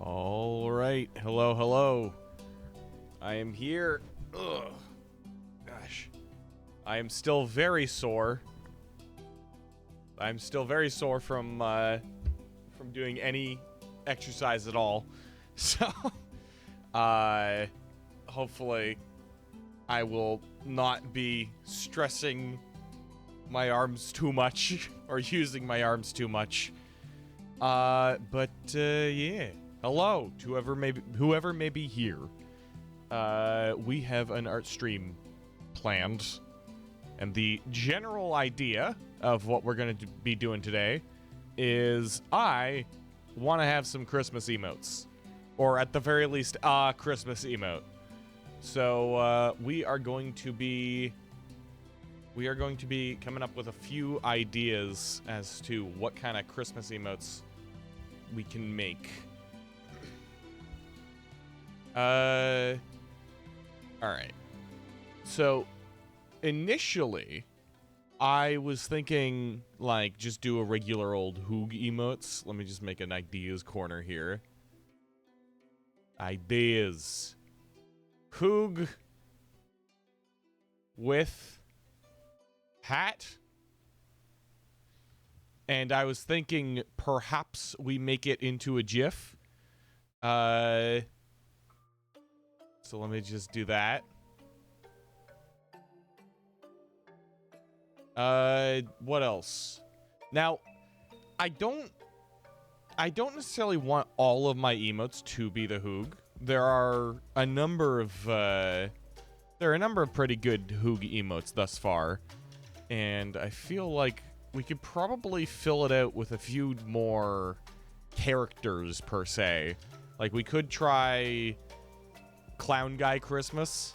All right. Hello, hello. I am here. Ugh. Gosh. I am still very sore. I'm still very sore from doing any exercise at all. So, hopefully I will not be stressing my arms too much or using my arms too much. Yeah. Hello to whoever may be here. We have an art stream planned, and the general idea of what we're going to be doing today is I want to have some Christmas emotes, or at the very least, a Christmas emote. So we are going to be coming up with a few ideas as to what kind of Christmas emotes we can make. All right. So, initially, I was thinking, like, just do a regular old Hoog emotes. Let me just make an ideas corner here. Ideas. Hoog with hat. And I was thinking perhaps we make it into a GIF. So let me just do that. What else? Now, I don't necessarily want all of my emotes to be the Hoog. There are a number of pretty good Hoog emotes thus far, and I feel like we could probably fill it out with a few more characters per se. Like, we could try Clown Guy Christmas.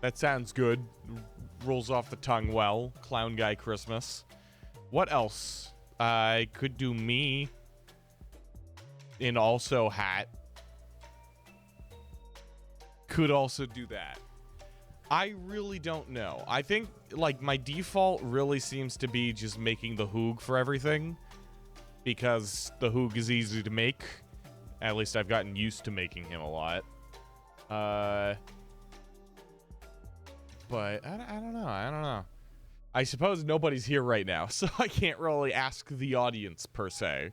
That sounds good. Rolls off the tongue well. Clown Guy Christmas. What else? I could do me in also hat. Could also do that. I really don't know. I think, like, my default really seems to be just making the Hoog for everything, because the Hoog is easy to make. At least I've gotten used to making him a lot. But I don't know. I suppose nobody's here right now, so I can't really ask the audience per se.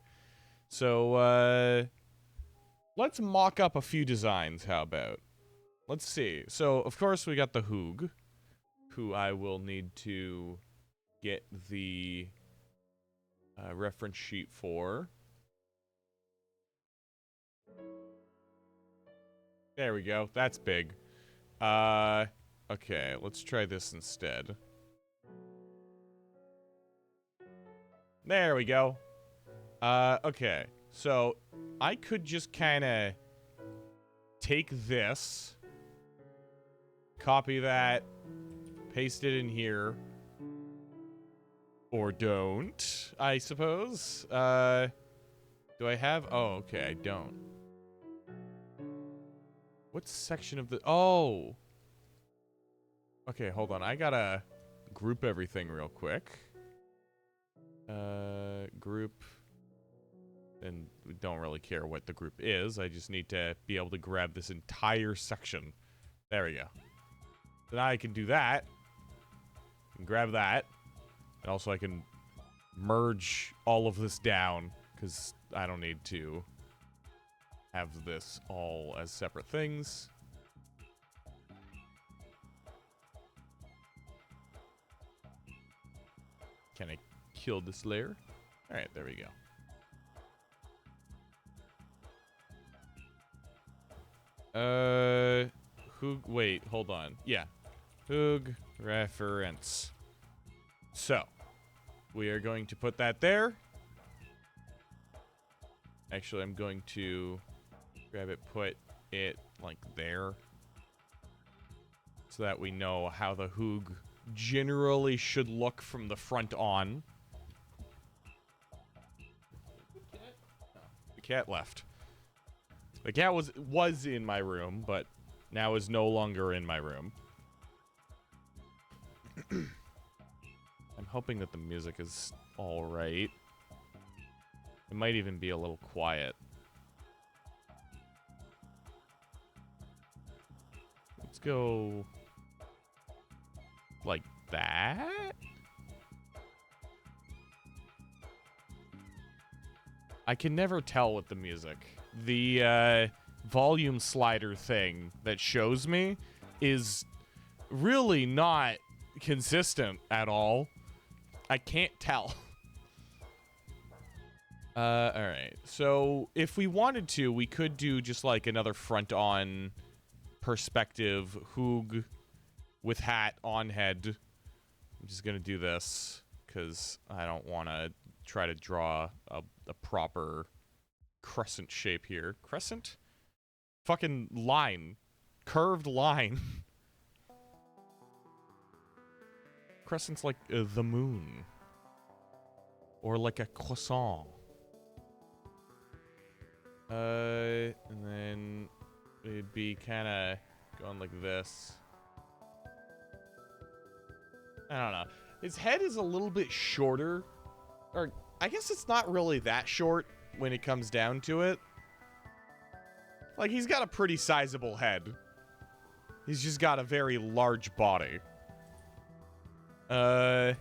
So, let's mock up a few designs, how about? Let's see. So, of course, we got the Hoog, who I will need to get the reference sheet for. There we go. That's big. Okay, let's try this instead. There we go. Okay. So, I could just kind of take this, copy that, paste it in here, or don't, I suppose. Do I have? Oh, okay, I don't. What section of the? Oh. Okay, hold on. I gotta group everything real quick. Group. And we don't really care what the group is. I just need to be able to grab this entire section. There we go. So now I can do that. And grab that. And also I can merge all of this down, because I don't need to have this all as separate things. Can I kill this layer? Alright, there we go. Hoog, wait, hold on. Yeah. Hoog reference. So, we are going to put that there. Actually, I'm going to grab it, put it like there, so that we know how the Hoog generally should look from the front on. The cat left. The cat was in my room, but now is no longer in my room. hoping that the music is all right. It might even be a little quiet. Let's go like that. I can never tell with the music. The volume slider thing that shows me is really not consistent at all. I can't tell. Alright. So, if we wanted to, we could do just like another front-on perspective Hoog with hat on head. I'm just gonna do this because I don't want to try to draw a proper crescent shape here. Crescent? Fucking line. Curved line. Crescent's like the moon. Or like a croissant. And then it'd be kind of going like this. I don't know. His head is a little bit shorter. Or, I guess it's not really that short when it comes down to it. Like, he's got a pretty sizable head. He's just got a very large body. Could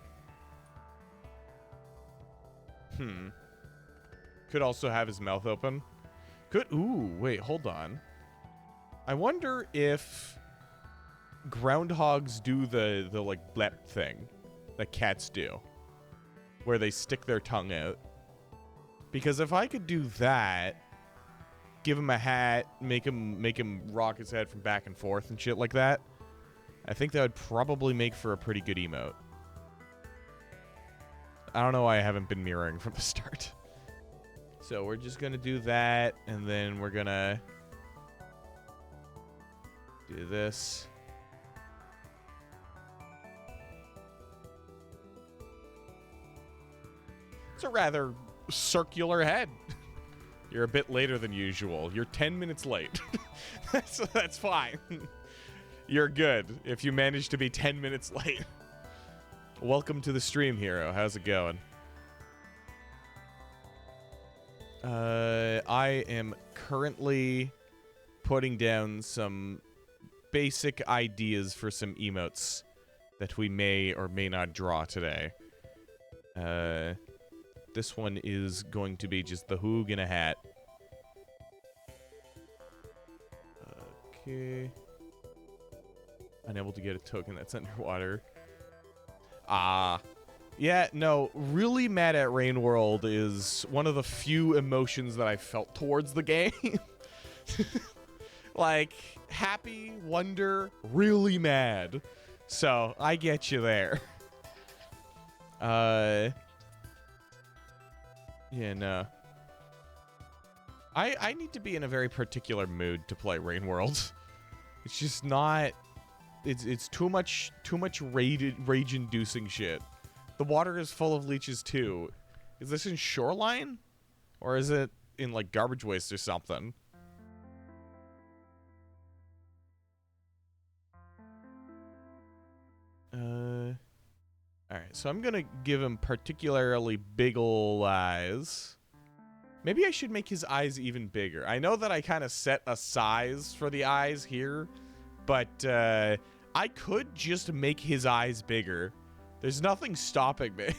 also have his mouth open. Ooh, wait, hold on. I wonder if groundhogs do the like, blep thing that cats do. Where they stick their tongue out. Because if I could do that, give him a hat, make him rock his head from back and forth and shit like that, I think that would probably make for a pretty good emote. I don't know why I haven't been mirroring from the start. So we're just gonna do that, and then we're gonna do this. It's a rather circular head. You're a bit later than usual. You're 10 minutes late. That's fine. You're good if you manage to be 10 minutes late. Welcome to the stream, Hero. How's it going? I am currently putting down some basic ideas for some emotes that we may or may not draw today. This one is going to be just the Hoog in a hat. Okay. Unable to get a token that's underwater. Yeah, no, really mad at Rain World is one of the few emotions that I felt towards the game. Like, happy, wonder, really mad. So, I get you there. Yeah, no. I need to be in a very particular mood to play Rain World. It's just not... It's too much rage-inducing shit. The water is full of leeches, too. Is this in Shoreline? Or is it in, like, Garbage Waste or something? Alright, so I'm gonna give him particularly big ol' eyes. Maybe I should make his eyes even bigger. I know that I kind of set a size for the eyes here, but, I could just make his eyes bigger. There's nothing stopping me.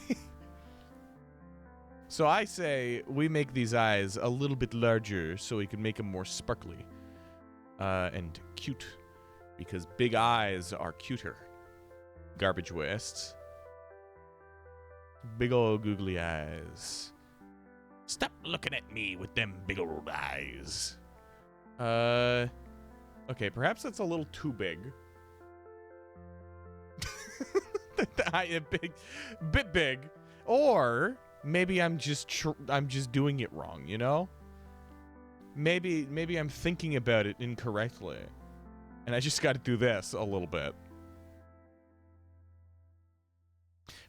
So I say we make these eyes a little bit larger so we can make them more sparkly. And cute. Because big eyes are cuter. Garbage Wastes. Big old googly eyes. Stop looking at me with them big old eyes. Okay, perhaps that's a little too big. The eye a bit big, or maybe I'm just doing it wrong, you know? Maybe I'm thinking about it incorrectly, and I just got to do this a little bit.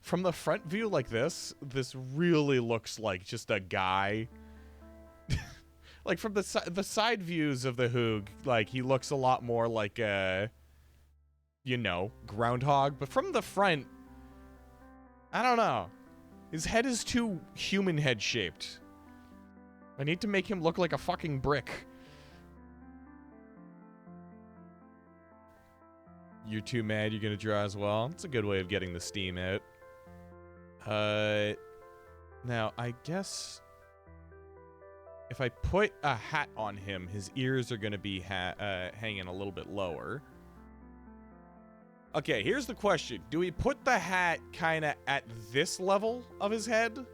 From the front view like this really looks like just a guy. Like from the side views of the Hoog, like he looks a lot more like a, you know, groundhog. But from the front, I don't know. His head is too human head shaped. I need to make him look like a fucking brick. You're too mad you're gonna draw as well? That's a good way of getting the steam out. Now, I guess if I put a hat on him, his ears are gonna be hanging a little bit lower. Okay, here's the question. Do we put the hat kind of at this level of his head,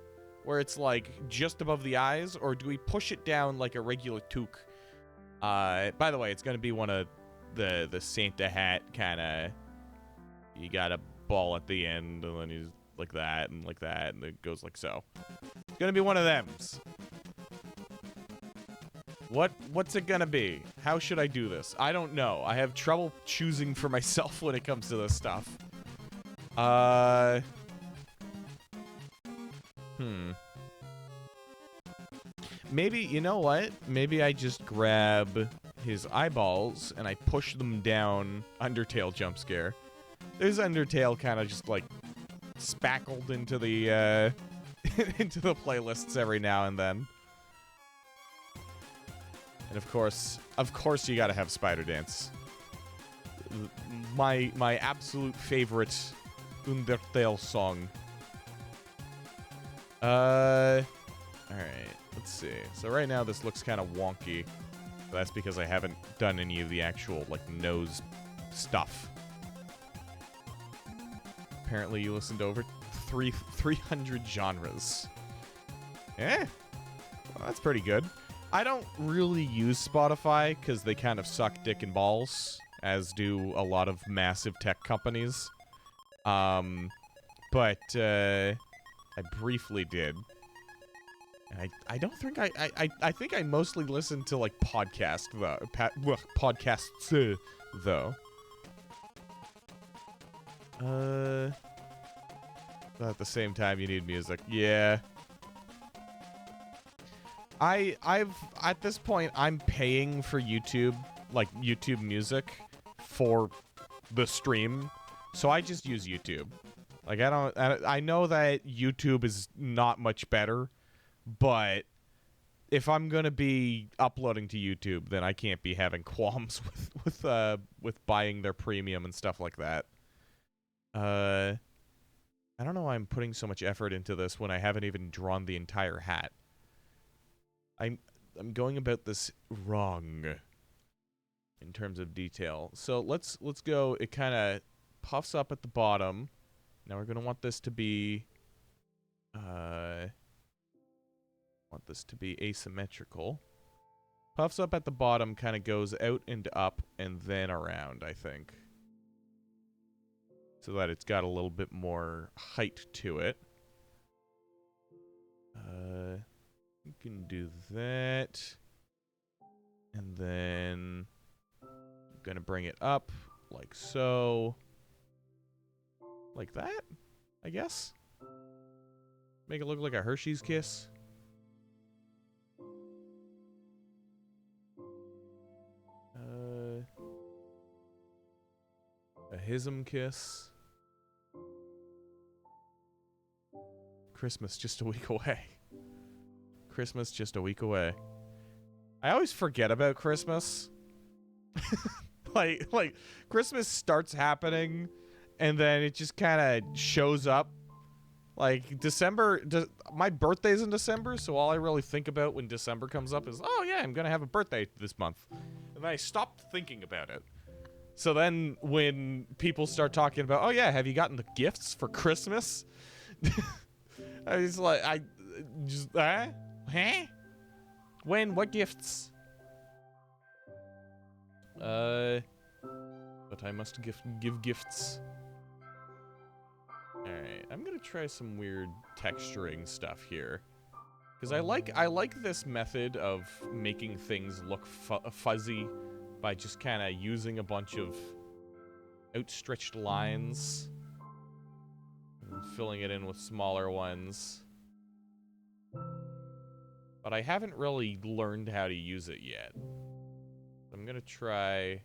where it's like just above the eyes, or do we push it down like a regular toque? By the way, it's gonna be one of the Santa hat kind of. You got a ball at the end, and then he's like that, and it goes like so. It's gonna be one of thems. What's it gonna be? How should I do this? I don't know. I have trouble choosing for myself when it comes to this stuff. Maybe, you know what? Maybe I just grab his eyeballs and I push them down Undertale jump scare. There's Undertale kind of just like spackled into the into the playlists every now and then. And of course you gotta have Spider Dance. My absolute favorite Undertale song. Alright, let's see. So right now this looks kind of wonky. That's because I haven't done any of the actual, like, nose stuff. Apparently you listened to over 300 genres. Eh? Well, that's pretty good. I don't really use Spotify because they kind of suck dick and balls, as do a lot of massive tech companies. But I briefly did. And I don't think I think I mostly listen to like podcasts though. But at the same time you need music. Yeah. I've at this point I'm paying for YouTube, like YouTube Music for the stream. So I just use YouTube. Like I know that YouTube is not much better, but if I'm going to be uploading to YouTube, then I can't be having qualms with buying their premium and stuff like that. I don't know why I'm putting so much effort into this when I haven't even drawn the entire hat. I'm going about this wrong in terms of detail. So let's go. It kind of puffs up at the bottom. Now we're going to want this to be asymmetrical. Puffs up at the bottom, kind of goes out and up and then around, I think. So that it's got a little bit more height to it. You can do that. And then I'm going to bring it up like so. Like that, I guess. Make it look like a Hershey's Kiss. A Hism Kiss. Christmas just a week away. Christmas just a week away. I always forget about Christmas. like Christmas starts happening and then it just kind of shows up. Like December, my birthday's in December, so all I really think about when December comes up is, oh yeah, I'm gonna have a birthday this month. And then I stopped thinking about it. So then when people start talking about, oh yeah, have you gotten the gifts for Christmas? I was like, huh? When? What gifts? But I must give gifts. Alright, I'm gonna try some weird texturing stuff here. Because I like this method of making things look fuzzy by just kind of using a bunch of outstretched lines and filling it in with smaller ones. But I haven't really learned how to use it yet. I'm gonna try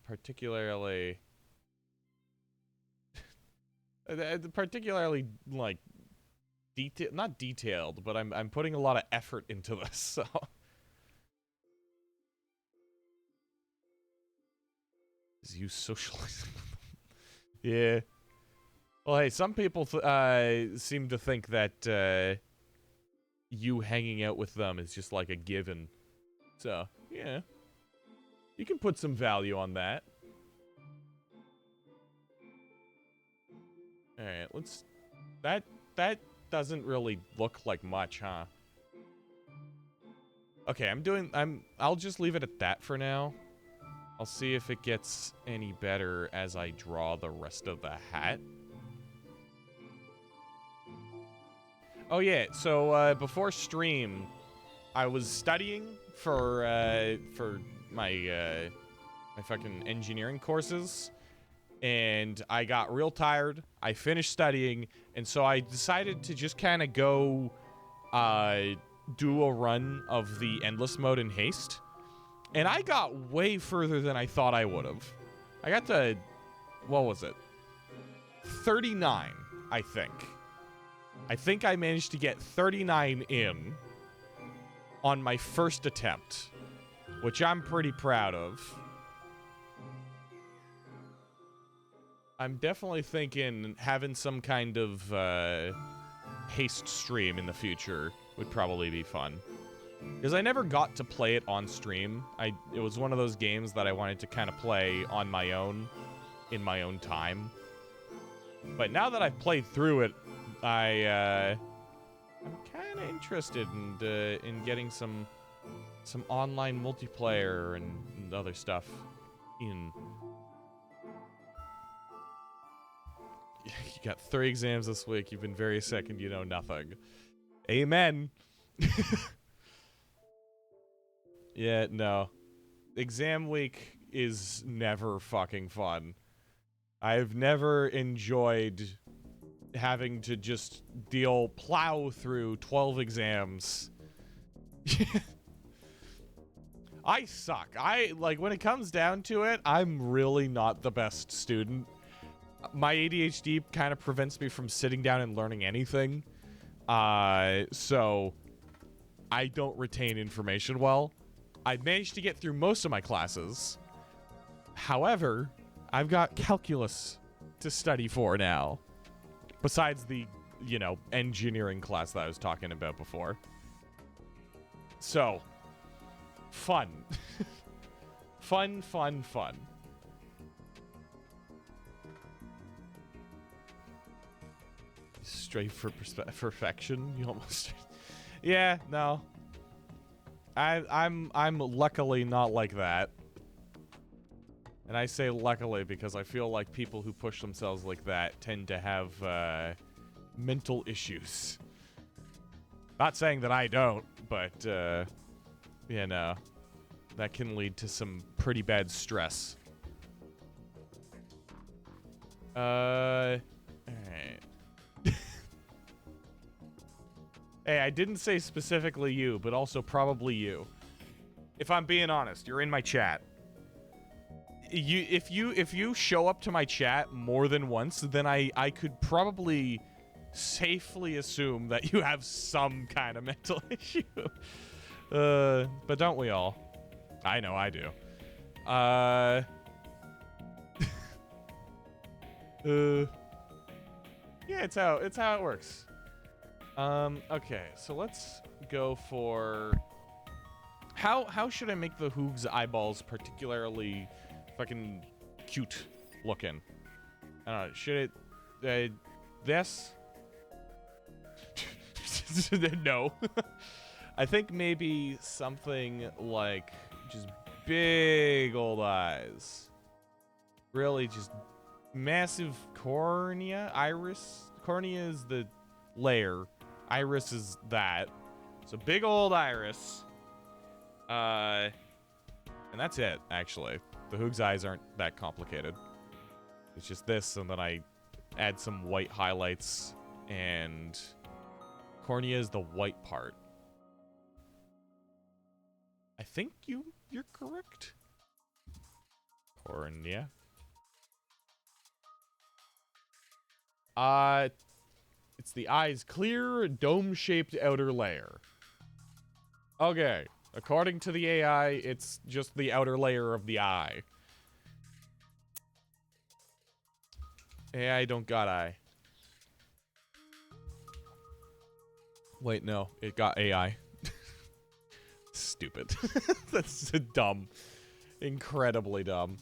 particularly particularly like not detailed, but I'm putting a lot of effort into this. So is you socializing? Yeah. Well, hey, some people seem to think that you hanging out with them is just like a given. So yeah, you can put some value on that. All right, let's. That doesn't really look like much, huh? Okay, I'll just leave it at that for now. I'll see if it gets any better as I draw the rest of the hat. Oh yeah, so before stream, I was studying for my my fucking engineering courses, and I got real tired. I finished studying, and so I decided to just kind of go do a run of the endless mode in haste. And I got way further than I thought I would have. I got to, what was it? 39, I think. I think I managed to get 39 in on my first attempt, which I'm pretty proud of. I'm definitely thinking having some kind of haste stream in the future would probably be fun. Because I never got to play it on stream. It was one of those games that I wanted to kind of play on my own, in my own time. But now that I've played through it, I'm kind of interested in getting some online multiplayer and other stuff in. You got 3 exams this week. You've been very sick and you know nothing. Amen. Yeah, no. Exam week is never fucking fun. I've never enjoyed having to just plow through 12 exams. I suck. When it comes down to it, I'm really not the best student. My ADHD kind of prevents me from sitting down and learning anything. So I don't retain information well. I managed to get through most of my classes. However, I've got calculus to study for now. Besides the, engineering class that I was talking about before. So, fun. Fun, fun, fun. Straight for perfection? You almost... Yeah, no. I'm luckily not like that. And I say luckily because I feel like people who push themselves like that tend to have mental issues. Not saying that I don't, but no. That can lead to some pretty bad stress. Alright. Hey, I didn't say specifically you, but also probably you. If I'm being honest, you're in my chat. If you show up to my chat more than once, then I could probably safely assume that you have some kind of mental issue. But don't we all? I know I do. Yeah, it's how it works. Okay, so let's go for how should I make the Hoog's eyeballs particularly fucking cute looking? I don't know, should it this? No. I think maybe something like just big old eyes. Really just massive cornea, iris. Cornea is the layer. Iris is that. So big old iris. And that's it, actually. The Hoog's eyes aren't that complicated. It's just this, and then I add some white highlights, and cornea is the white part. I think you're correct. Cornea. It's the eye's clear, dome-shaped outer layer. Okay. According to the AI, it's just the outer layer of the eye. AI don't got eye. Wait, no. It got AI. Stupid. That's dumb. Incredibly dumb.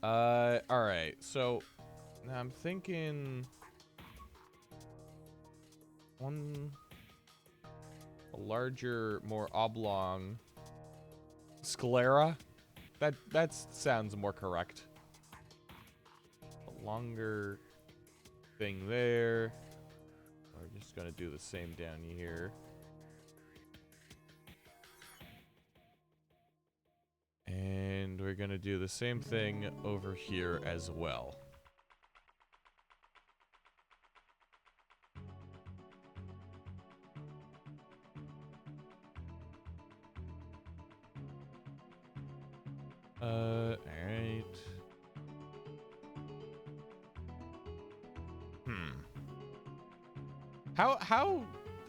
Alright. So, now I'm thinking... A larger, more oblong sclera. That sounds more correct. A longer thing there. We're just gonna do the same down here. And we're gonna do the same thing over here as well. Alright.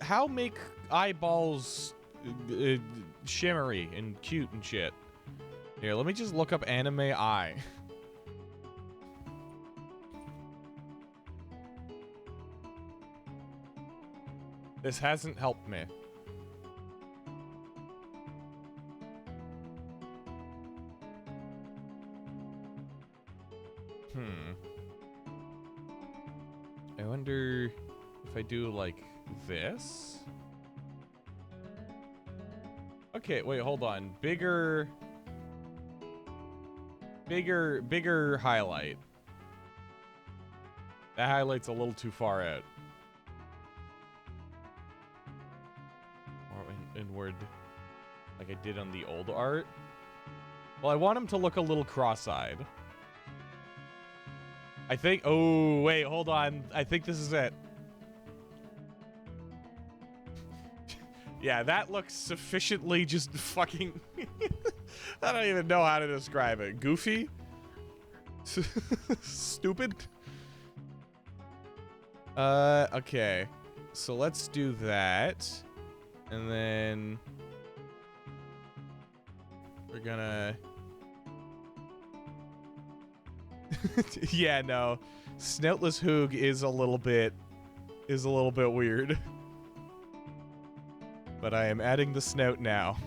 How make eyeballs shimmery and cute and shit? Here, let me just look up anime eye. This hasn't helped me. I wonder if I do like this. Okay, wait, hold on. Bigger highlight. That highlight's a little too far out. More inward, like I did on the old art. Well, I want him to look a little cross-eyed. I think... Oh, wait, hold on. I think this is it. Yeah, that looks sufficiently just fucking... I don't even know how to describe it. Goofy? Stupid? Okay. So let's do that. And then... we're gonna... Yeah, no. Snoutless Hoog is a little bit weird. But I am adding the snout now.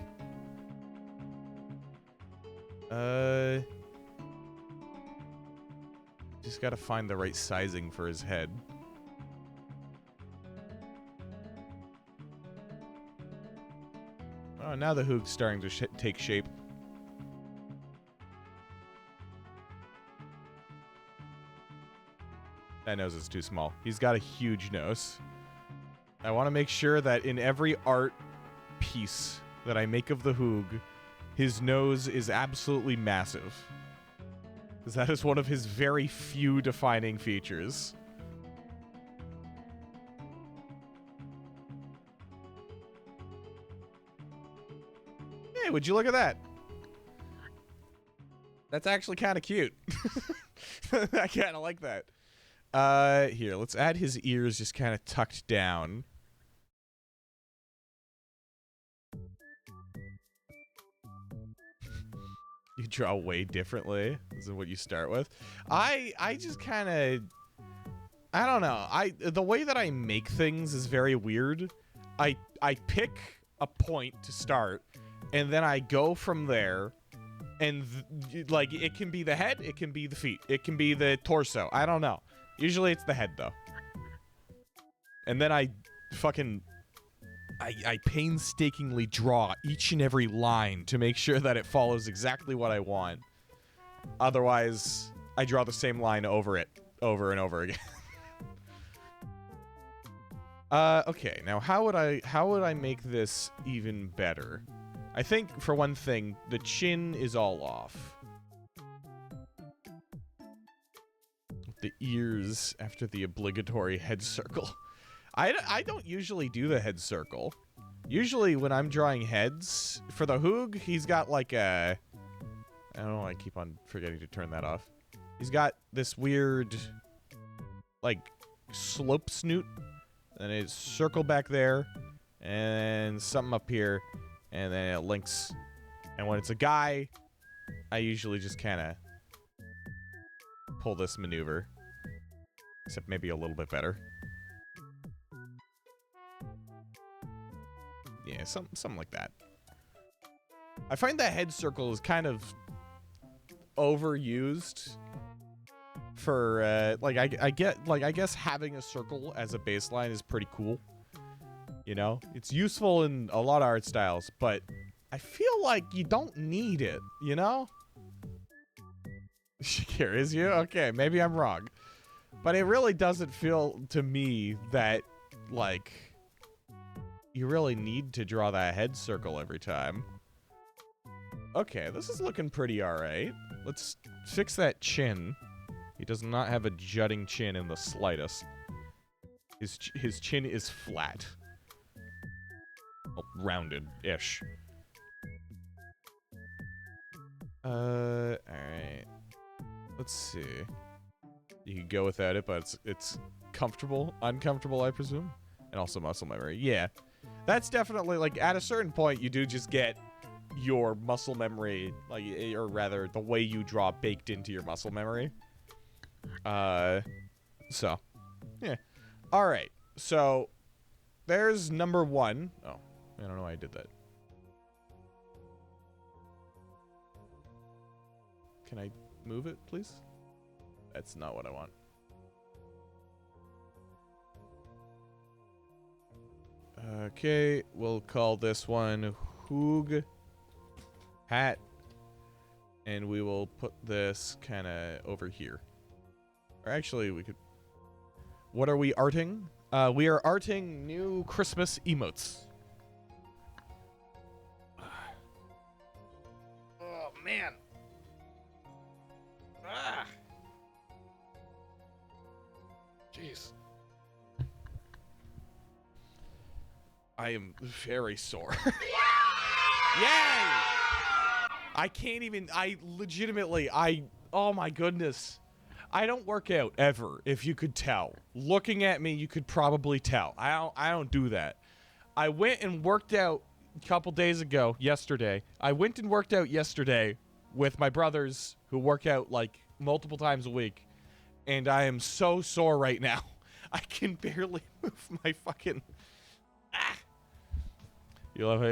Just gotta find the right sizing for his head. Oh, now the Hoog's starting to take shape. That nose is too small. He's got a huge nose. I want to make sure that in every art piece that I make of the Hoog, his nose is absolutely massive. Because that is one of his very few defining features. Hey, would you look at that? That's actually kind of cute. I kind of like that. Here, let's add his ears just kind of tucked down. You draw way differently. This is what you start with. I just kind of... I don't know. The way that I make things is very weird. I pick a point to start, and then I go from there. And, like, it can be the head, it can be the feet, it can be the torso. I don't know. Usually it's the head, though. And then I painstakingly draw each and every line to make sure that it follows exactly what I want. Otherwise, I draw the same line over and over again. Okay, now how would I make this even better? I think, for one thing, the chin is all off. The ears after the obligatory head circle. I don't usually do the head circle. Usually when I'm drawing heads, for the Hoog, he's got like a... I don't know, I keep on forgetting to turn that off. He's got this weird, like, slope snoot, and a circle back there, and something up here, and then it links. And when it's a guy, I usually just kind of pull this maneuver, except maybe a little bit better. Yeah, something like that. I find that head circle is kind of overused for like I guess having a circle as a baseline is pretty cool. You know, it's useful in a lot of art styles, but I feel like you don't need it, you know? Shakir, is you? Okay, maybe I'm wrong. But it really doesn't feel to me that, like, you really need to draw that head circle every time. Okay, this is looking pretty alright. Let's fix that chin. He does not have a jutting chin in the slightest. His chin is flat. Well, rounded-ish. Alright. Let's see. You can go without it, but it's comfortable. Uncomfortable, I presume. And also muscle memory. Yeah. That's definitely, like, at a certain point, you do just get your muscle memory, like, or rather, the way you draw baked into your muscle memory. So. Yeah. Alright. So, there's number 1. Oh, I don't know why I did that. Can I move it, please? That's not what I want. Okay, we'll call this one Hoog Hat. And we will put this kind of over here. Or actually, we could... What are we arting? We are arting new Christmas emotes. Oh, man. Ah. Jeez. I am very sore. Yay! I can't even, oh my goodness. I don't work out ever, if you could tell. Looking at me, you could probably tell. I don't do that. I went and worked out a couple days ago, yesterday. I went and worked out yesterday with my brothers who work out like multiple times a week. And I am so sore right now. I can barely move my fucking... Ah. You love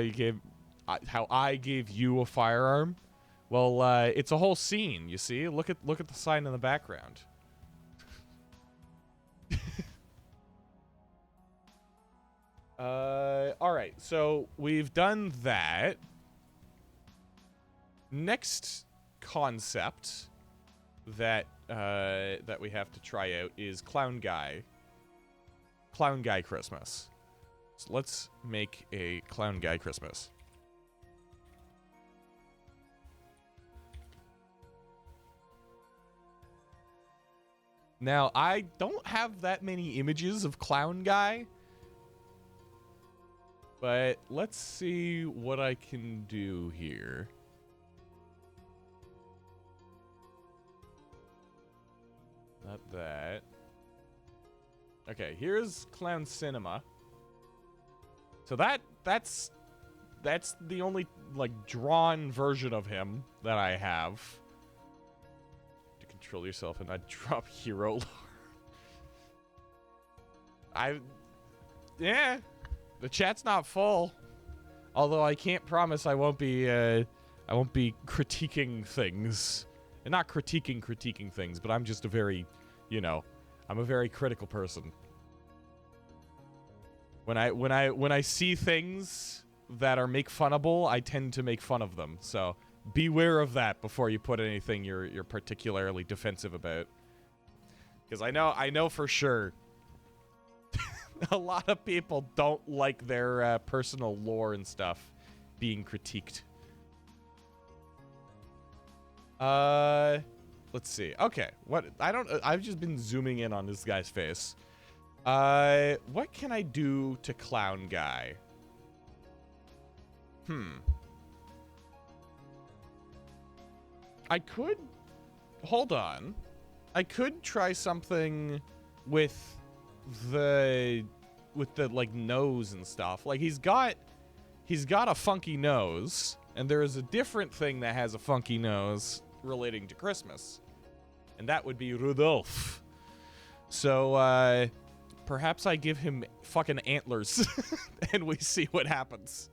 how I gave you a firearm? Well, it's a whole scene, you see? Look at the sign in the background. Alright, so we've done that. Next concept that we have to try out is Clown Guy Christmas. So let's make a Clown Guy Christmas. Now, I don't have that many images of Clown Guy, but let's see what I can do here. Not that. Okay, here's Clown Cinema. So that's the only, like, drawn version of him that I have. To control yourself and not drop hero lore. Yeah, the chat's not full. Although I can't promise I won't be critiquing things. And not critiquing things, but I'm just a very, you know, I'm a very critical person. When I see things that are make funnable, I tend to make fun of them. So beware of that before you put anything you're particularly defensive about. Because I know for sure a lot of people don't like their personal lore and stuff being critiqued. Let's see. Okay, I've just been zooming in on this guy's face. What can I do to Clown Guy? I could... Hold on. I could try something with the like nose and stuff. Like he's got a funky nose, and there is a different thing that has a funky nose relating to Christmas, and that would be Rudolph. So perhaps I give him fucking antlers and we see what happens.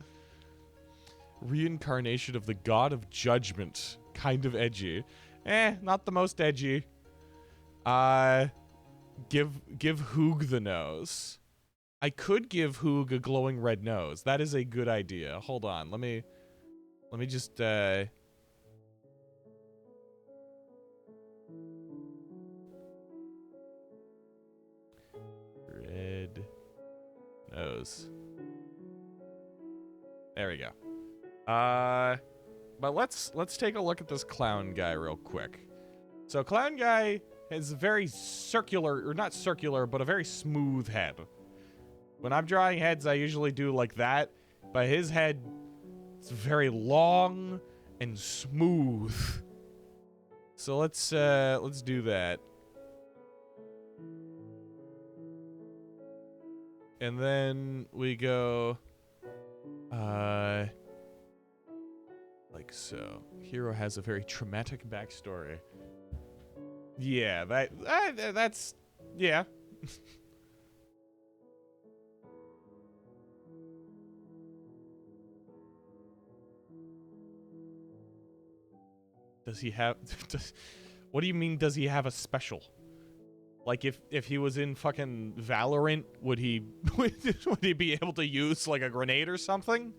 Reincarnation of the god of judgment. Kind of edgy. Not the most edgy. Give Hoog the nose. I could give Hoog a glowing red nose. That is a good idea. Hold on. Let me just red nose. There we go. But let's take a look at this clown guy real quick. So clown guy has a very circular, or not circular, but a very smooth head. When I'm drawing heads, I usually do like that, but his head is very long and smooth. So let's do that. And then we go like so. Hero has a very traumatic backstory. Yeah, that's yeah. Does he have what do you mean does he have a special? Like if he was in fucking Valorant, would he be able to use like a grenade or something?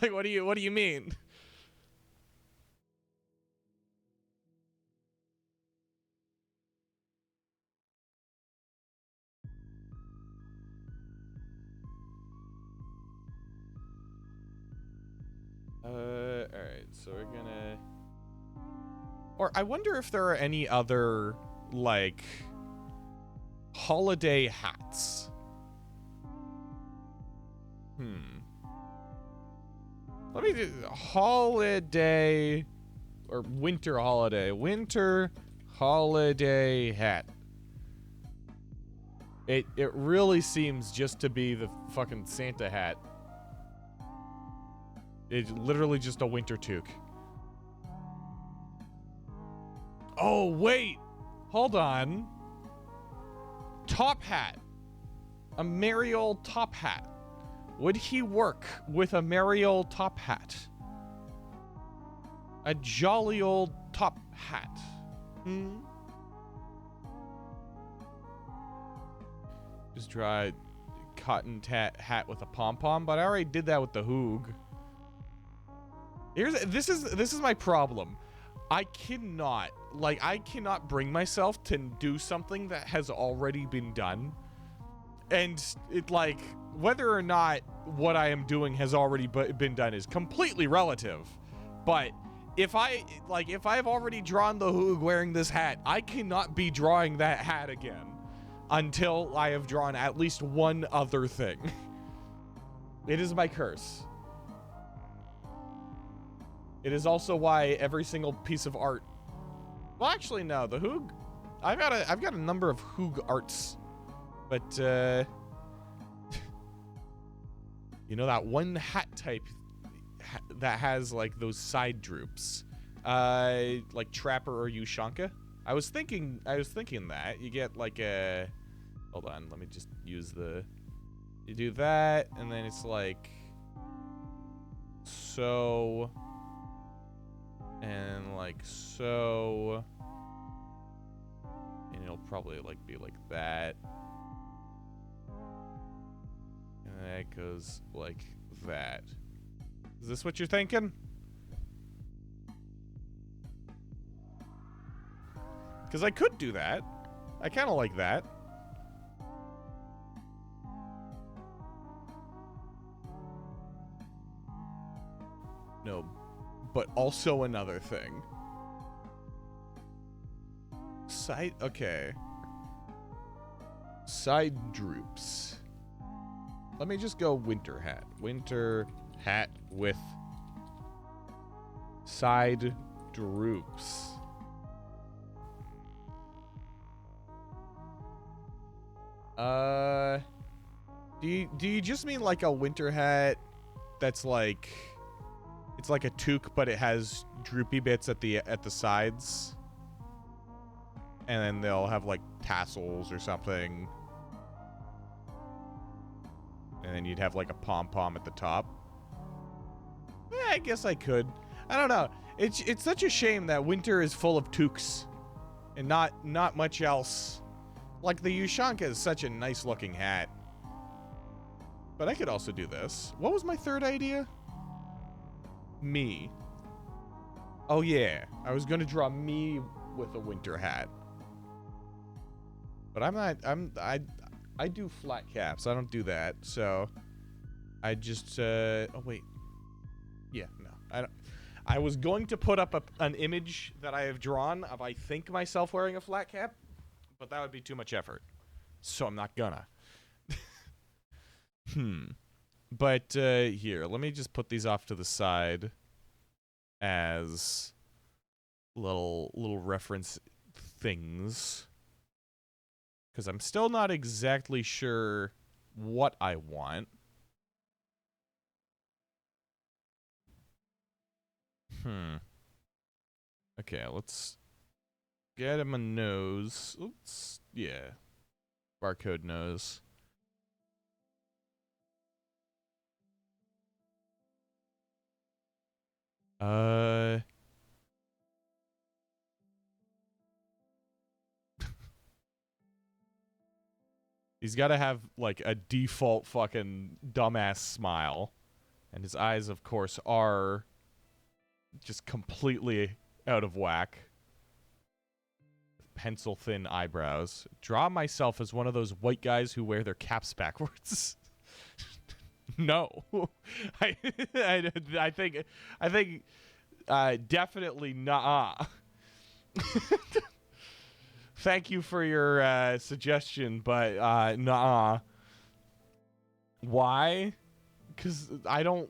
Like what do you mean? Alright, so we're gonna... Or I wonder if there are any other, like, holiday hats. Let me do holiday, or winter holiday. Winter holiday hat. It really seems just to be the fucking Santa hat. It's literally just a winter toque. Oh, wait. Hold on. Top hat. A merry old top hat. Would he work with a merry old top hat? A jolly old top hat. Just draw a cotton hat with a pom-pom, but I already did that with the Hoog. This is my problem. I cannot bring myself to do something that has already been done. And it, like, whether or not what I am doing has already been done is completely relative. But if I've already drawn the Hoog wearing this hat, I cannot be drawing that hat again until I have drawn at least one other thing. It is my curse. It is also why every single piece of art... Well, actually, no. The Hoog... I've got a number of Hoog arts. But, you know that one hat type that has, like, those side droops? Like Trapper or Ushanka? I was thinking that. You get, like, a... Hold on, let me just use the... You do that, and then it's, like... So... And like so, and it'll probably like be like that, and that goes like that. Is this what you're thinking? Because I could do that. I kind of like that. No. But also another thing. Okay. Side droops. Let me just go winter hat. Winter hat with side droops. Uh, do you just mean like a winter hat that's like it's like a toque, but it has droopy bits at the sides, and then they'll have like tassels or something, and then you'd have like a pom-pom at the top? Yeah, I guess I could. I don't know. It's such a shame that winter is full of toques and not much else. Like the Ushanka is such a nice looking hat. But I could also do this. What was my third idea? Me. Oh yeah, I was gonna draw me with a winter hat. But I do flat caps. I don't do that. So I just oh wait. Yeah, no. I was going to put up an image that I have drawn of I think myself wearing a flat cap, but that would be too much effort. So I'm not gonna. But here, let me just put these off to the side as little reference things, because I'm still not exactly sure what I want. Okay, let's get him a nose. Oops. Yeah. Barcode nose. He's got to have like a default fucking dumbass smile, and his eyes, of course, are just completely out of whack. Pencil thin eyebrows. Draw myself as one of those white guys who wear their caps backwards. No. I think definitely nah. Thank you for your suggestion, but nah. Why? Because I don't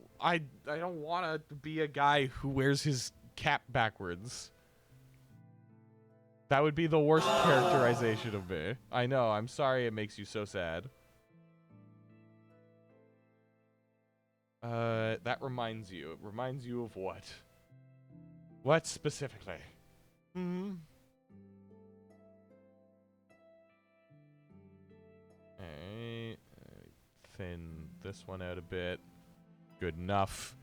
want to be a guy who wears his cap backwards. That would be the worst characterization of me. I know. I'm sorry it makes you so sad. That reminds you. It reminds you of what? What specifically? Okay. Thin this one out a bit. Good enough.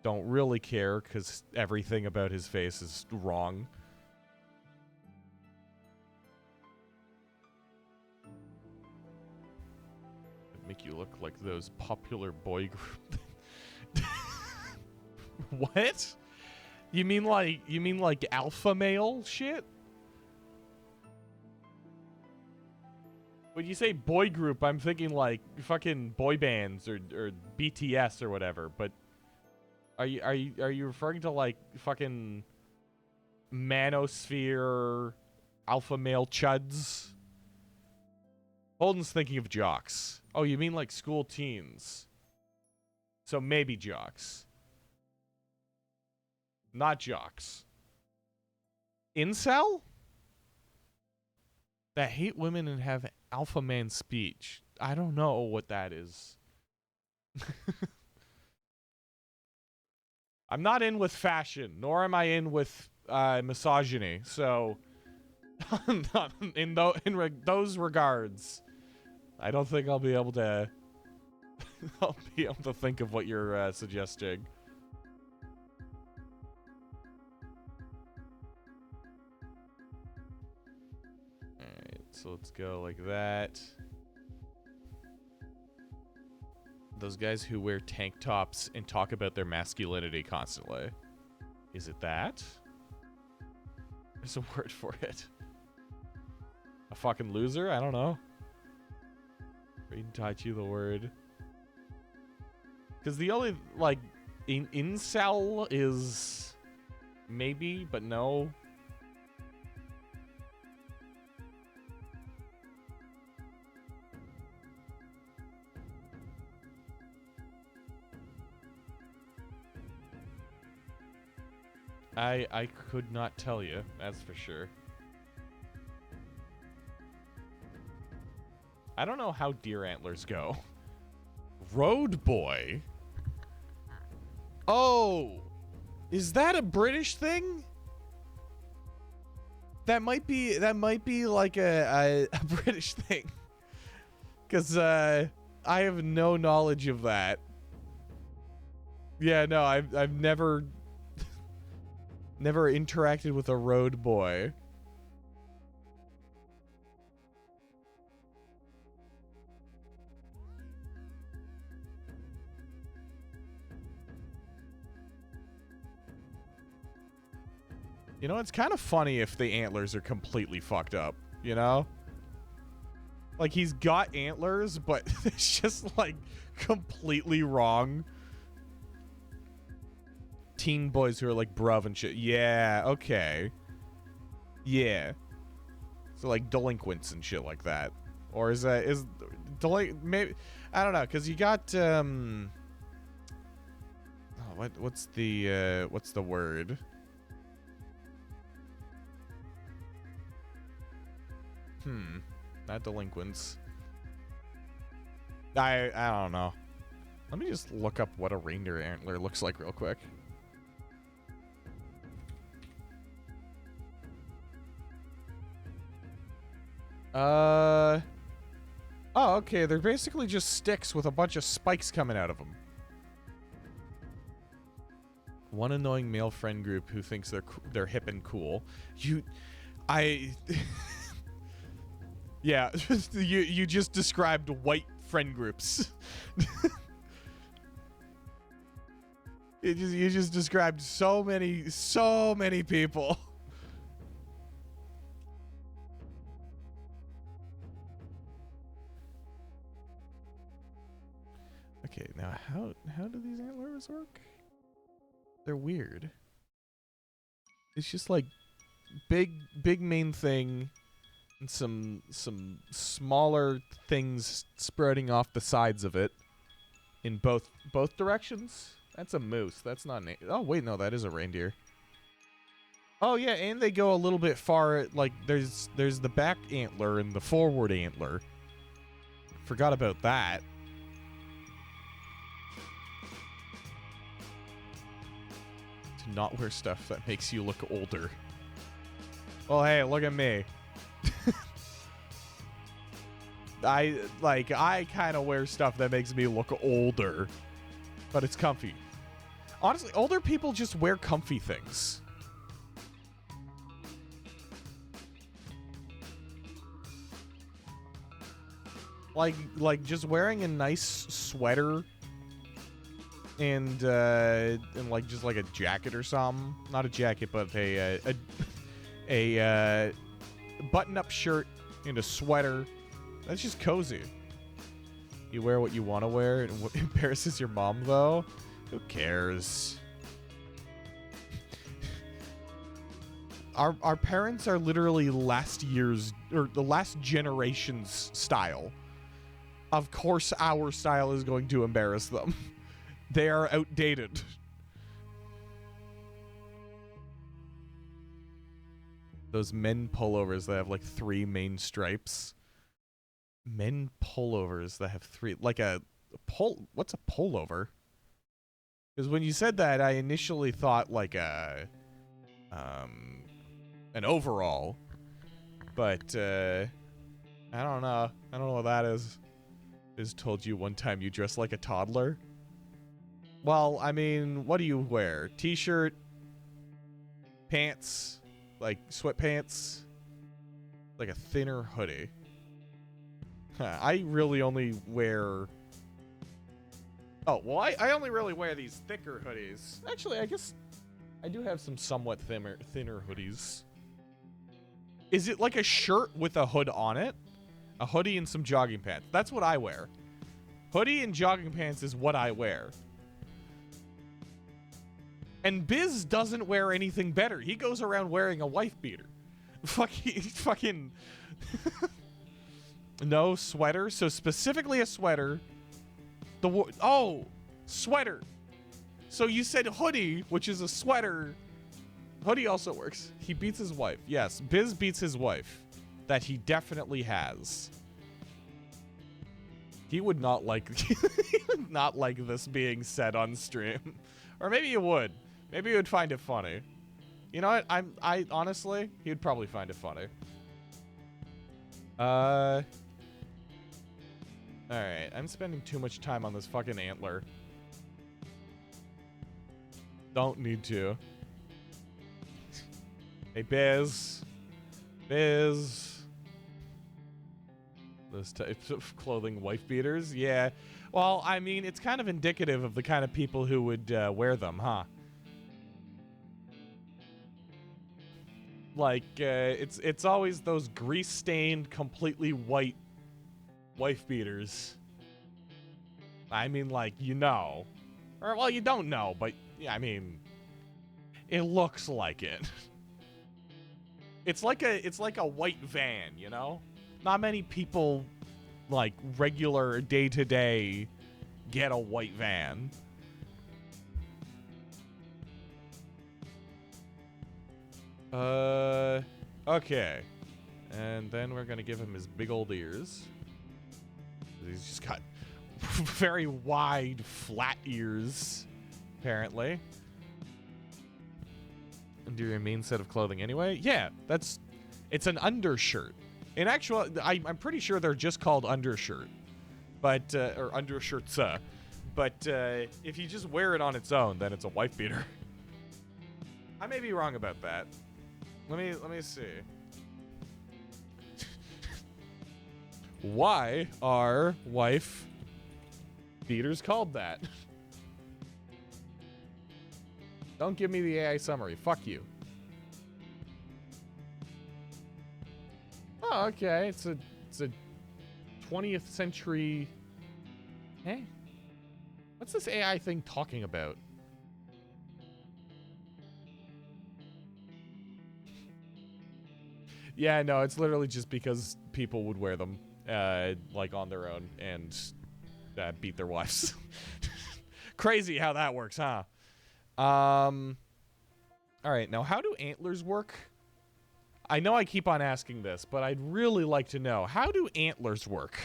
Don't really care because everything about his face is wrong. Make you look like those popular boy group. What? You mean like alpha male shit? When you say boy group, I'm thinking like fucking boy bands or BTS or whatever. But are you referring to like fucking manosphere alpha male chuds? Holden's thinking of jocks. Oh, you mean like school teens? So maybe jocks. Not jocks. Incel? That hate women and have alpha man speech. I don't know what that is. I'm not in with fashion, nor am I in with misogyny. So, in those regards, I don't think I'll be able to. I'll be able to think of what you're suggesting. Alright, so let's go like that. Those guys who wear tank tops and talk about their masculinity constantly. Is it that? There's a word for it. A fucking loser? I don't know. Read taught you the word. Because the only, like, incel is maybe, but no. I could not tell you, that's for sure. I don't know how deer antlers go. Road boy? Oh, is that a British thing? That might be like a British thing. Because I have no knowledge of that. Yeah, no, I've never never interacted with a road boy. You know, it's kind of funny if the antlers are completely fucked up, you know? Like, he's got antlers, but it's just, like, completely wrong. Teen boys who are, like, bruv and shit. Yeah, okay. Yeah. So, like, delinquents and shit like that. Or is that, maybe, I don't know, because you got, oh, what's the word? Not delinquents. I don't know. Let me just look up what a reindeer antler looks like real quick. Oh, okay. They're basically just sticks with a bunch of spikes coming out of them. One annoying male friend group who thinks they're hip and cool. Yeah, you just described white friend groups. You just described so many people. Okay, now how do these antlers work? They're weird. It's just like big main thing. And some smaller things spreading off the sides of it in both directions. That's a moose. That's not an... Oh, wait, no, that is a reindeer. Oh, yeah, and they go a little bit far. Like, there's the back antler and the forward antler. Forgot about that. Do not wear stuff that makes you look older. Well, hey, look at me. I kind of wear stuff that makes me look older, but it's comfy. Honestly, older people just wear comfy things. Like just wearing a nice sweater and like just like a jacket or something. Not a jacket, but a button-up shirt and a sweater. That's just cozy. You wear what you want to wear, and what embarrasses your mom, though? Who cares? Our parents are literally last year's, or the last generation's style. Of course our style is going to embarrass them. They are outdated. Those men pullovers that have like 3 main stripes. Men pullovers that have 3, like what's a pullover? Because when you said that, I initially thought like an overall, but I don't know. I don't know what that is. I just told you one time you dress like a toddler. Well, I mean, what do you wear? T-shirt, pants, like sweatpants, like a thinner hoodie. I really only wear... Oh, well, I only really wear these thicker hoodies. Actually, I guess I do have some somewhat thinner hoodies. Is it like a shirt with a hood on it? A hoodie and some jogging pants. That's what I wear. Hoodie and jogging pants is what I wear. And Biz doesn't wear anything better. He goes around wearing a wife beater. Fucking... No sweater. So specifically a sweater. Sweater. So you said hoodie, which is a sweater. Hoodie also works. He beats his wife. Yes, Biz beats his wife. That he definitely has. He would not like he would not like this being said on stream. Or maybe he would. Maybe he would find it funny. You know what? I honestly, he'd probably find it funny. Alright, I'm spending too much time on this fucking antler. Don't need to. Hey, Biz. Biz. Those types of clothing, wife beaters? Yeah. Well, I mean, it's kind of indicative of the kind of people who would wear them, huh? Like, it's always those grease-stained, completely white wife beaters. I mean, like, you know. Or, well, you don't know, but, yeah, I mean, it looks like it. It's like a white van, you know? Not many people, like, regular day-to-day get a white van. Okay. And then we're gonna give him his big old ears. He's just got very wide, flat ears, apparently. And do your main set of clothing anyway? Yeah, it's an undershirt. In actual, I'm pretty sure they're just called undershirt, but or undershirts. But if you just wear it on its own, then it's a wife beater. I may be wrong about that. Let me see. Why are wife beaters called that? Don't give me the AI summary. Fuck you. Oh, okay. It's a 20th century. Hey, what's this AI thing talking about? Yeah, no, it's literally just because people would wear them, like on their own and beat their wives. Crazy how that works, huh? All right, now how do antlers work? I know I keep on asking this, but I'd really like to know. How do antlers work?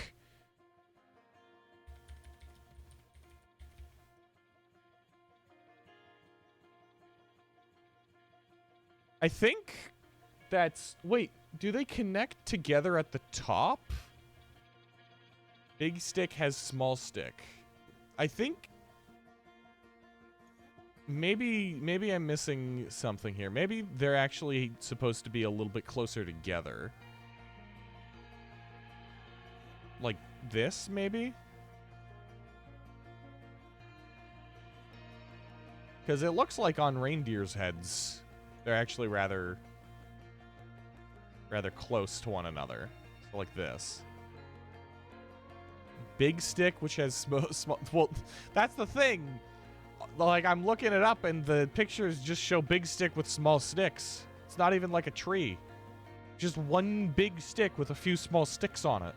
I think that's... Wait, do they connect together at the top? Big stick has small stick. I think... Maybe I'm missing something here. Maybe they're actually supposed to be a little bit closer together. Like this, maybe? Because it looks like on reindeer's heads, they're actually rather close to one another. So like this. Big stick, which has small... Well, that's the thing. Like, I'm looking it up, and the pictures just show big stick with small sticks. It's not even like a tree. Just one big stick with a few small sticks on it.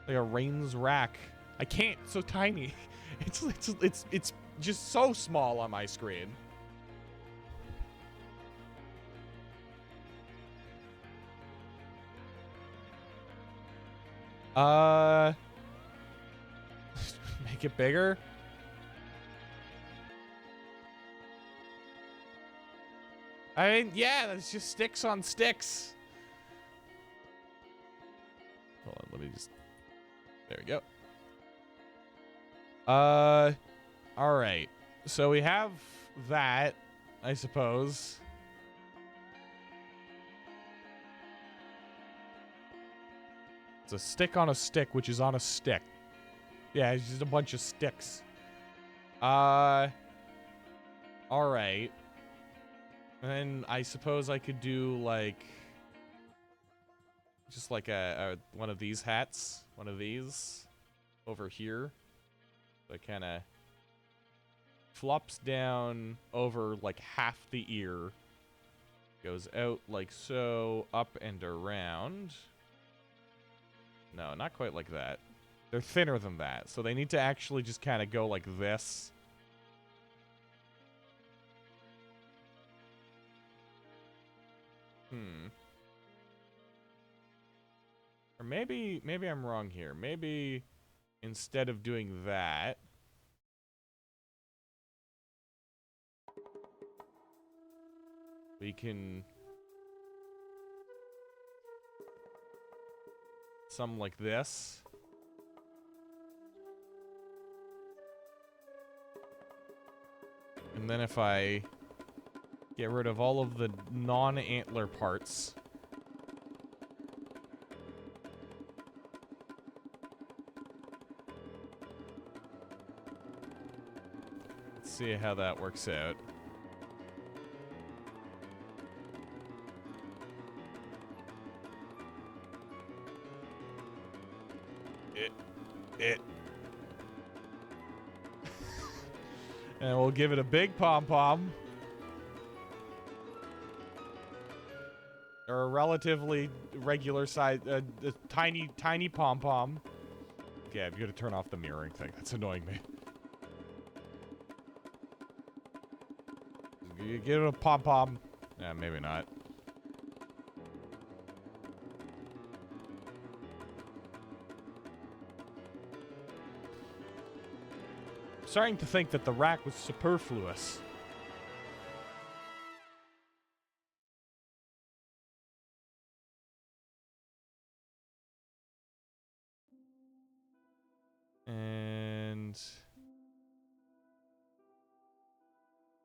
Like a Rain's rack. I can't. It's so tiny. It's just so small on my screen. Make it bigger? I mean, yeah, that's just sticks on sticks. Hold on, let me just... There we go. All right. So we have that, I suppose. It's a stick on a stick, which is on a stick. Yeah, it's just a bunch of sticks. All right. And then I suppose I could do like just like a one of these hats, one of these over here. So it kind of flops down over like half the ear. Goes out like so, up and around. No, not quite like that. They're thinner than that, so they need to actually just kind of go like this. Or maybe I'm wrong here. Maybe instead of doing that, we can something like this. And then if I get rid of all of the non-antler parts, let's see how that works out. And we'll give it a big pom-pom. Or a relatively regular size, a tiny pom-pom. Yeah, I've got to turn off the mirroring thing. That's annoying me. You give it a pom-pom. Yeah, maybe not. Starting to think that the rack was superfluous. And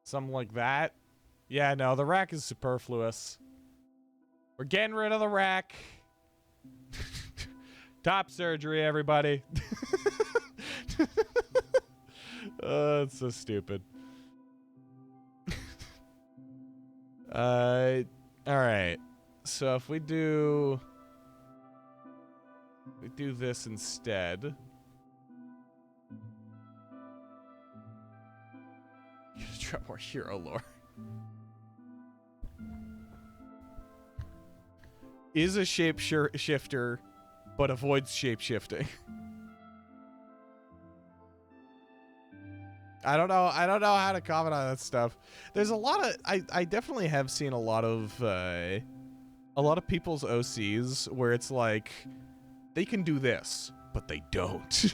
something like that. Yeah, no, the rack is superfluous. We're getting rid of the rack. Top surgery, everybody. It's so stupid. Alright. So if we do this instead. You gotta try more hero lore. Is a shapeshifter, but avoids shapeshifting. I don't know how to comment on that stuff. There's a lot of I definitely have seen a lot of people's OCs where it's like they can do this, but they don't.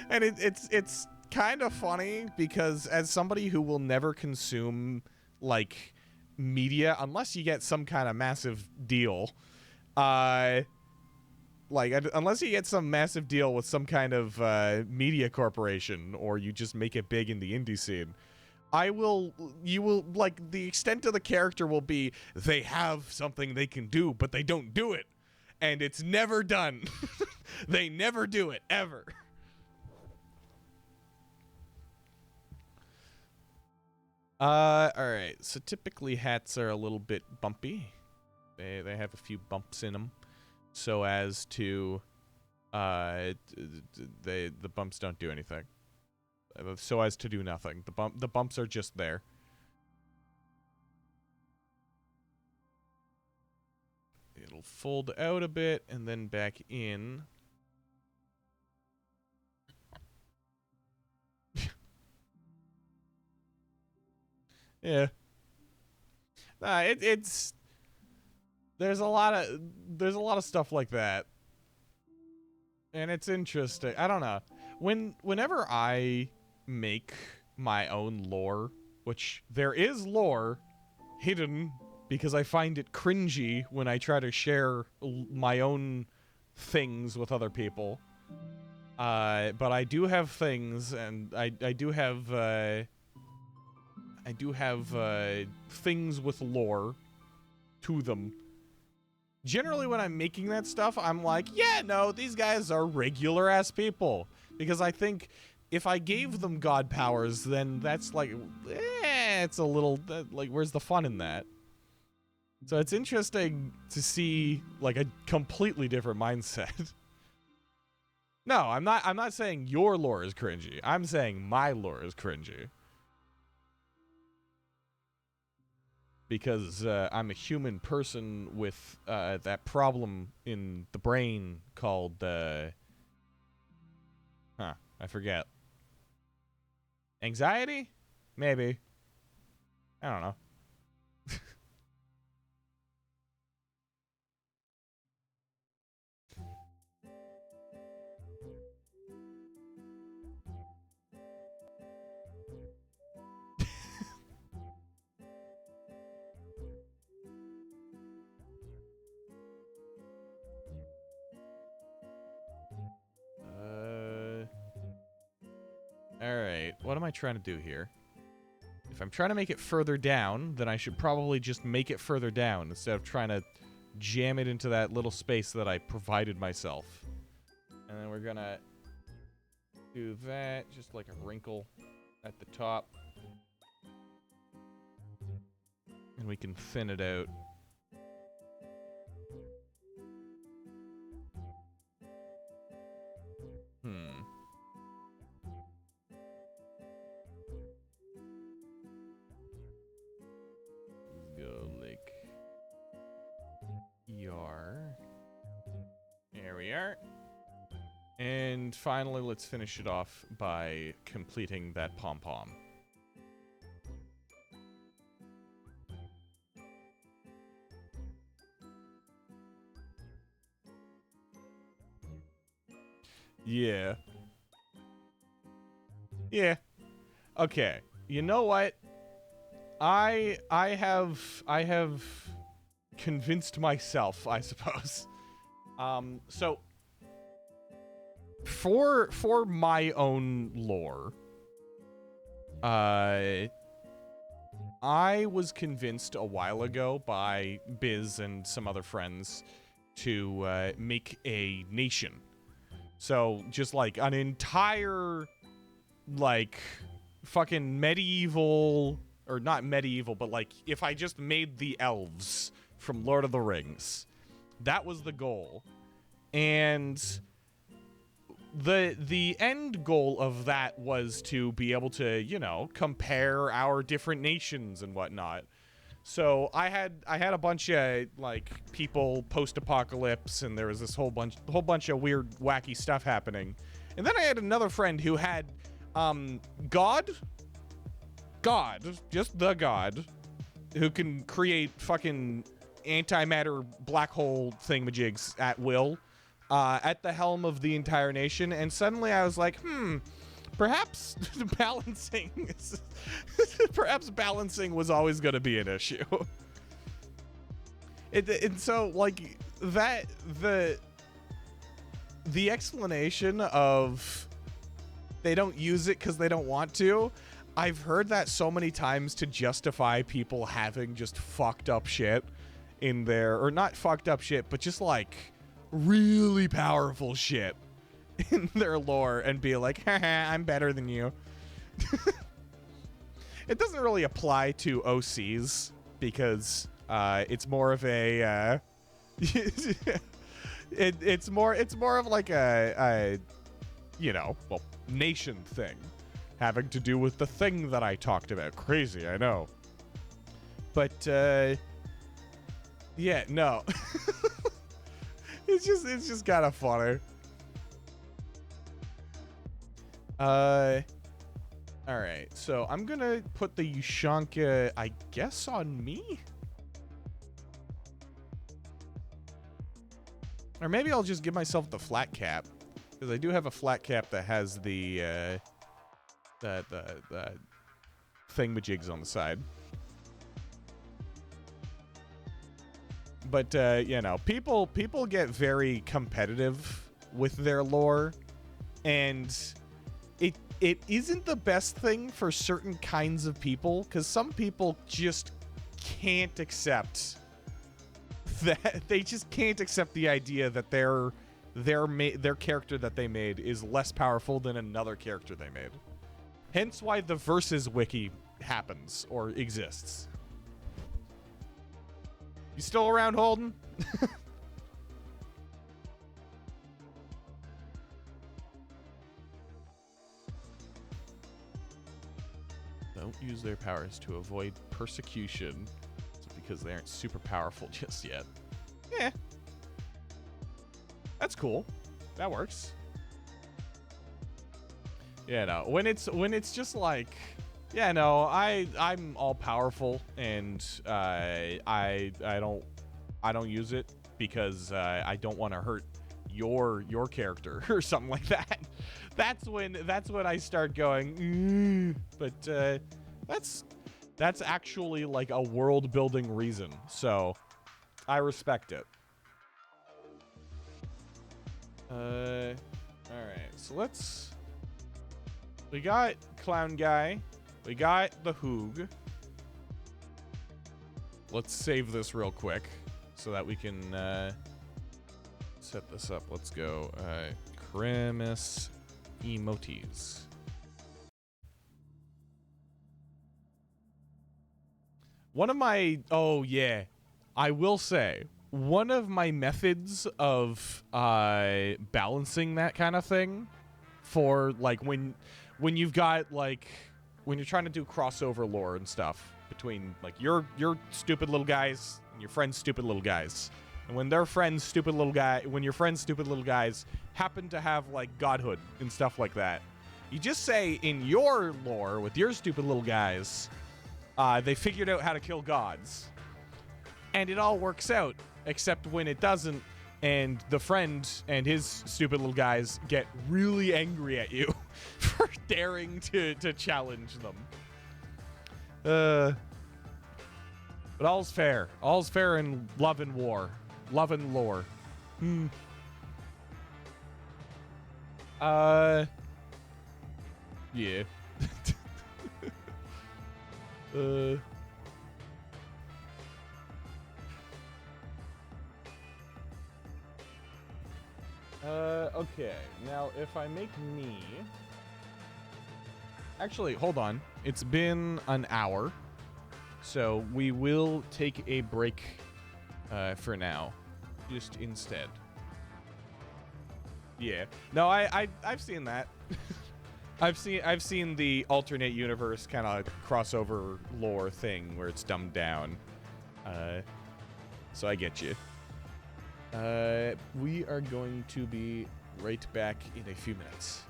And it's kind of funny because as somebody who will never consume like media unless you get some kind of massive deal, unless you get some massive deal with some kind of media corporation or you just make it big in the indie scene, you will, like, the extent of the character will be they have something they can do, but they don't do it. And it's never done. They never do it, ever. Alright, so typically hats are a little bit bumpy. They have a few bumps in them. So as to, the bumps don't do anything. So as to do nothing. The bumps are just there. It'll fold out a bit and then back in. Yeah. Nah, it's there's a lot of stuff like that. And it's interesting. I don't know. Whenever I make my own lore, which there is lore hidden because I find it cringy when I try to share my own things with other people. But I do have things, and I do have things with lore to them. Generally, when I'm making that stuff, I'm like, yeah, no, these guys are regular-ass people. Because I think if I gave them god powers, then that's like, it's a little, like, where's the fun in that? So it's interesting to see, like, a completely different mindset. No, I'm not saying your lore is cringy. I'm saying my lore is cringy. Because I'm a human person with that problem in the brain called, I forget. Anxiety? Maybe. I don't know. what am I trying to do here? If I'm trying to make it further down, then I should probably just make it further down instead of trying to jam it into that little space that I provided myself. And then we're gonna do that, just like a wrinkle at the top. And we can thin it out. Go like ER. There we are. And finally, let's finish it off by completing that pom-pom. Yeah. Yeah. Okay. You know what? I have convinced myself, I suppose. So for my own lore, I was convinced a while ago by Biz and some other friends to make a nation. So just like an entire like fucking medieval, or not medieval, but like if I just made the elves from Lord of the Rings, that was the goal. And the end goal of that was to be able to, you know, compare our different nations and whatnot. So I had a bunch of like people post-apocalypse, and there was this whole bunch of weird wacky stuff happening. And then I had another friend who had God, just the God, who can create fucking antimatter black hole thingamajigs at will, at the helm of the entire nation. And suddenly I was like, perhaps perhaps balancing was always going to be an issue. And so like that, the explanation of they don't use it because they don't want to, I've heard that so many times to justify people having just fucked up shit in there, or not fucked up shit, but just like really powerful shit in their lore, and be like, haha, I'm better than you. It doesn't really apply to OCs because it's more of a it's more of like a you know, well, nation thing having to do with the thing that I talked about. Crazy, I know. But yeah, no. It's just kind of funny. All right, so I'm gonna put the Ushanka, I guess, on me? Or maybe I'll just give myself the flat cap, because I do have a flat cap that has the thingamajigs on the side. But you know, people get very competitive with their lore, and it isn't the best thing for certain kinds of people, because some people just can't accept that. They just can't accept the idea that their character that they made is less powerful than another character they made. Hence why the Versus wiki happens or exists. You still around, Holden? Don't use their powers to avoid persecution because they aren't super powerful just yet. Yeah. That's cool. That works. Yeah, no. When it's just like, yeah, no, I'm all powerful, and I don't use it because I don't want to hurt your character or something like that. That's when I start going, but that's actually like a world building reason, so I respect it. All right, so let's We got Clown Guy. We got the Hoog. Let's save this real quick so that we can set this up. Let's go. Grimace emotes. One of my... Oh, yeah. I will say, one of my methods of balancing that kind of thing for, like, when you've got, like... When you're trying to do crossover lore and stuff between, like, your stupid little guys and your friends' stupid little guys. And when their friends' stupid little guy... When your friends' stupid little guys happen to have, like, godhood and stuff like that, you just say, in your lore, with your stupid little guys... they figured out how to kill gods. And it all works out, except when it doesn't, and the friend and his stupid little guys get really angry at you for daring to challenge them. But all's fair. All's fair in love and war. Love and lore. Yeah. Okay. Now, if I make me... Actually, hold on. It's been an hour. So we will take a break for now. Just instead. Yeah. No, I've seen that. I've seen the alternate universe kind of crossover lore thing where it's dumbed down. So I get you. We are going to be right back in a few minutes.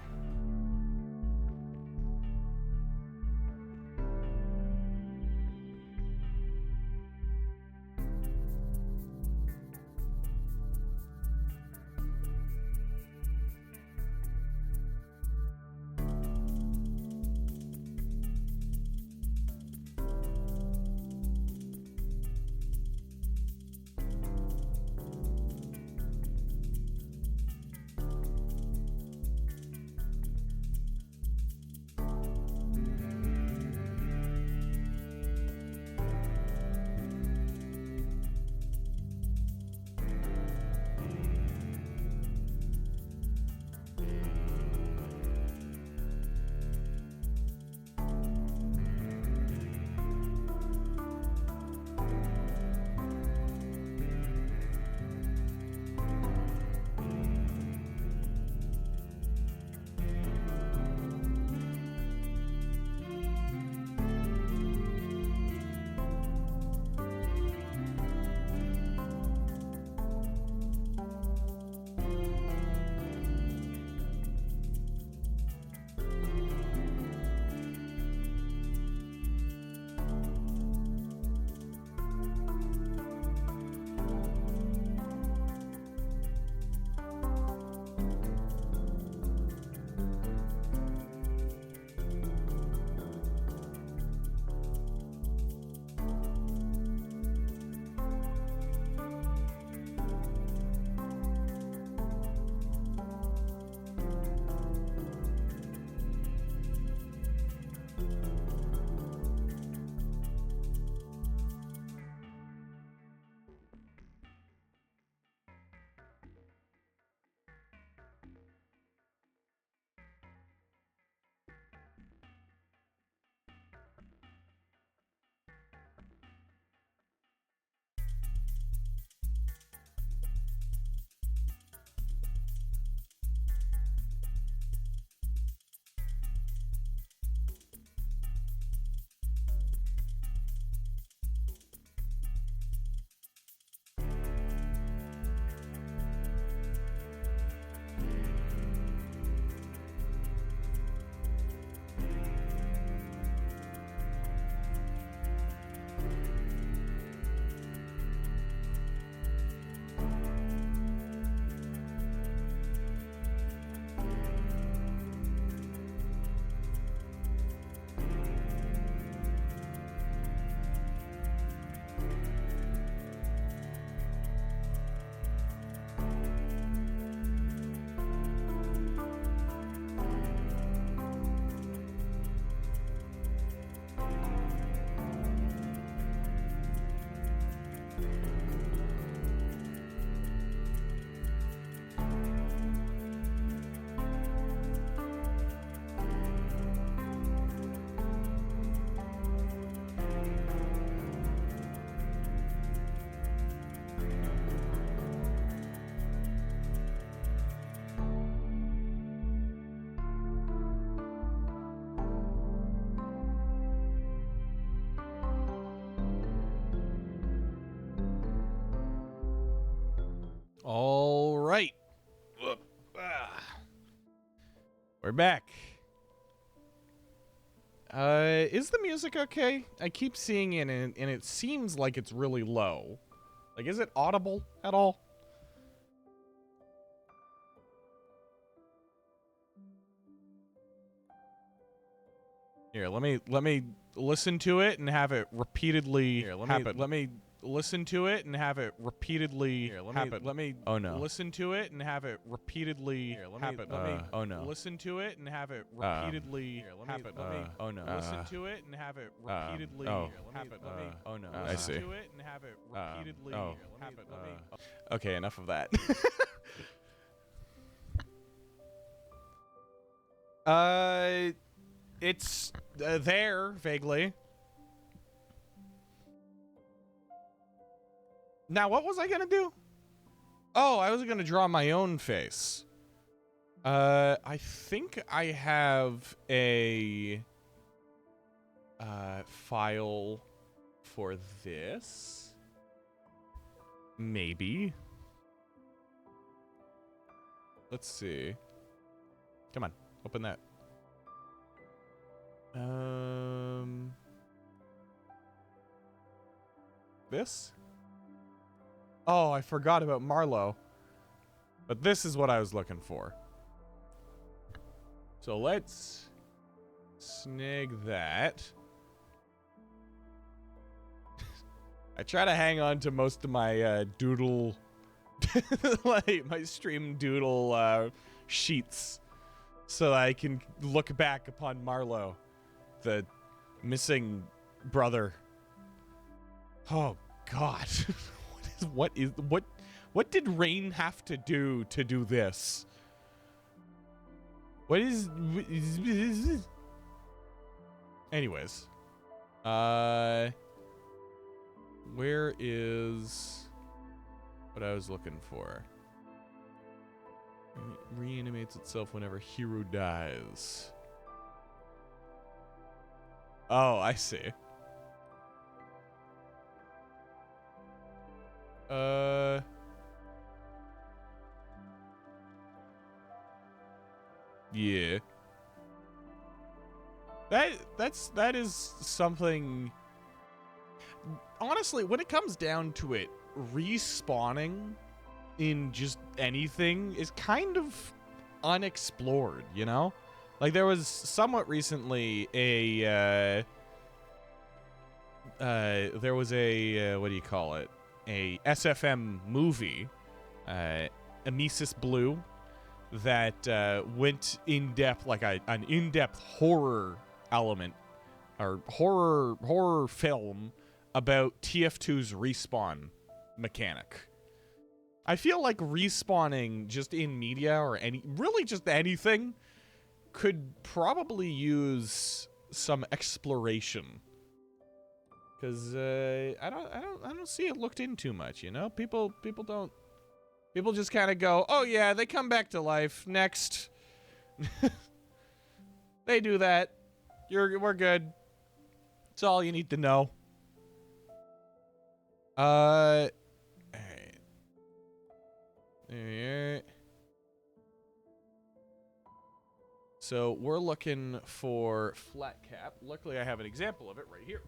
All right. We're back. Is the music okay? I keep seeing it and it seems like it's really low. Like, is it audible at all? Here, let me listen to it and have it repeatedly happen. Let me listen to it and have it repeatedly happen. Let me oh no. Listen to it and have it repeatedly happen. Let me oh no. Listen to it and have it repeatedly happen. Let me oh no. Listen to it and have it repeatedly happen. Let me oh no. I see. Listen to it and have it repeatedly happen. Let me okay, enough of that. It's there vaguely. Now, what was I gonna do? Oh, I was gonna draw my own face. I think I have a file for this. Maybe. Let's see. Come on, open that. This? Oh, I forgot about Marlowe. But this is what I was looking for. So let's snag that. I try to hang on to most of my doodle, like my stream doodle sheets, so I can look back upon Marlowe, the missing brother. Oh God. What did Rain have to do this? What is anyways, where is what I was looking for? It reanimates itself whenever hero dies. Oh, I see. Yeah. That is something. Honestly, when it comes down to it, respawning in just anything is kind of unexplored, you know? Like, there was somewhat recently a there was a what do you call it? A SFM movie, Amesis Blue, that went in depth, like an in-depth horror element or horror film about TF2's respawn mechanic. I feel like respawning just in media or really just anything could probably use some exploration. Cause I don't see it looked in too much, you know? People just kind of go, oh yeah, they come back to life. Next. They do that. We're good. That's all you need to know. Alright. Alright. So we're looking for flat cap. Luckily I have an example of it right here.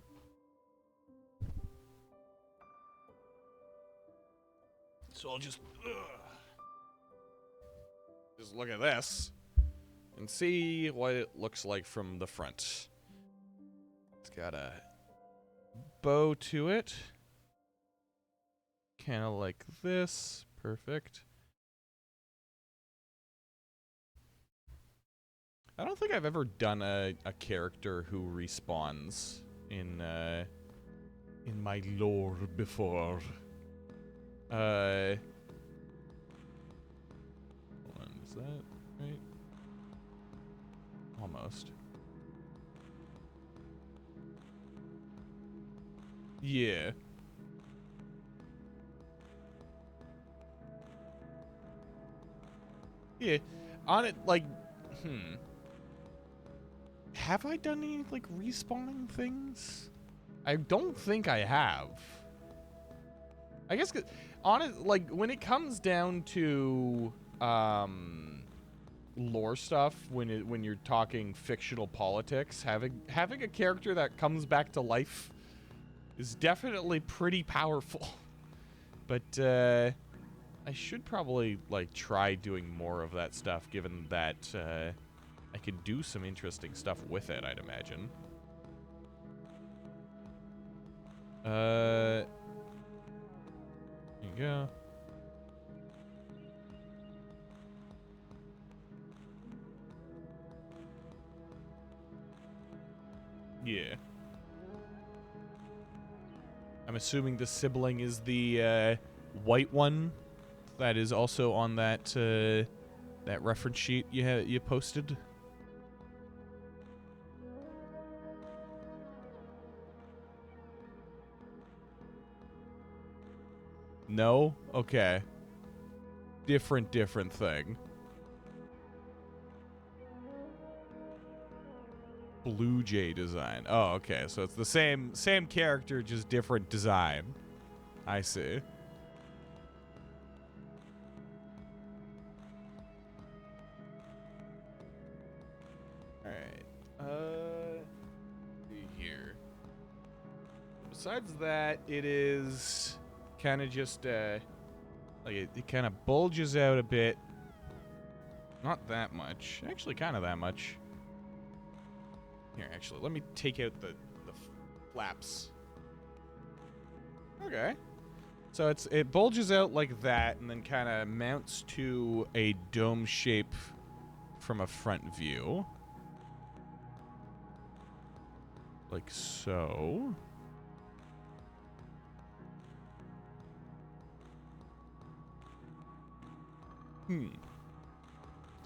So I'll just look at this and see what it looks like from the front. It's got a bow to it. Kind of like this. Perfect. I don't think I've ever done a character who respawns in my lore before. Hold on, is that right? Almost. Yeah. Yeah. On it, like, have I done any, like, respawning things? I don't think I have. I guess, like, when it comes down to lore stuff, when you're talking fictional politics, having a character that comes back to life is definitely pretty powerful. But I should probably like try doing more of that stuff, given that I could do some interesting stuff with it, I'd imagine. There you go. Yeah. I'm assuming the sibling is the white one that is also on that that reference sheet you posted. No? Okay. Different thing. Blue Jay design. Oh, okay. So it's the same character, just different design. I see. Alright. See here. Besides that, it is kind of just like it kind of bulges out a bit. Not that much. Actually, kind of that much. Here, actually, let me take out the flaps. Okay. So it bulges out like that and then kind of mounts to a dome shape from a front view. Like so.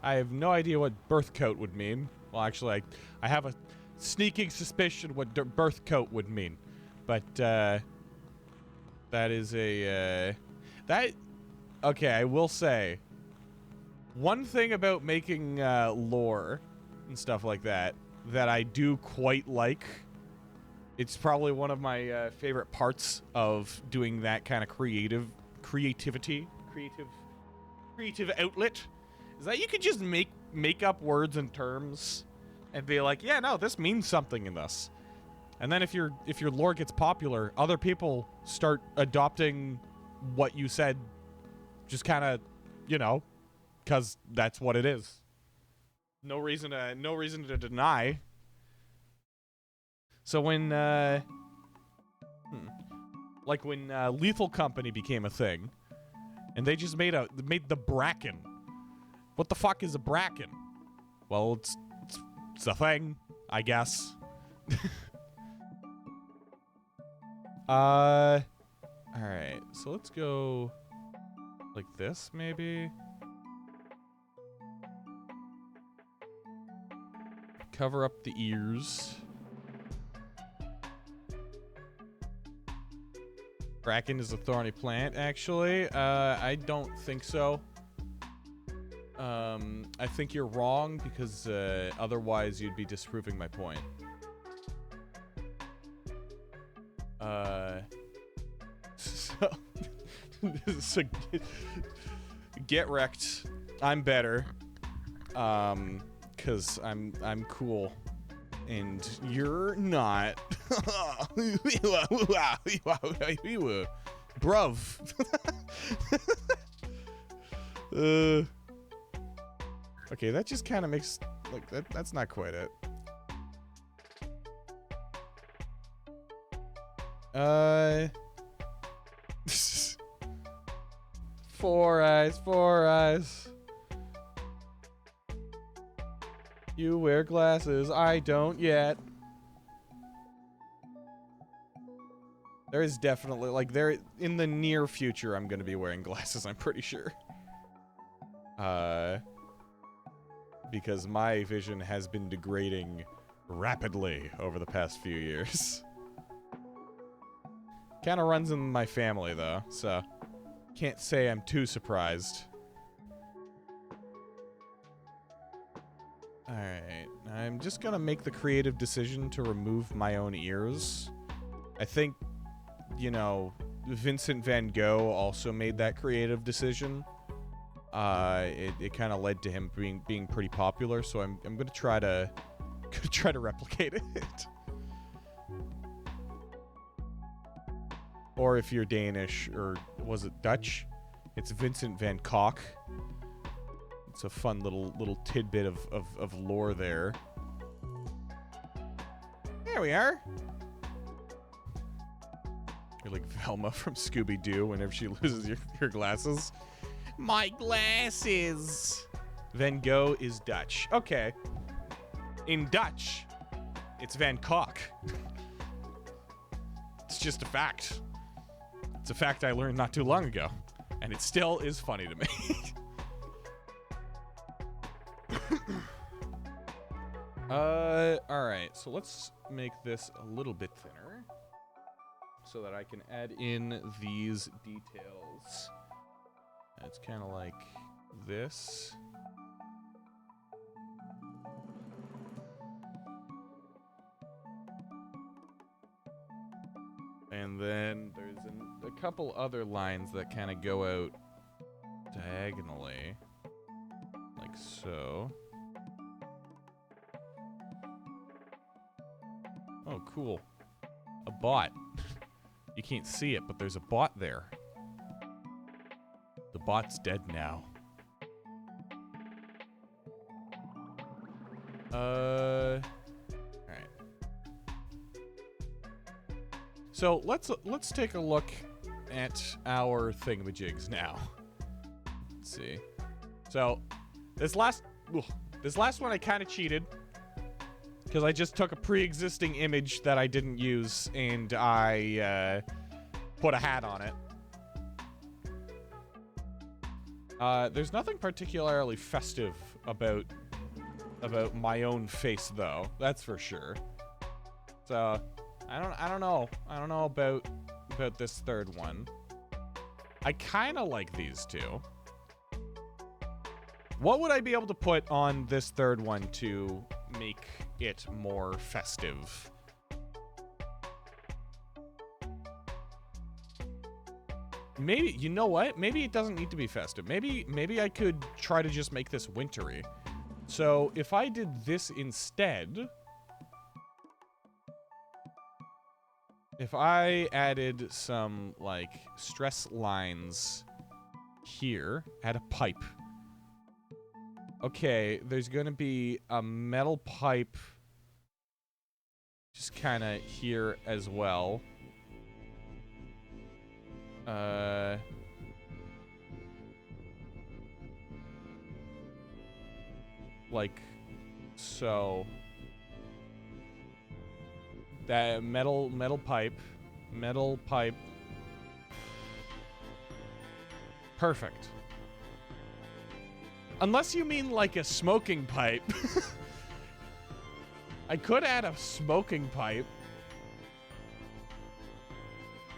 I have no idea what birth coat would mean. Well, actually, I have a sneaking suspicion what birth coat would mean. But, that is a, okay, I will say, one thing about making, lore and stuff like that I do quite like, it's probably one of my, favorite parts of doing that kind of creative outlet, is that you could just make up words and terms and be like, yeah, no, this means something in this. And then if your lore gets popular, other people start adopting what you said, just kind of, you know, because that's what it is. No reason to deny. So when like when Lethal Company became a thing, and they just made the Bracken. What the fuck is a Bracken? Well, it's a thing, I guess. Alright, so let's go like this, maybe. Cover up the ears. Bracken is a thorny plant, actually. I don't think so. I think you're wrong because otherwise you'd be disproving my point. So get wrecked. I'm better. Cause I'm cool. And you're not. Bruv. Okay, that just kind of makes like that's not quite it. Four eyes. You wear glasses, I don't yet. There is definitely, like, in the near future, I'm gonna be wearing glasses, I'm pretty sure. Because my vision has been degrading rapidly over the past few years. Kinda runs in my family, though, so can't say I'm too surprised. Alright, I'm just gonna make the creative decision to remove my own ears. I think, you know, Vincent van Gogh also made that creative decision. It kind of led to him being pretty popular. So I'm gonna try to replicate it. Or if you're Danish, or was it Dutch? It's Vincent van Gogh. It's a fun little tidbit of lore there. There we are. You're like Velma from Scooby-Doo whenever she loses your glasses. My glasses! Van Gogh is Dutch. Okay. In Dutch, it's Van Gogh. It's just a fact. It's a fact I learned not too long ago. And it still is funny to me. Alright, so let's make this a little bit thinner so that I can add in these details. It's kind of like this. And then there's a couple other lines that kind of go out diagonally, like so. Oh, cool. A bot. You can't see it, but there's a bot there. The bot's dead now. Alright. So let's take a look at our thingamajigs now. Let's see. So this last one I kind of cheated because I just took a pre-existing image that I didn't use and I put a hat on it. There's nothing particularly festive about my own face though. That's for sure. So I don't know about this third one. I kind of like these two. What would I be able to put on this third one to make it more festive? Maybe, you know what? Maybe it doesn't need to be festive. Maybe I could try to just make this wintry. So if I did this instead, if I added some, like, stress lines here, add a pipe. Okay, there's gonna be a metal pipe just kind of here as well. Like, so. That metal pipe. Perfect. Unless you mean like a smoking pipe. I could add a smoking pipe.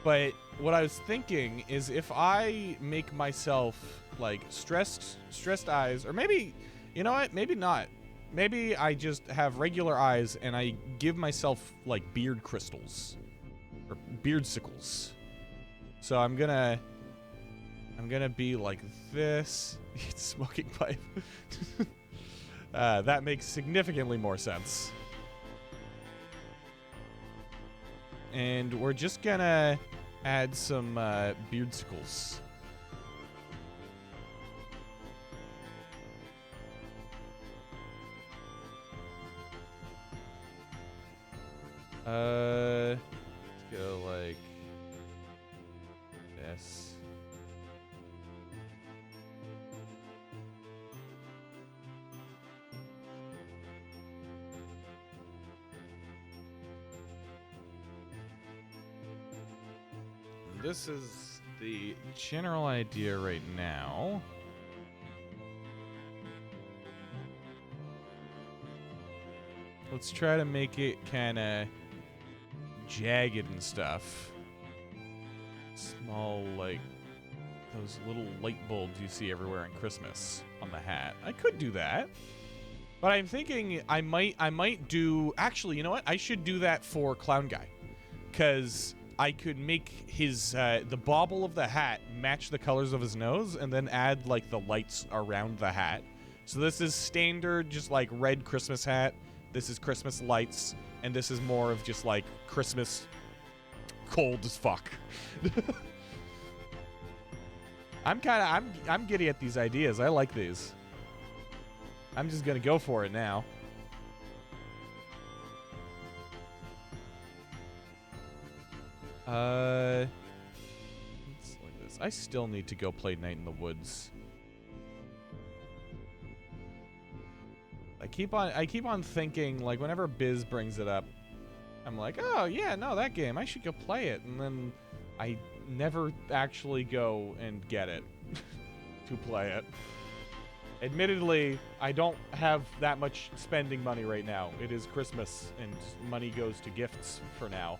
But what I was thinking is if I make myself like stressed eyes, or maybe, you know what? Maybe not. Maybe I just have regular eyes and I give myself like beard crystals or beardsicles. So I'm gonna be like this. Smoking pipe. That makes significantly more sense. And we're just gonna add some beardsicles. Let's go like this. This is the general idea right now. Let's try to make it kind of jagged and stuff. Small, like those little light bulbs you see everywhere on Christmas on the hat. I could do that. But I'm thinking I might do... Actually, you know what? I should do that for Clown Guy. Because I could make his the bauble of the hat match the colors of his nose, and then add like the lights around the hat. So this is standard, just like red Christmas hat. This is Christmas lights, and this is more of just like Christmas cold as fuck. I'm giddy at these ideas. I like these. I'm just gonna go for it now. Let's look at this. I still need to go play Night in the Woods. I keep on thinking, like, whenever Biz brings it up, I'm like, oh yeah, no, that game, I should go play it, and then I never actually go and get it to play it. Admittedly, I don't have that much spending money right now. It is Christmas, and money goes to gifts for now.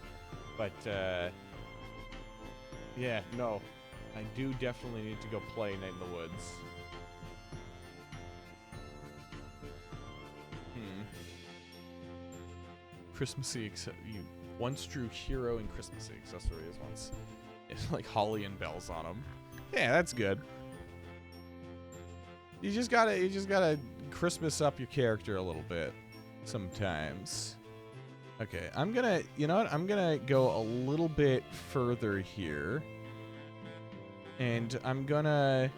But, yeah, no. I do definitely need to go play Night in the Woods. Christmassy, you once drew hero and Christmassy accessories once. It's like holly and bells on them. Yeah, that's good. You just gotta Christmas up your character a little bit sometimes. Okay, you know what? I'm gonna go a little bit further here. And I'm gonna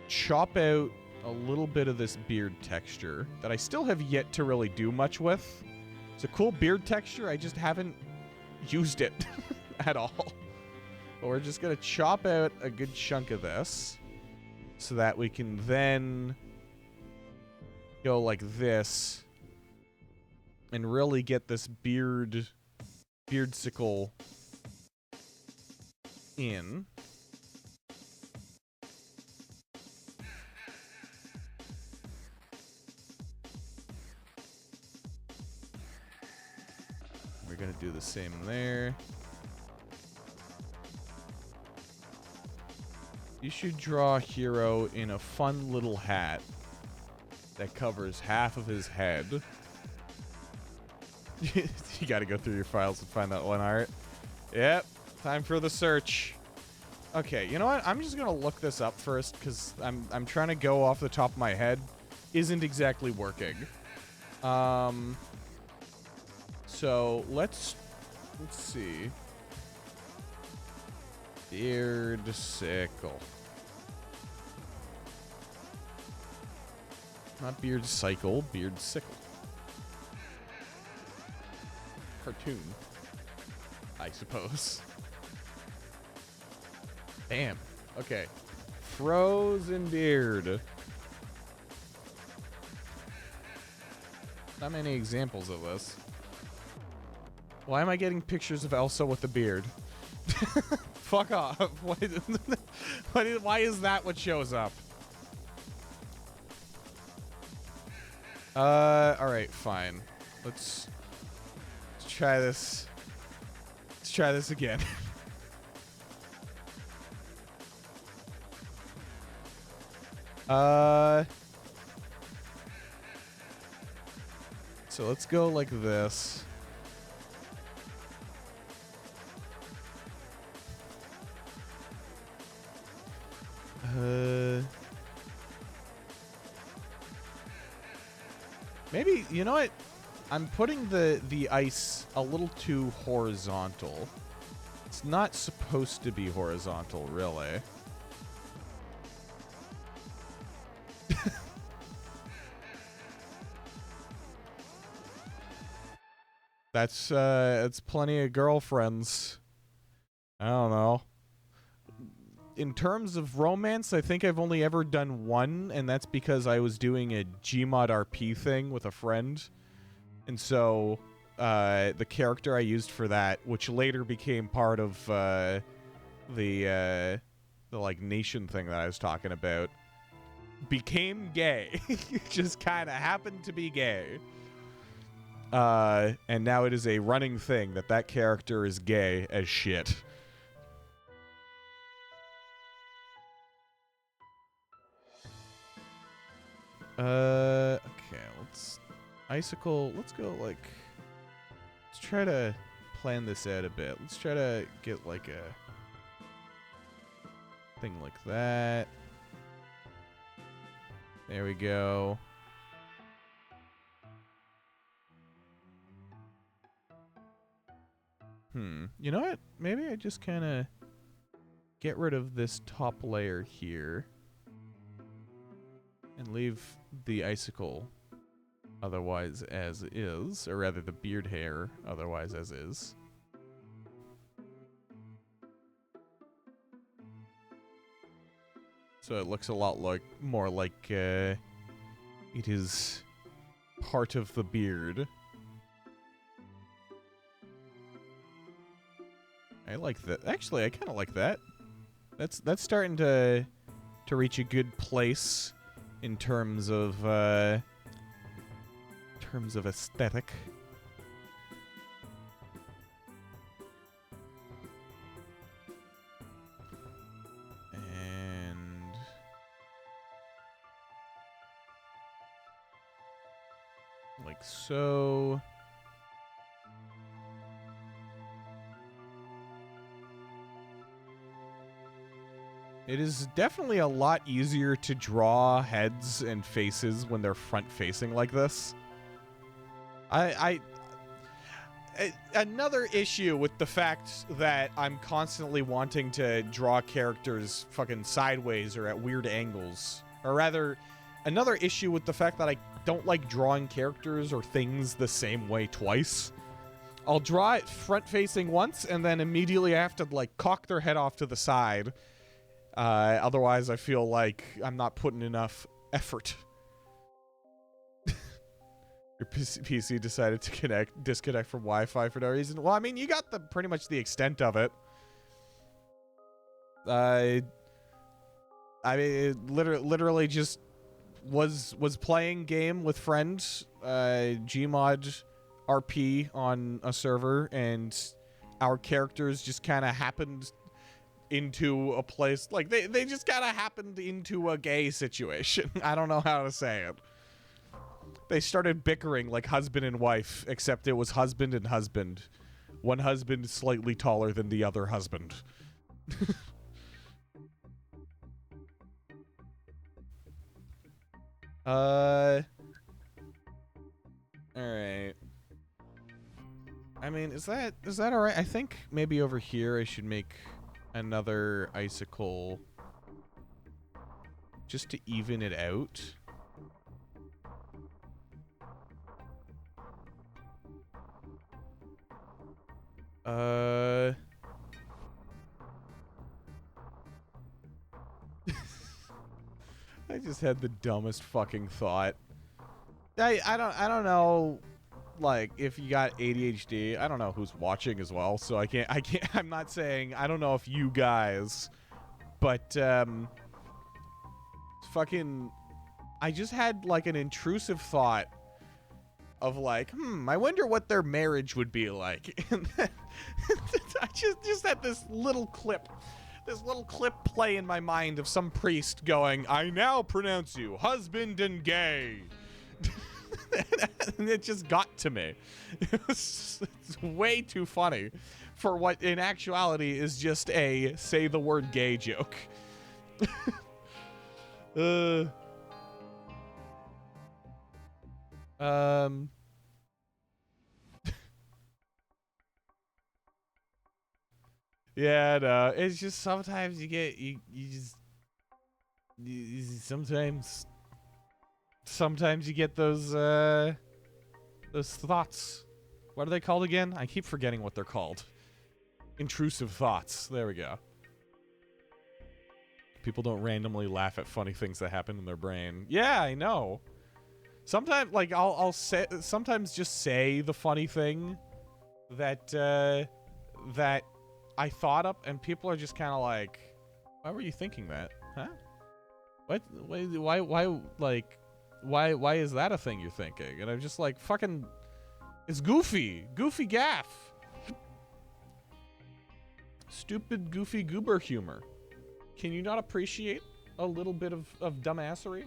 chop out a little bit of this beard texture that I still have yet to really do much with. It's a cool beard texture, I just haven't used it at all. But we're just gonna chop out a good chunk of this so that we can then go like this and really get this beardsicle in. We're gonna do the same there. You should draw Hero in a fun little hat that covers half of his head. You gotta go through your files and find that one art. Yep, time for the search. Okay, you know what? I'm just gonna look this up first because I'm trying to go off the top of my head. Isn't exactly working. So let's see. Beardsicle. Not Beardcycle, Beardsicle. Cartoon, I suppose. Damn. Okay. Frozen beard. Not many examples of this. Why am I getting pictures of Elsa with a beard? Fuck off. Why is that what shows up? Alright, fine. Let's try this. Let's try this again. So let's go like this. Maybe, you know what? I'm putting the ice a little too horizontal. It's not supposed to be horizontal, really. That's plenty of girlfriends. I don't know. In terms of romance, I think I've only ever done one, and that's because I was doing a Gmod RP thing with a friend. And so, the character I used for that, which later became part of, the like, nation thing that I was talking about, became gay. Just kind of happened to be gay. And now it is a running thing that character is gay as shit. Okay, let's go, like, let's try to plan this out a bit. Let's try to get like a thing like that. There we go. You know what? Maybe I just kind of get rid of this top layer here and leave the icicle otherwise as is, or rather the beard hair otherwise as is. So it looks a lot like more like it is part of the beard. I like that. Actually, I kind of like that. That's starting to reach a good place in terms of aesthetic. And like so. It is definitely a lot easier to draw heads and faces when they're front-facing like this. Another issue with the fact that I'm constantly wanting to draw characters fucking sideways or at weird angles. Or rather, another issue with the fact that I don't like drawing characters or things the same way twice. I'll draw it front-facing once, and then immediately I have to, like, cock their head off to the side. Otherwise, I feel like I'm not putting enough effort. Your PC decided to disconnect from Wi-Fi for no reason. Well, I mean, you got pretty much the extent of it. I mean, it literally just was playing game with friends, Gmod RP on a server, and our characters just kind of happened into a place, like, they just kind of happened into a gay situation. I don't know how to say it. They started bickering like husband and wife, except it was husband and husband. One husband slightly taller than the other husband. Alright. I mean, is that alright? I think maybe over here I should make another icicle just to even it out. I just had the dumbest fucking thought. I don't know, like, if you got ADHD. I don't know who's watching as well, so I can't I'm not saying, I don't know if you guys, but fucking, I just had like an intrusive thought of like, I wonder what their marriage would be like. And then I just had this little clip play in my mind of some priest going, "I now pronounce you husband and gay." And it just got to me. It's way too funny for what in actuality is just a say the word gay joke. Yeah, no, it's just sometimes you get, you sometimes you get those thoughts. What are they called again? I keep forgetting what they're called. Intrusive thoughts. There we go. People don't randomly laugh at funny things that happen in their brain. Yeah, I know. Sometimes, like, I'll say, sometimes just say the funny thing that that I thought up, and people are just kind of like, "Why were you thinking that? Huh? What? Why? Like, why is that a thing you're thinking?" And I'm just like, "Fucking, it's goofy gaff, stupid, goofy goober humor. Can you not appreciate a little bit of dumbassery?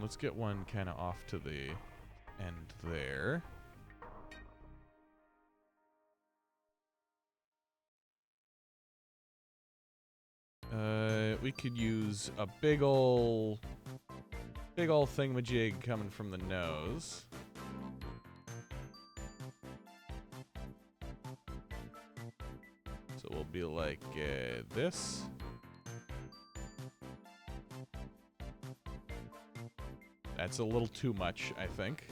let's get one kind of off to the end there. We could use a big ol' thingamajig coming from the nose. So we'll be like this. That's a little too much, I think.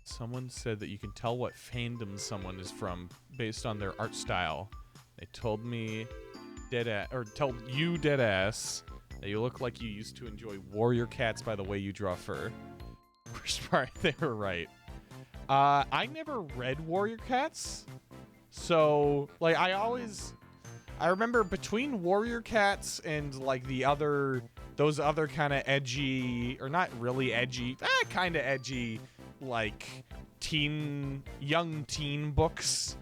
Someone said that you can tell what fandom someone is from based on their art style. They told me told you deadass that you look like you used to enjoy Warrior Cats by the way you draw fur. Worst part, they were right. I never read Warrior Cats, so like I remember between Warrior Cats and like those other kind of edgy, or not really edgy, kind of edgy, like young teen books.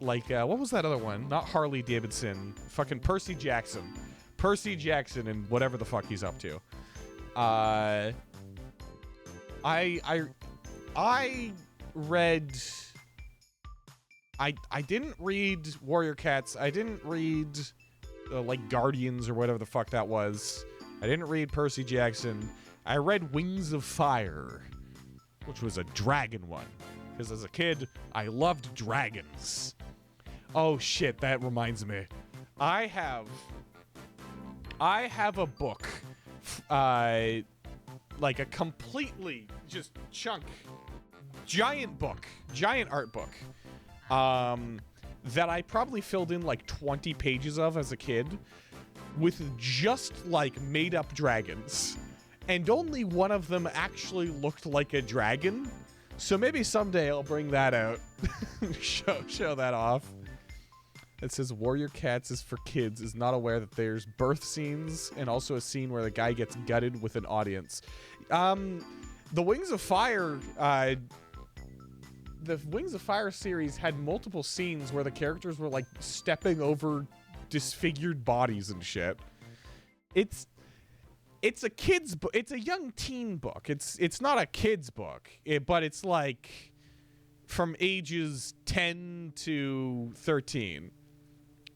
Like, what was that other one? Not Harley Davidson. Fucking Percy Jackson. Percy Jackson and whatever the fuck he's up to. I read... I didn't read Warrior Cats. I didn't read, like, Guardians or whatever the fuck that was. I didn't read Percy Jackson. I read Wings of Fire, which was a dragon one. Because as a kid, I loved dragons. Oh shit, that reminds me. I have a book, like a completely just giant art book, that I probably filled in like 20 pages of as a kid, with just like made up dragons. And only one of them actually looked like a dragon. So maybe someday I'll bring that out. show that off. It says Warrior Cats is for kids, is not aware that there's birth scenes and also a scene where the guy gets gutted with an audience. The Wings of Fire, the Wings of Fire series had multiple scenes where the characters were like stepping over disfigured bodies and shit. It's a kid's book. It's a young teen book. It's not a kid's book, but it's like from ages 10 to 13.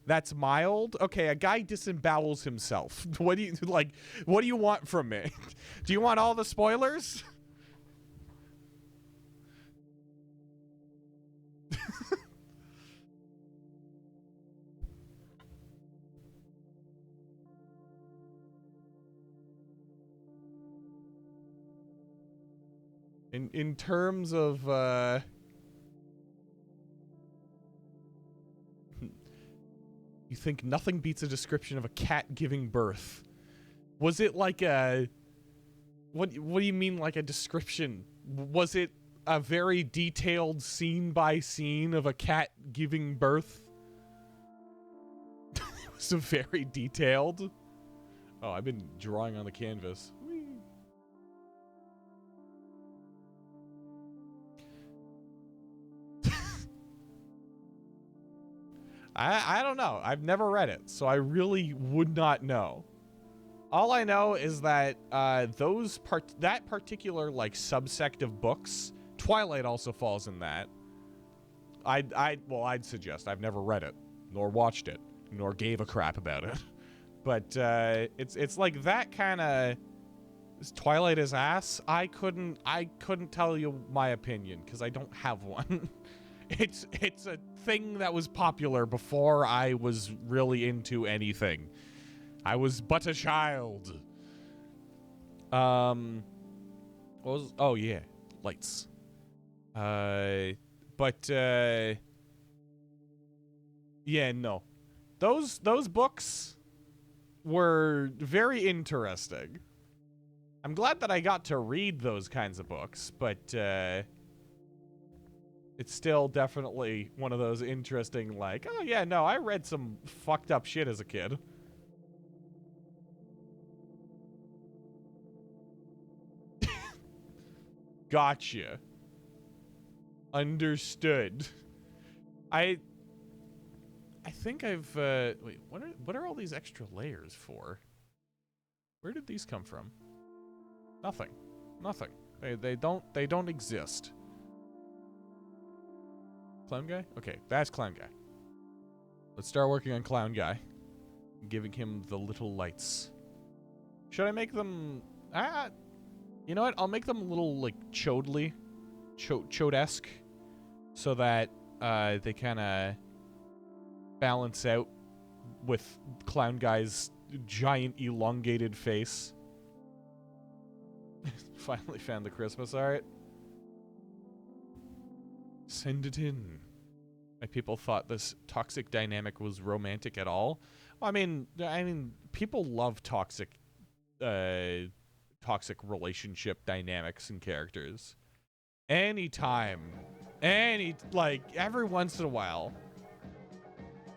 That's mild. Okay, a guy disembowels himself. What do you want from me? Do you want all the spoilers? In terms of you think nothing beats a description of a cat giving birth. Was it like a what do you mean like a description? Was it a very detailed scene by scene of a cat giving birth? It was a very detailed. Oh, I've been drawing on the canvas. I don't know. I've never read it, so I really would not know. All I know is that that particular like subsect of books, Twilight also falls in that. I'd suggest. I've never read it, nor watched it, nor gave a crap about it. But it's like that kind of. Twilight is ass. I couldn't tell you my opinion because I don't have one. It's a thing that was popular before I was really into anything. I was but a child. Oh yeah, lights. Yeah, no. Those books were very interesting. I'm glad that I got to read those kinds of books, but it's still definitely one of those interesting, like, oh yeah, no, I read some fucked up shit as a kid. Gotcha. Understood. I think I've wait, what are all these extra layers for? Where did these come from? Nothing. Nothing. They don't exist. Clown guy? Okay, that's clown guy. Let's start working on clown guy. Giving him the little lights. Should I make them you know what? I'll make them a little like chodly. Chode-esque. So that they kinda balance out with clown guy's giant elongated face. Finally found the Christmas art. Send it in. My people thought this toxic dynamic was romantic at all. Well, I mean, people love toxic relationship dynamics and characters. Anytime, like every once in a while,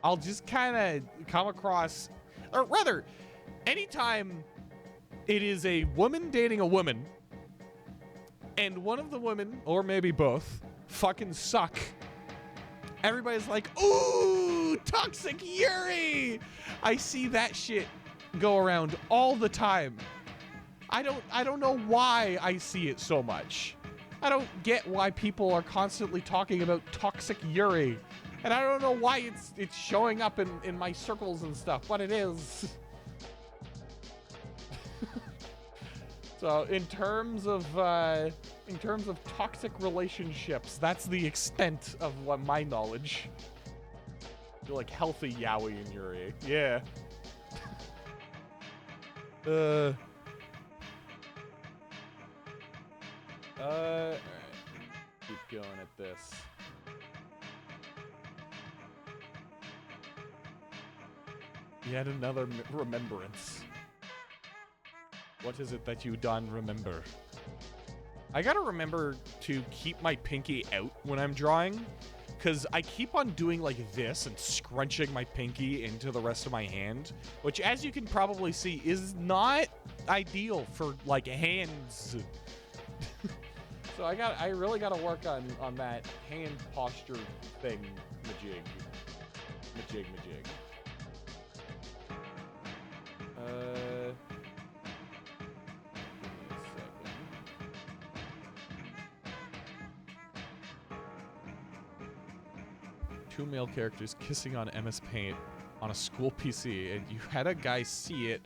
I'll just kind of come across, or rather, anytime it is a woman dating a woman, and one of the women, or maybe both, fucking suck. Everybody's like, ooh, toxic Yuri! I see that shit go around all the time. I don't know why I see it so much. I don't get why people are constantly talking about toxic Yuri. And I don't know why it's showing up in my circles and stuff, but it is. So in terms of toxic relationships, that's the extent of what my knowledge. You're like healthy yaoi and Yuri. Yeah. Alright. Keep going at this. Yet another remembrance. What is it that you done remember? I gotta remember to keep my pinky out when I'm drawing, because I keep on doing like this and scrunching my pinky into the rest of my hand, which, as you can probably see, is not ideal for like hands. So I really gotta work on that hand posture thing, majig. Give me a second. 2 male characters kissing on MS Paint on a school PC, and you had a guy see it.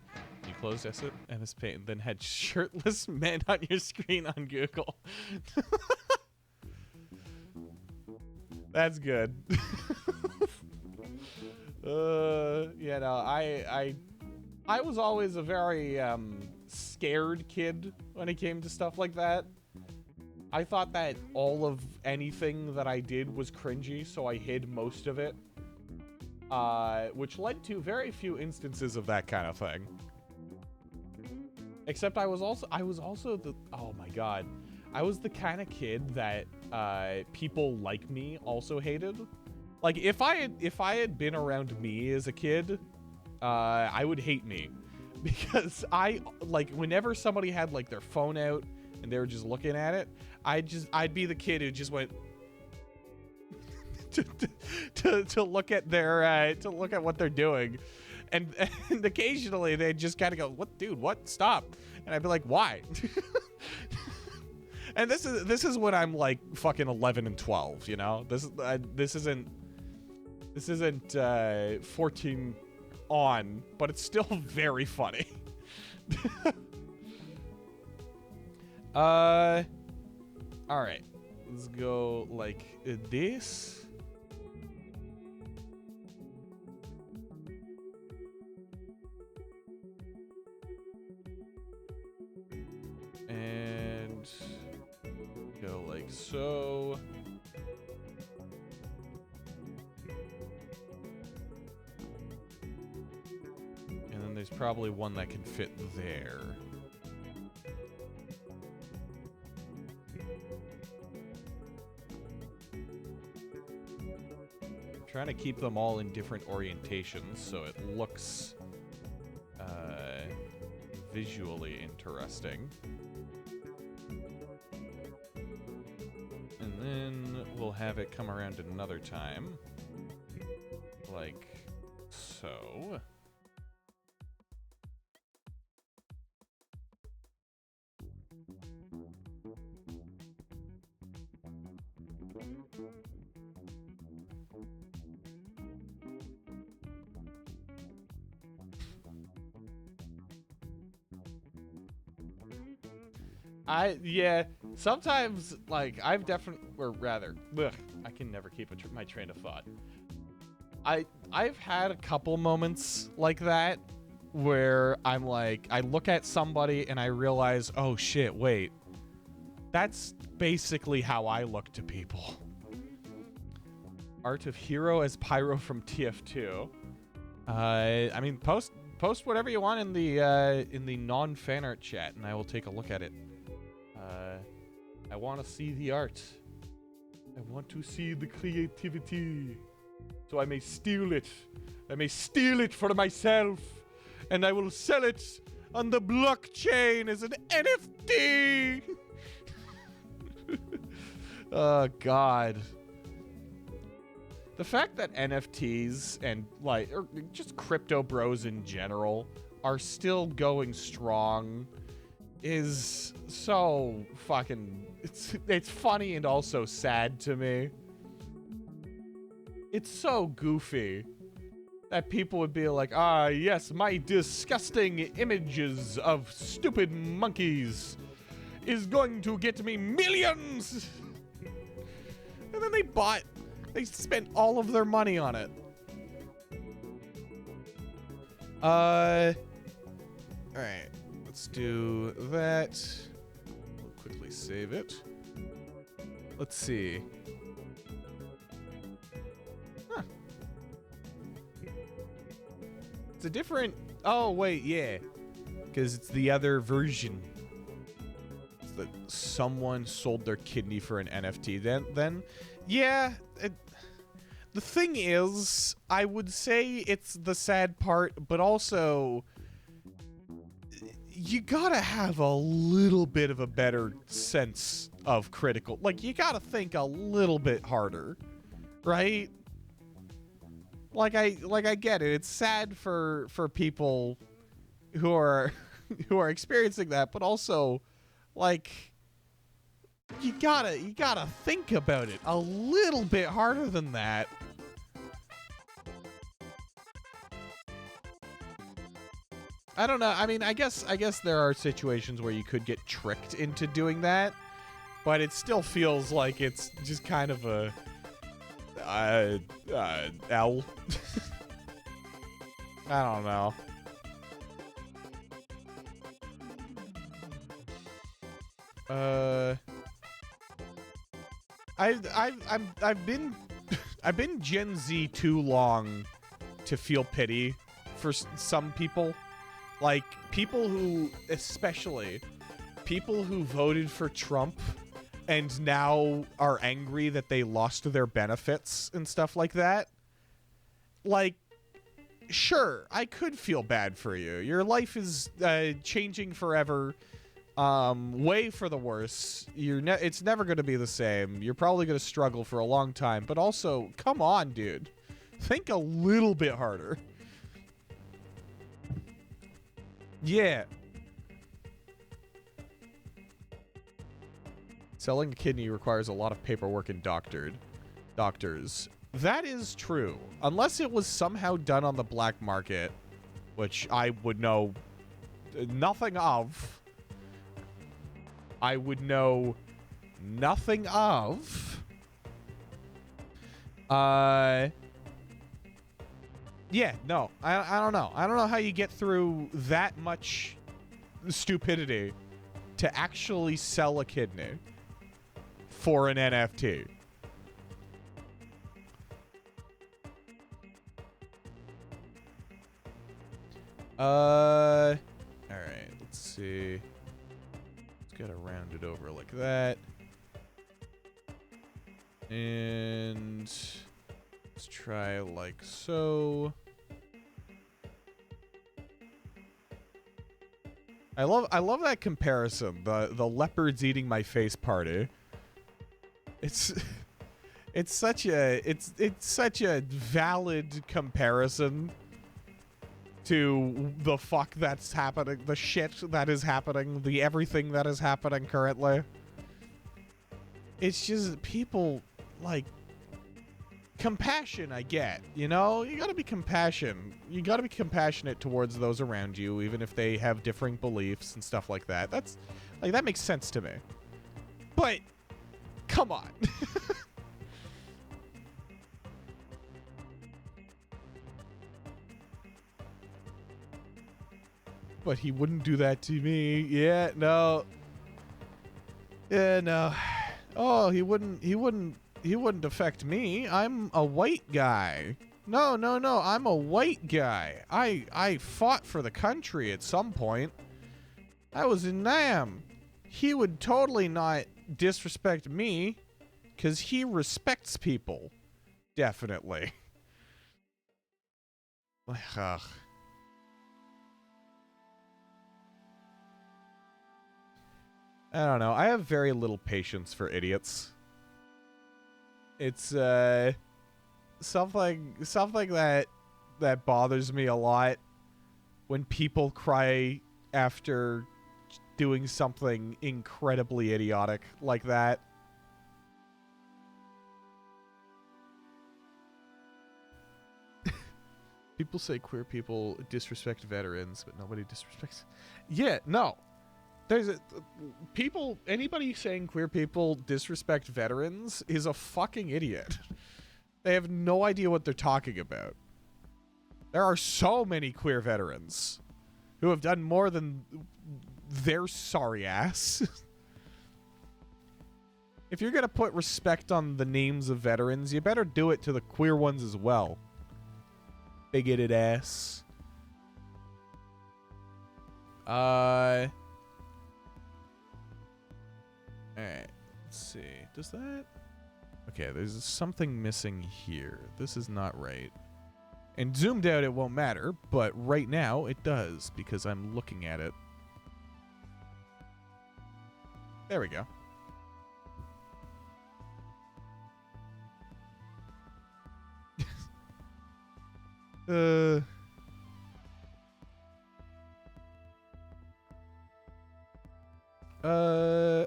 You closed MS Paint and then had shirtless men on your screen on Google. That's good. Yeah, no, I was always a very scared kid when it came to stuff like that. I thought that all of anything that I did was cringy, so I hid most of it. Which led to very few instances of that kind of thing. Except I was also the, oh my god, I was the kind of kid that people like me also hated. Like if I had been around me as a kid, I would hate me, because whenever somebody had like their phone out and they were just looking at it, I'd be the kid who just went to look at their to look at what they're doing. And occasionally they'd just kind of go, "What, dude? What? Stop!" And I'd be like, "Why?" And this is when I'm like fucking 11 and 12, you know. This isn't 14 on, but it's still very funny. All right, let's go like this. And go like so. And then there's probably one that can fit there. I'm trying to keep them all in different orientations so it looks visually interesting. then we'll have it come around another time. Like so. Yeah, sometimes, like, I've definitely, or rather, I can never keep my train of thought. I've had a couple moments like that where I'm like, I look at somebody and I realize, oh shit, wait, that's basically how I look to people. Art of Hero as Pyro from TF2. I mean, post whatever you want in the non-fan art chat, and I will take a look at it. I want to see the art. I want to see the creativity, so I may steal it. I may steal it for myself, and I will sell it on the blockchain as an NFT. Oh God. The fact that NFTs and or just crypto bros in general are still going strong is so fucking, it's funny and also sad to me. It's so goofy that people would be like, ah, yes, my disgusting images of stupid monkeys is going to get me millions. And then they spent all of their money on it. All right. Let's do that. We'll quickly save it. Let's see. Huh. It's a different... Oh, wait, yeah. Because it's the other version. It's that someone sold their kidney for an NFT. Then yeah. The thing is, I would say it's the sad part, but also... You gotta have a little bit of a better sense of critical. Like, you gotta think a little bit harder, right? Like I get it. It's sad for people who are experiencing that, but also, like, you gotta think about it a little bit harder than that. I don't know. I mean, I guess there are situations where you could get tricked into doing that, but it still feels like it's just kind of a L. I don't know. I've been Gen Z too long to feel pity for some people. Like, people who, especially people who voted for Trump and now are angry that they lost their benefits and stuff like that. Like, sure, I could feel bad for you. Your life is changing forever, way for the worse. It's never going to be the same. You're probably going to struggle for a long time. But also, come on, dude. Think a little bit harder. Yeah. Selling a kidney requires a lot of paperwork and doctors. That is true. Unless it was somehow done on the black market, which I would know nothing of. I would know nothing of. Yeah, no, I don't know. I don't know how you get through that much stupidity to actually sell a kidney for an NFT. All right, let's see. Let's get it rounded over like that. And let's try like so. I love that comparison. The leopards eating my face party. It's it's such a valid comparison to the fuck that's happening, the shit that is happening, the everything that is happening currently. It's just people, like, compassion I get, you know? You gotta be You gotta be compassionate towards those around you, even if they have differing beliefs and stuff like that. That's, like, that makes sense to me. But, come on. But he wouldn't do that to me. Yeah, no. Yeah, no. Oh, he wouldn't affect me. I'm a white guy. No, I'm a white guy. I fought for the country at some point. I was in Nam. He would totally not disrespect me because he respects people. Definitely. Ugh. I don't know. I have very little patience for idiots. It's something that bothers me a lot when people cry after doing something incredibly idiotic like that. People say queer people disrespect veterans, but nobody disrespects. Yeah, no. There's anybody saying queer people disrespect veterans is a fucking idiot. They have no idea what they're talking about. There are so many queer veterans who have done more than their sorry ass. If you're gonna put respect on the names of veterans, you better do it to the queer ones as well. Bigoted ass. Alright, let's see. Does that... Okay, there's something missing here. This is not right. And zoomed out, it won't matter, but right now it does, because I'm looking at it. There we go.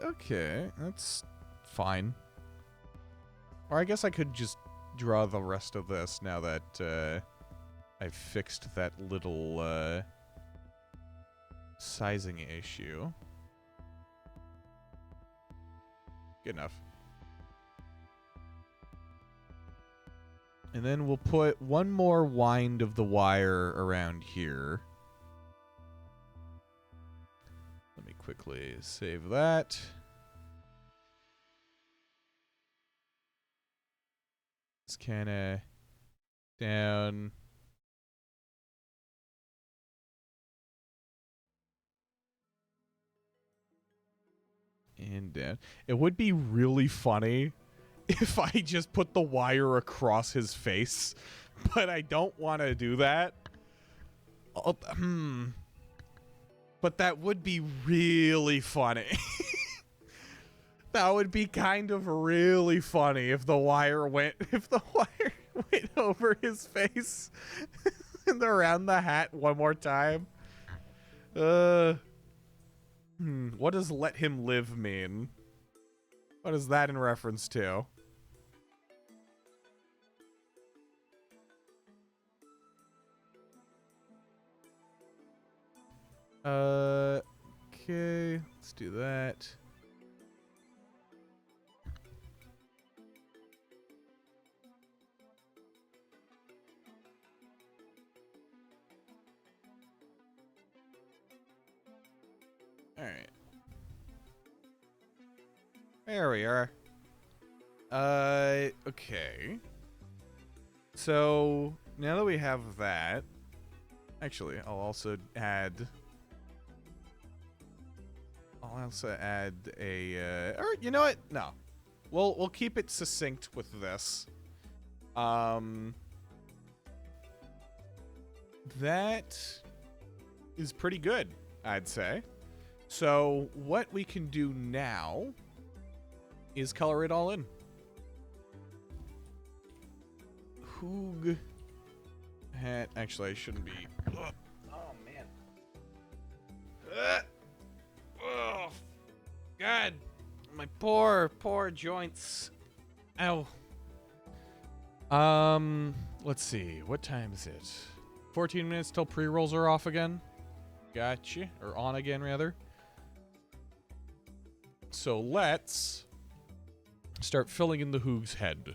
Okay, that's fine. Or I guess I could just draw the rest of this now that, I've fixed that little, sizing issue. Good enough. And then we'll put one more wind of the wire around here. Let me quickly save that. It's kind of down. And down. It would be really funny if I just put the wire across his face, but I don't want to do that. But that would be really funny. That would be kind of really funny if the wire went over his face and around the hat one more time. What does let him live mean? What is that in reference to? Okay, let's do that. All right. There we are. Okay. So, now that we have that, actually, I'll also add a, or you know what? No. We'll keep it succinct with this. That is pretty good, I'd say. So what we can do now is color it all in. Hoog hat. Actually, I shouldn't be. Ugh. Oh, man. Oh, God. My poor joints. Ow. Let's see. What time is it? 14 minutes till pre-rolls are off again. Gotcha. Or on again, rather. So let's start filling in the Hoog's head.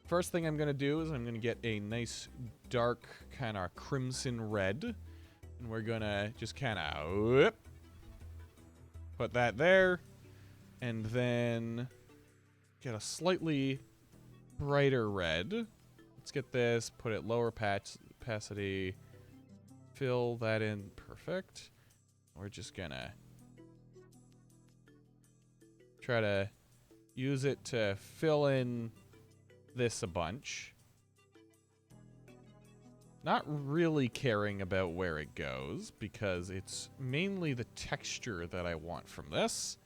First thing I'm going to do is I'm going to get a nice dark kind of crimson red. And we're going to just kind of put that there. And then get a slightly brighter red. Let's get this, put it lower opacity, fill that in perfect. We're just going to try to use it to fill in this a bunch. Not really caring about where it goes because it's mainly the texture that I want from this.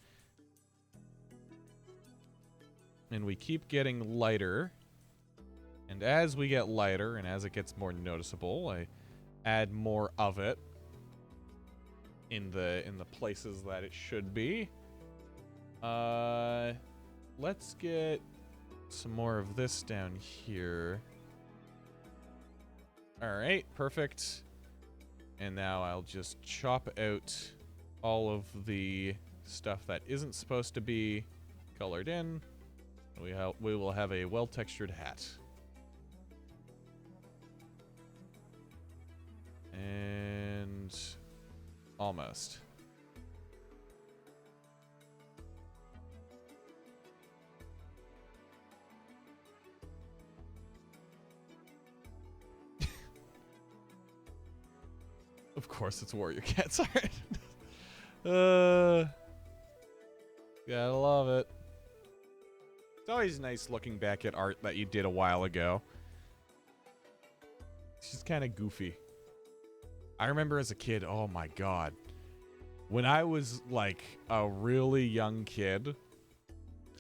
And we keep getting lighter. And as we get lighter and as it gets more noticeable, I add more of it in the places that it should be. Let's get some more of this down here. All right, perfect. And now I'll just chop out all of the stuff that isn't supposed to be colored in. We will have a well-textured hat. And almost. Of course, it's Warrior Cats art. Gotta love it. It's always nice looking back at art that you did a while ago. It's just kind of goofy. I remember as a kid, oh my god. When I was like a really young kid,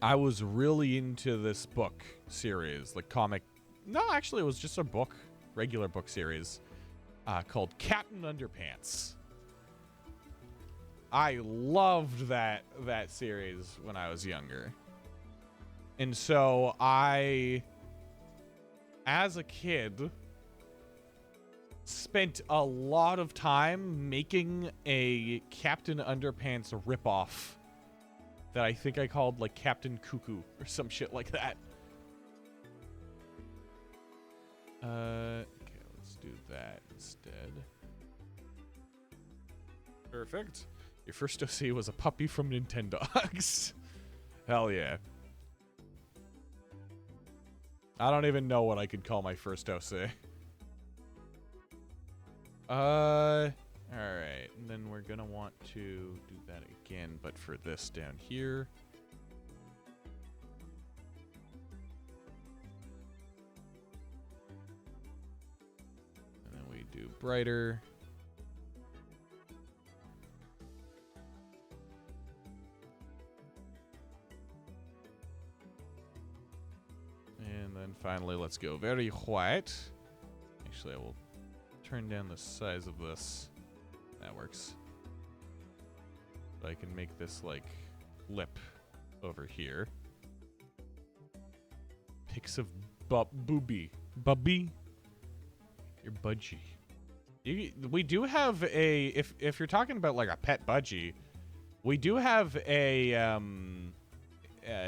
I was really into this book series, like comic. No, actually, it was just a book, regular book series. Called Captain Underpants. I loved that series when I was younger. And so I, as a kid, spent a lot of time making a Captain Underpants ripoff that I think I called like Captain Cuckoo or some shit like that. Do that instead. Perfect. Your first OC was a puppy from Nintendogs. Hell yeah. I don't even know what I could call my first OC. Alright. And then we're gonna want to do that again, but for this down here. Do brighter. And then finally, let's go very white. Actually, I will turn down the size of this. That works. So I can make this like lip over here. Pics of Booby. Bubby. Your budgie. We do have a, if you're talking about like a pet budgie, we do have a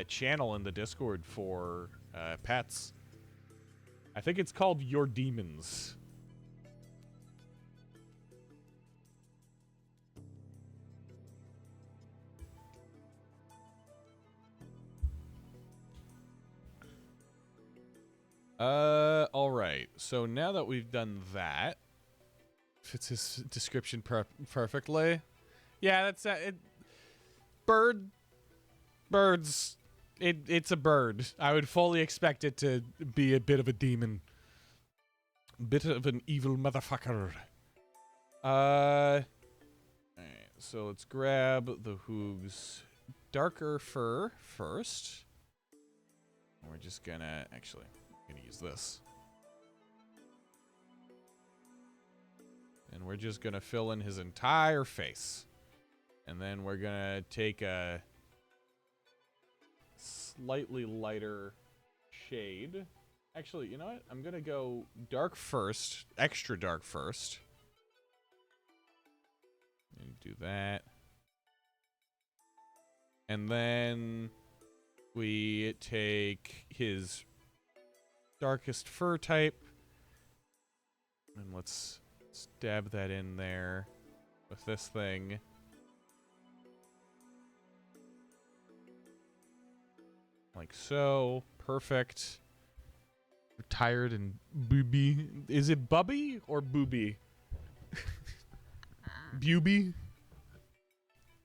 channel in the Discord for pets. I think it's called Your Demons. All right. So now that we've done that, fits his description perfectly. Yeah, that's it. Birds. It's a bird. I would fully expect it to be a bit of a demon, bit of an evil motherfucker. Alright, so let's grab the Hoog's darker fur first. We're just gonna actually I'm gonna use this. And we're just gonna fill in his entire face. And then we're gonna take a slightly lighter shade. Actually, you know what? I'm gonna go dark first, extra dark first. And do that. And then we take his darkest fur type. And let's stab that in there with this thing. Like so. Perfect. Tired and booby. Is it bubby or booby? Booby?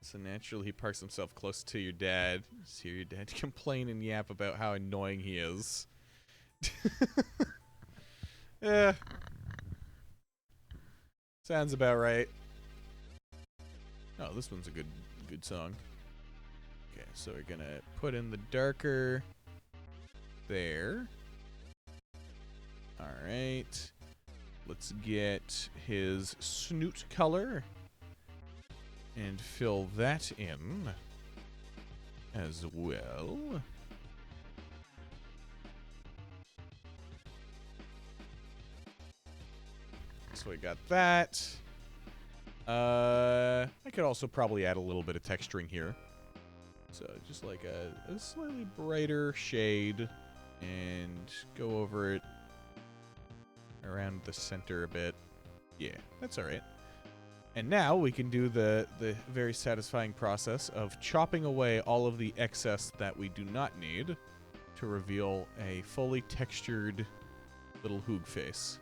So naturally he parks himself close to your dad. Just hear your dad complain and yap about how annoying he is. Yeah. Sounds about right. Oh, this one's a good song. Okay, so we're gonna put in the darker there. Alright. Let's get his snoot color and fill that in as well. So we got that. I could also probably add a little bit of texturing here. So just like a slightly brighter shade and go over it around the center a bit. Yeah, that's all right. And now we can do the very satisfying process of chopping away all of the excess that we do not need to reveal a fully textured little Hoog face.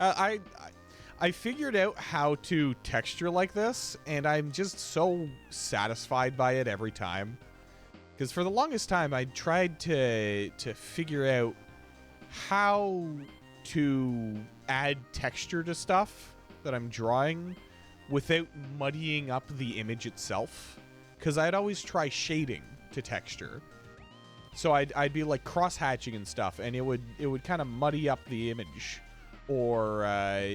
I figured out how to texture like this, and I'm just so satisfied by it every time. Because for the longest time, I tried to figure out how to add texture to stuff that I'm drawing without muddying up the image itself. Because I'd always try shading to texture. So I'd be like cross-hatching and stuff, and it would kind of muddy up the image. Or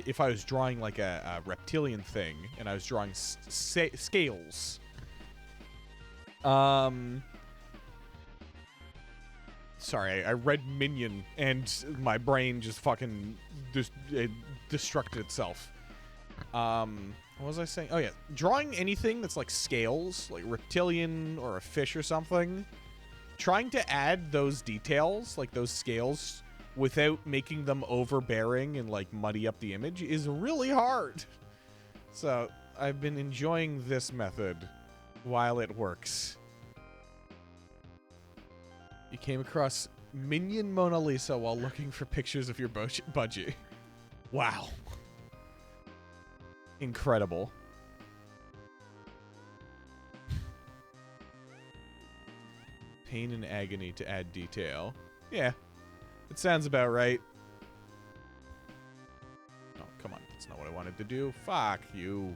if I was drawing like a reptilian thing, and I was drawing scales. Sorry, I read Minion, and my brain just fucking destructed itself. What was I saying? Oh yeah, drawing anything that's like scales, like reptilian or a fish or something. Trying to add those details, like those scales, without making them overbearing and like muddy up the image is really hard. So I've been enjoying this method while it works. You came across Minion Mona Lisa while looking for pictures of your budgie. Wow. Incredible. Pain and agony to add detail. Yeah. It sounds about right. Oh, come on. That's not what I wanted to do. Fuck you.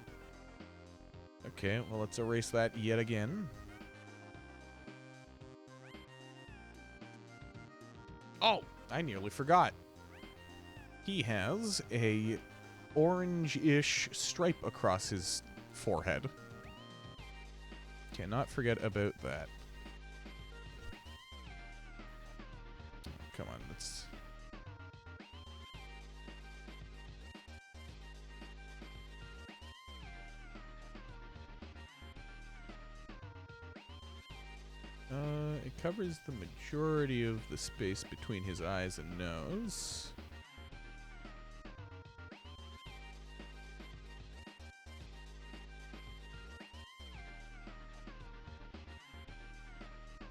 Okay, well, let's erase that yet again. Oh, I nearly forgot. He has a orange-ish stripe across his forehead. Cannot forget about that. Come on, let's... It covers the majority of the space between his eyes and nose.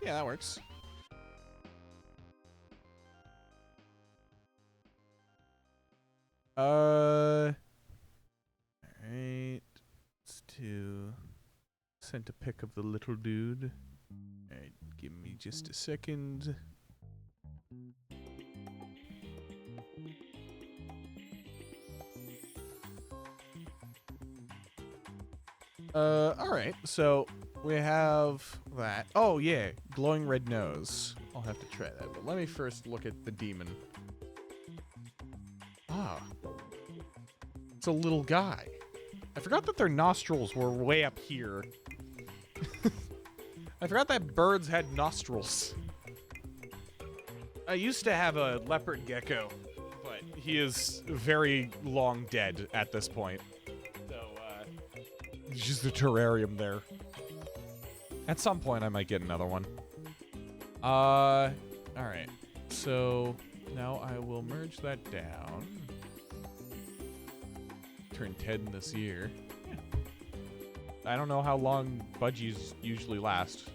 Yeah, that works. Alright. Let's do... Sent a pic of the little dude. Alright, give me just a second. Alright, so we have that. Oh, yeah. Glowing red nose. I'll have to try that. But let me first look at the demon. Ah. It's a little guy. I forgot that their nostrils were way up here. I forgot that birds had nostrils. I used to have a leopard gecko, but he is very long dead at this point. So, it's just a terrarium there. At some point, I might get another one. Alright. So, now I will merge that down. Turn 10 this year. Yeah. I don't know how long budgies usually last.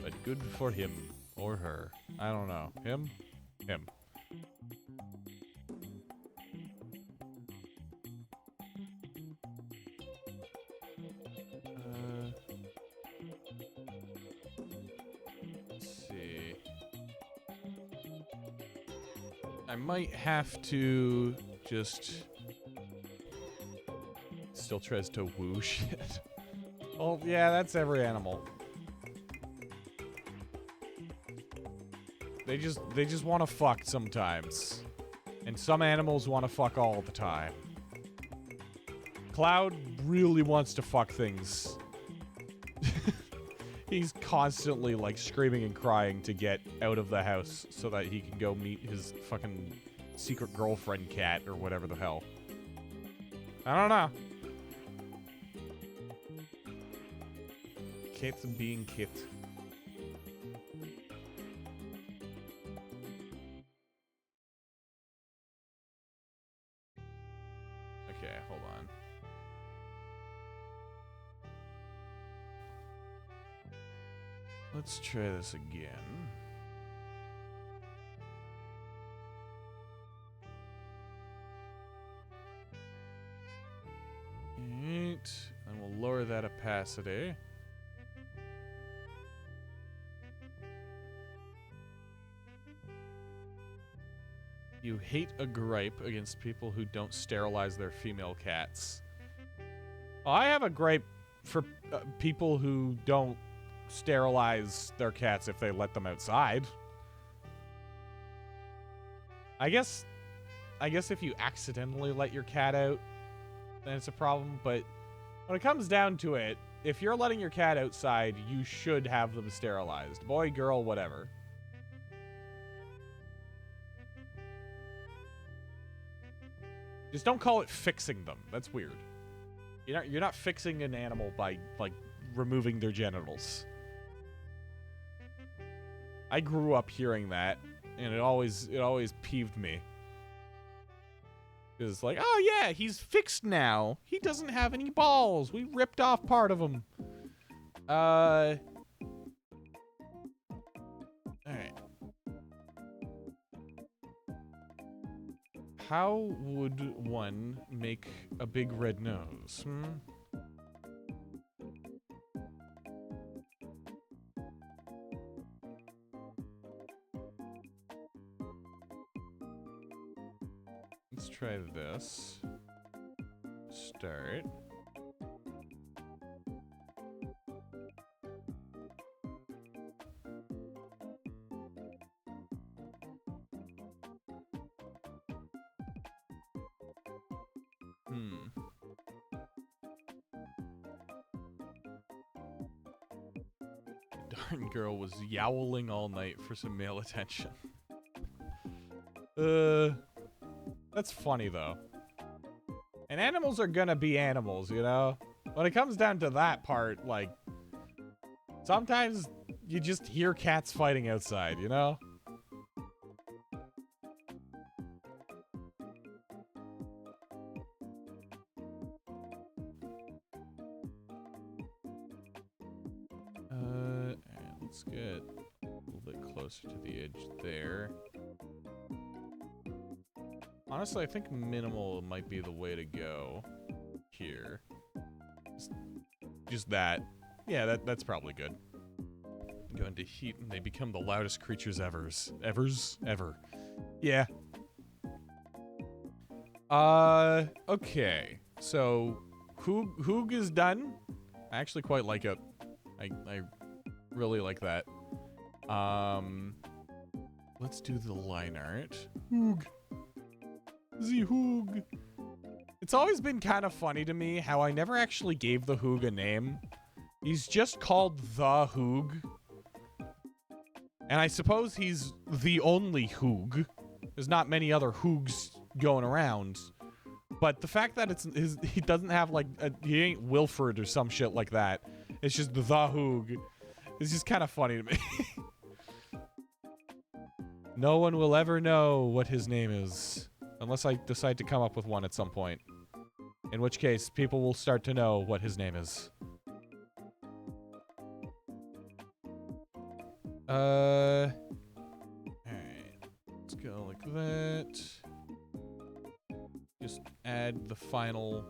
But good for him. Or her. I don't know. Him? Him. Let's see. I might have to just... Still tries to woo shit. Oh, yeah, that's every animal. They just want to fuck sometimes. And some animals want to fuck all the time. Cloud really wants to fuck things. He's constantly, like, screaming and crying to get out of the house so that he can go meet his fucking secret girlfriend cat or whatever the hell. I don't know. Kate's being Kate. Okay, hold on. Let's try this again. Alright, and we'll lower that opacity. You hate a gripe against people who don't sterilize their female cats. Well, I have a gripe for people who don't sterilize their cats if they let them outside. I guess if you accidentally let your cat out, then it's a problem, but when it comes down to it, if you're letting your cat outside, you should have them sterilized. Boy, girl, whatever. Just don't call it fixing them. That's weird. You're not fixing an animal by, like, removing their genitals. I grew up hearing that, and it always peeved me. It's like, oh yeah, he's fixed now. He doesn't have any balls. We ripped off part of him. Alright. How would one make a big red nose? Let's try this. Start. Darn girl was yowling all night for some male attention. That's funny though. And animals are gonna be animals, you know? When it comes down to that part, like, sometimes you just hear cats fighting outside, you know? Let's get a little bit closer to the edge there. Honestly, I think minimal might be the way to go here. Just that. Yeah, that's probably good. Go into heat and they become the loudest creatures ever. Ever. Yeah. Okay. So, Hoog is done. I actually quite like it. I really like that. Let's do the line art. Hoog. The Hoog. It's always been kind of funny to me how I never actually gave the Hoog a name. He's just called the Hoog. And I suppose he's the only Hoog. There's not many other Hoogs going around. But the fact that he doesn't have like, he ain't Wilfred or some shit like that. It's just the Hoog. It's just kind of funny to me. No one will ever know what his name is. Unless I decide to come up with one at some point. In which case, people will start to know what his name is. Alright. Let's go like that. Just add the final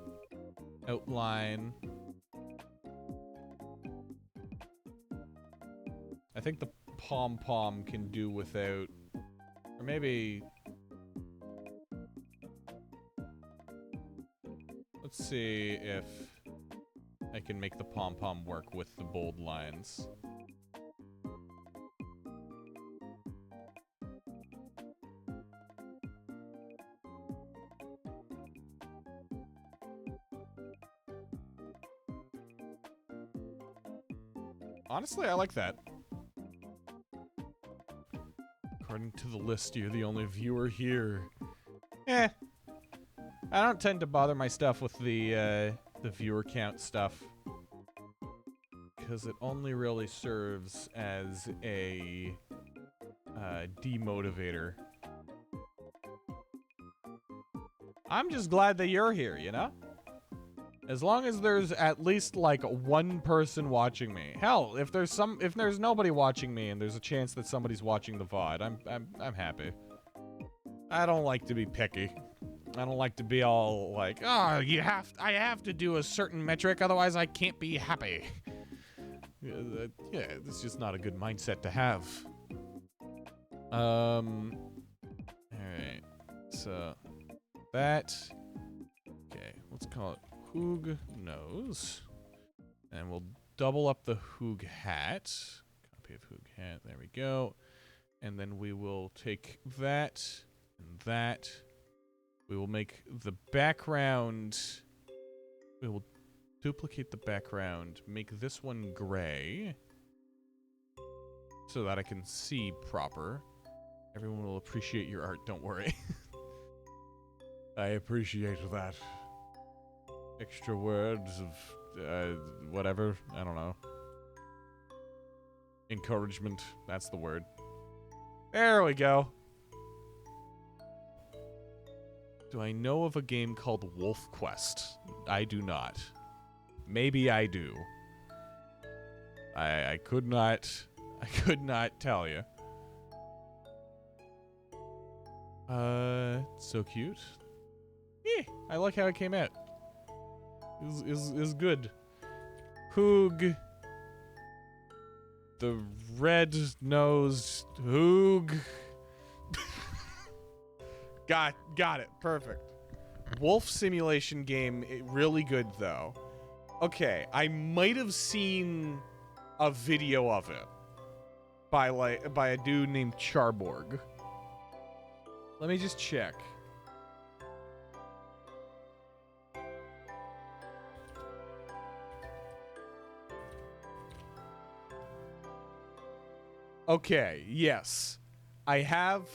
outline. I think the pom-pom can do without... Or maybe... Let's see if I can make the pom-pom work with the bold lines. Honestly, I like that. According to the list, you're the only viewer here. Eh. I don't tend to bother my stuff with the viewer count stuff. Because it only really serves as a demotivator. I'm just glad that you're here, you know? As long as there's at least like one person watching me. Hell, if there's nobody watching me and there's a chance that somebody's watching the VOD, I'm happy. I don't like to be picky. I don't like to be all like, oh, I have to do a certain metric, otherwise I can't be happy. Yeah, it's just not a good mindset to have. Alright. So, that. Okay, let's call it Hoog nose. And we'll double up the Hoog hat. Copy of Hoog hat, there we go. And then we will take that and that. We will make the background, we will duplicate the background, make this one gray, so that I can see proper. Everyone will appreciate your art, don't worry. I appreciate that. Extra words of, whatever, I don't know. Encouragement, that's the word. There we go. Do I know of a game called Wolf Quest? I do not. Maybe I do. I could not tell you. So cute. Yeah, I like how it came out. Is good. Hoog. The red-nosed Hoog. Got it. Perfect. Wolf simulation game, really good though. Okay, I might have seen a video of it by a dude named Charborg. Let me just check. Okay, yes. I have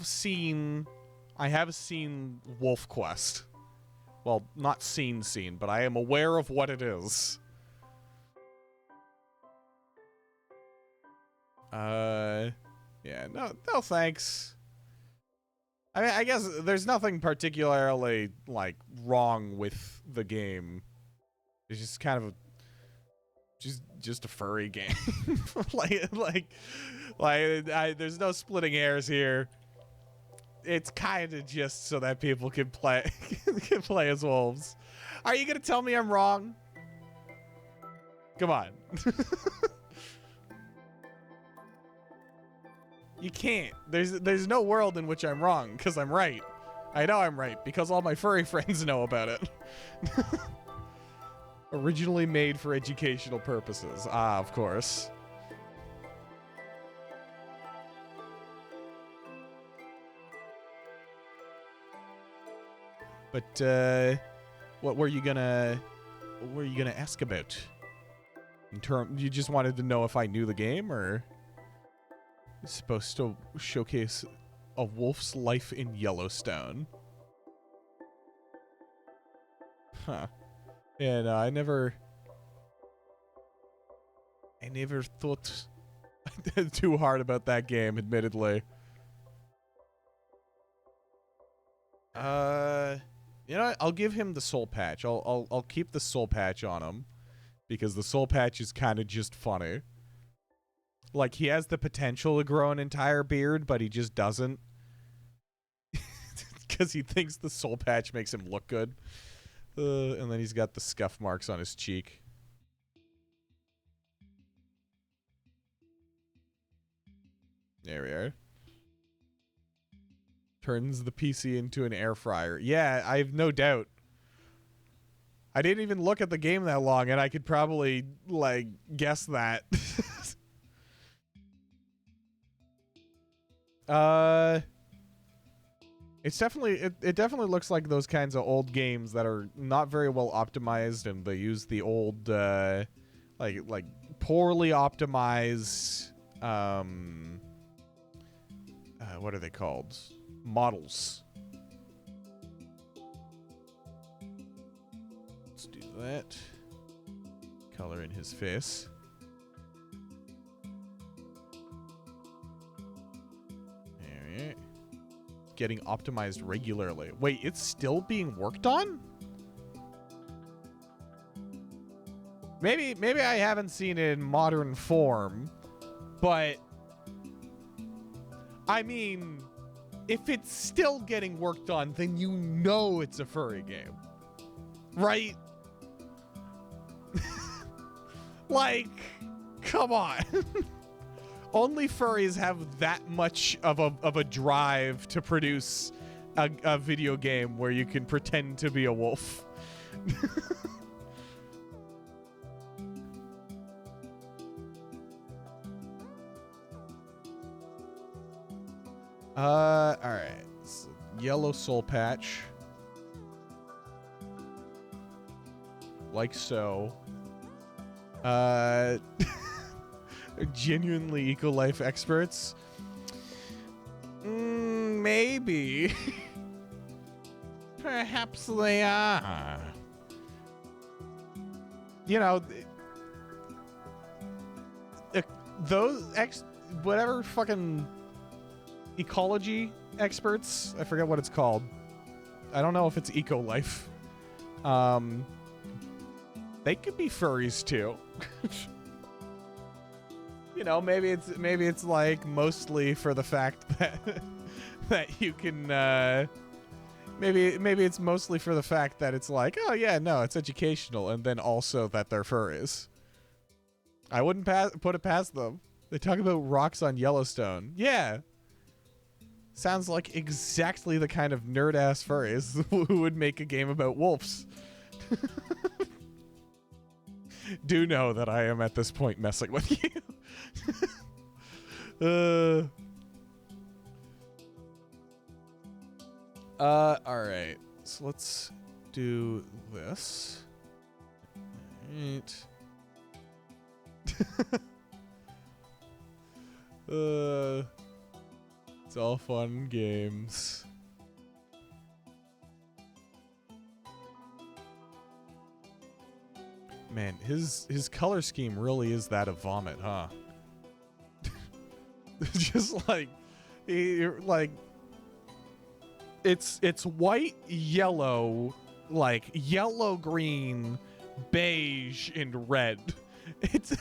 seen Wolf Quest. Well, not seen, but I am aware of what it is. Yeah, no thanks. I mean, I guess there's nothing particularly, like, wrong with the game. It's just kind of just a furry game. There's no splitting hairs here. It's kind of just so that people can play can play as wolves. Are you gonna tell me I'm wrong? Come on. You can't. There's no world in which I'm wrong, because I'm right. I know I'm right, because all my furry friends know about it. Originally made for educational purposes. Ah, of course. But, what were you gonna ask about? You just wanted to know if I knew the game, or it's supposed to showcase a wolf's life in Yellowstone? Huh. Yeah, no, I never thought too hard about that game, admittedly. You know what? I'll give him the soul patch. I'll keep the soul patch on him, because the soul patch is kind of just funny. Like, he has the potential to grow an entire beard, but he just doesn't. Because he thinks the soul patch makes him look good. And then he's got the scuff marks on his cheek. There we are. Turns the PC into an air fryer. Yeah, I have no doubt. I didn't even look at the game that long, and I could probably, like, guess that. It's definitely, it definitely looks like those kinds of old games that are not very well optimized, and they use the old, like poorly optimized, what are they called? Models. Let's do that. Color in his face. There we are. Getting optimized regularly. Wait, it's still being worked on? Maybe I haven't seen it in modern form, but I mean, if it's still getting worked on, then you know it's a furry game. Right? Like, come on. Only furries have that much of a drive to produce a video game where you can pretend to be a wolf. Alright. So, yellow soul patch. Like so. Genuinely eco-life experts? Maybe. Perhaps they are. You know, those whatever fucking ecology experts, I forget what it's called. I don't know if it's eco-life. They could be furries too. You know, maybe it's like mostly for the fact that that you can maybe it's mostly for the fact that it's like, oh yeah, no, it's educational, and then also that they're furries. I wouldn't put it past them. They talk about rocks on Yellowstone. Yeah. Sounds like exactly the kind of nerd-ass furries who would make a game about wolves. Do know that I am at this point messing with you. Alright. So let's do this. Alright. It's all fun games. Man, his color scheme really is that of vomit, huh? Just like, it's white, yellow, like yellow, green, beige, and red. It's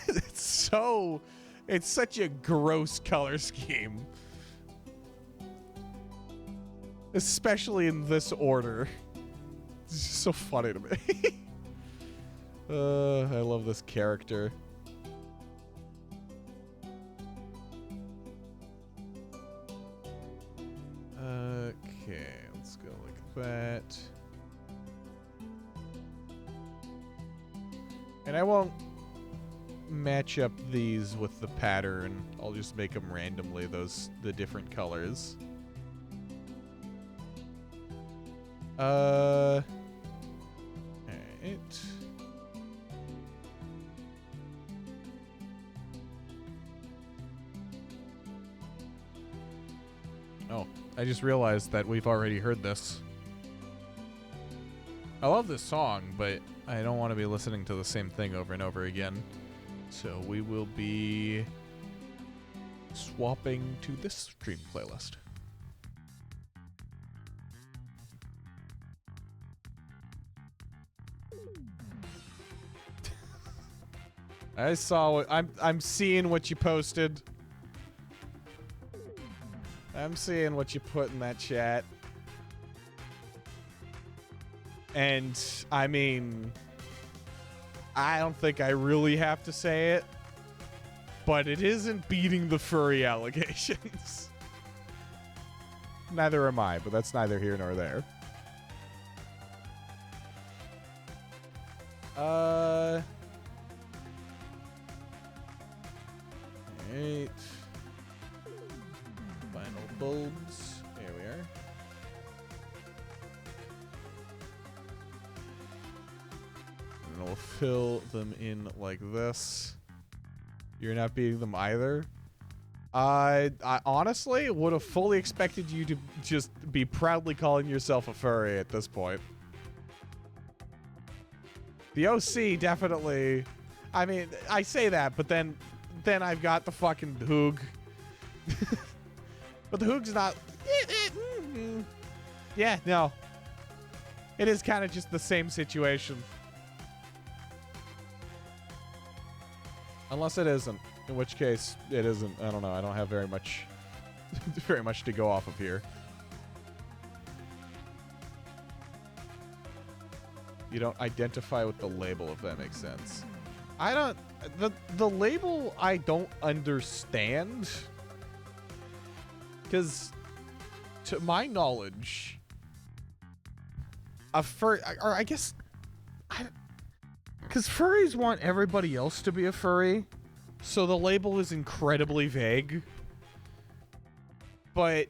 such a gross color scheme, especially in this order. It's just so funny to me. I love this character. Okay, let's go like that. And I won't match up these with the pattern. I'll just make them randomly, the different colors. Alright. Oh, I just realized that we've already heard this. I love this song, but I don't want to be listening to the same thing over and over again. So we will be swapping to this stream playlist. I saw what I'm seeing what you posted. I'm seeing what you put in that chat. And I mean, I don't think I really have to say it, but it isn't beating the furry allegations. Neither am I, but that's neither here nor there. Alright. Final bulbs. There we are. And we'll fill them in like this. You're not beating them either. I honestly would have fully expected you to just be proudly calling yourself a furry at this point. The OC definitely. I mean, I say that, but then I've got the fucking Hoog. But the Hoog's not. Yeah, no. It is kind of just the same situation. Unless it isn't, in which case it isn't. I don't know. I don't have very much to go off of here. You don't identify with the label, if that makes sense. I don't. The label I don't understand, because to my knowledge, a furry, or I guess, because furries want everybody else to be a furry, so the label is incredibly vague. But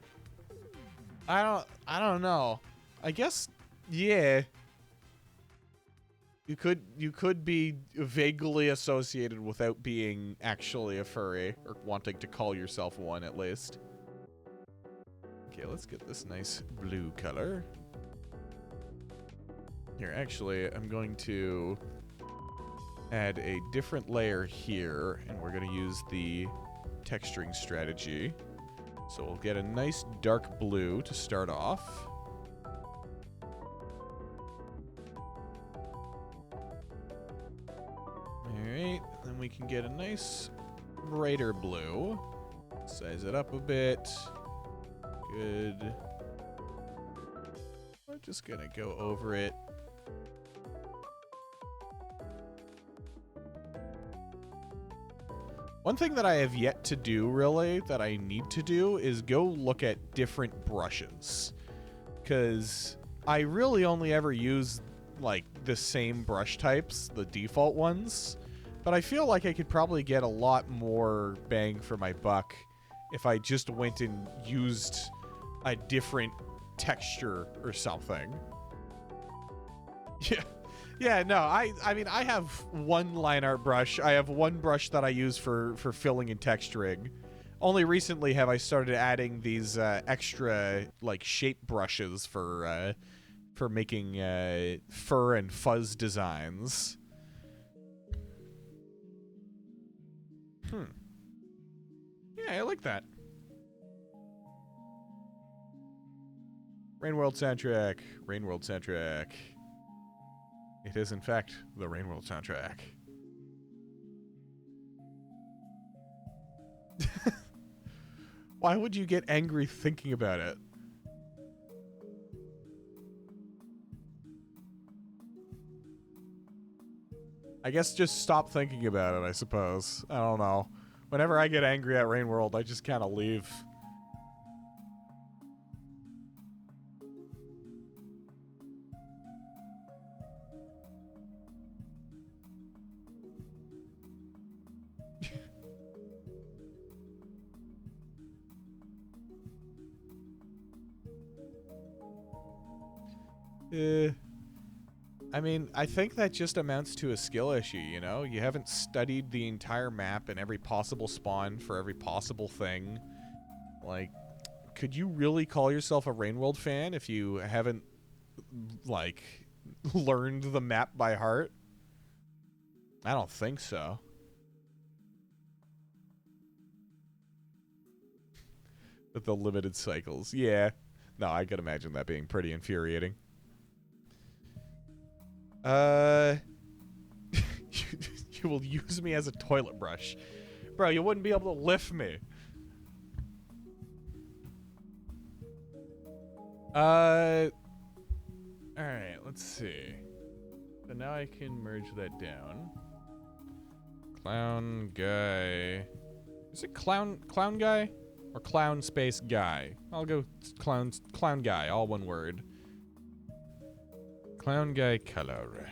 I don't know. I guess, yeah. You could be vaguely associated without being actually a furry, or wanting to call yourself one at least. Okay, let's get this nice blue color. Here, actually, I'm going to add a different layer here, and we're going to use the texturing strategy. So we'll get a nice dark blue to start off. Alright, then we can get a nice brighter blue. Size it up a bit. Good. I'm just gonna go over it. One thing that I have yet to do, really, that I need to do, is go look at different brushes. Because I really only ever use, like, the same brush types, the default ones. But I feel like I could probably get a lot more bang for my buck if I just went and used a different texture or something. Yeah. Yeah, no, I mean, I have one line art brush. I have one brush that I use for filling and texturing. Only recently have I started adding these extra, like, shape brushes for making fur and fuzz designs. Yeah, I like that. Rain World soundtrack. Rain World soundtrack. It is, in fact, the Rain World soundtrack. Why would you get angry thinking about it? I guess just stop thinking about it, I suppose. I don't know. Whenever I get angry at Rain World, I just kind of leave. I mean, I think that just amounts to a skill issue, you know? You haven't studied the entire map and every possible spawn for every possible thing. Like, could you really call yourself a Rainworld fan if you haven't, like, learned the map by heart? I don't think so. With the limited cycles. Yeah. No, I could imagine that being pretty infuriating. You, you will use me as a toilet brush. Bro, you wouldn't be able to lift me. Alright, let's see. So now I can merge that down. Clown guy. Is it clown guy? Or clown space guy? I'll go clown guy, all one word. Clown guy color.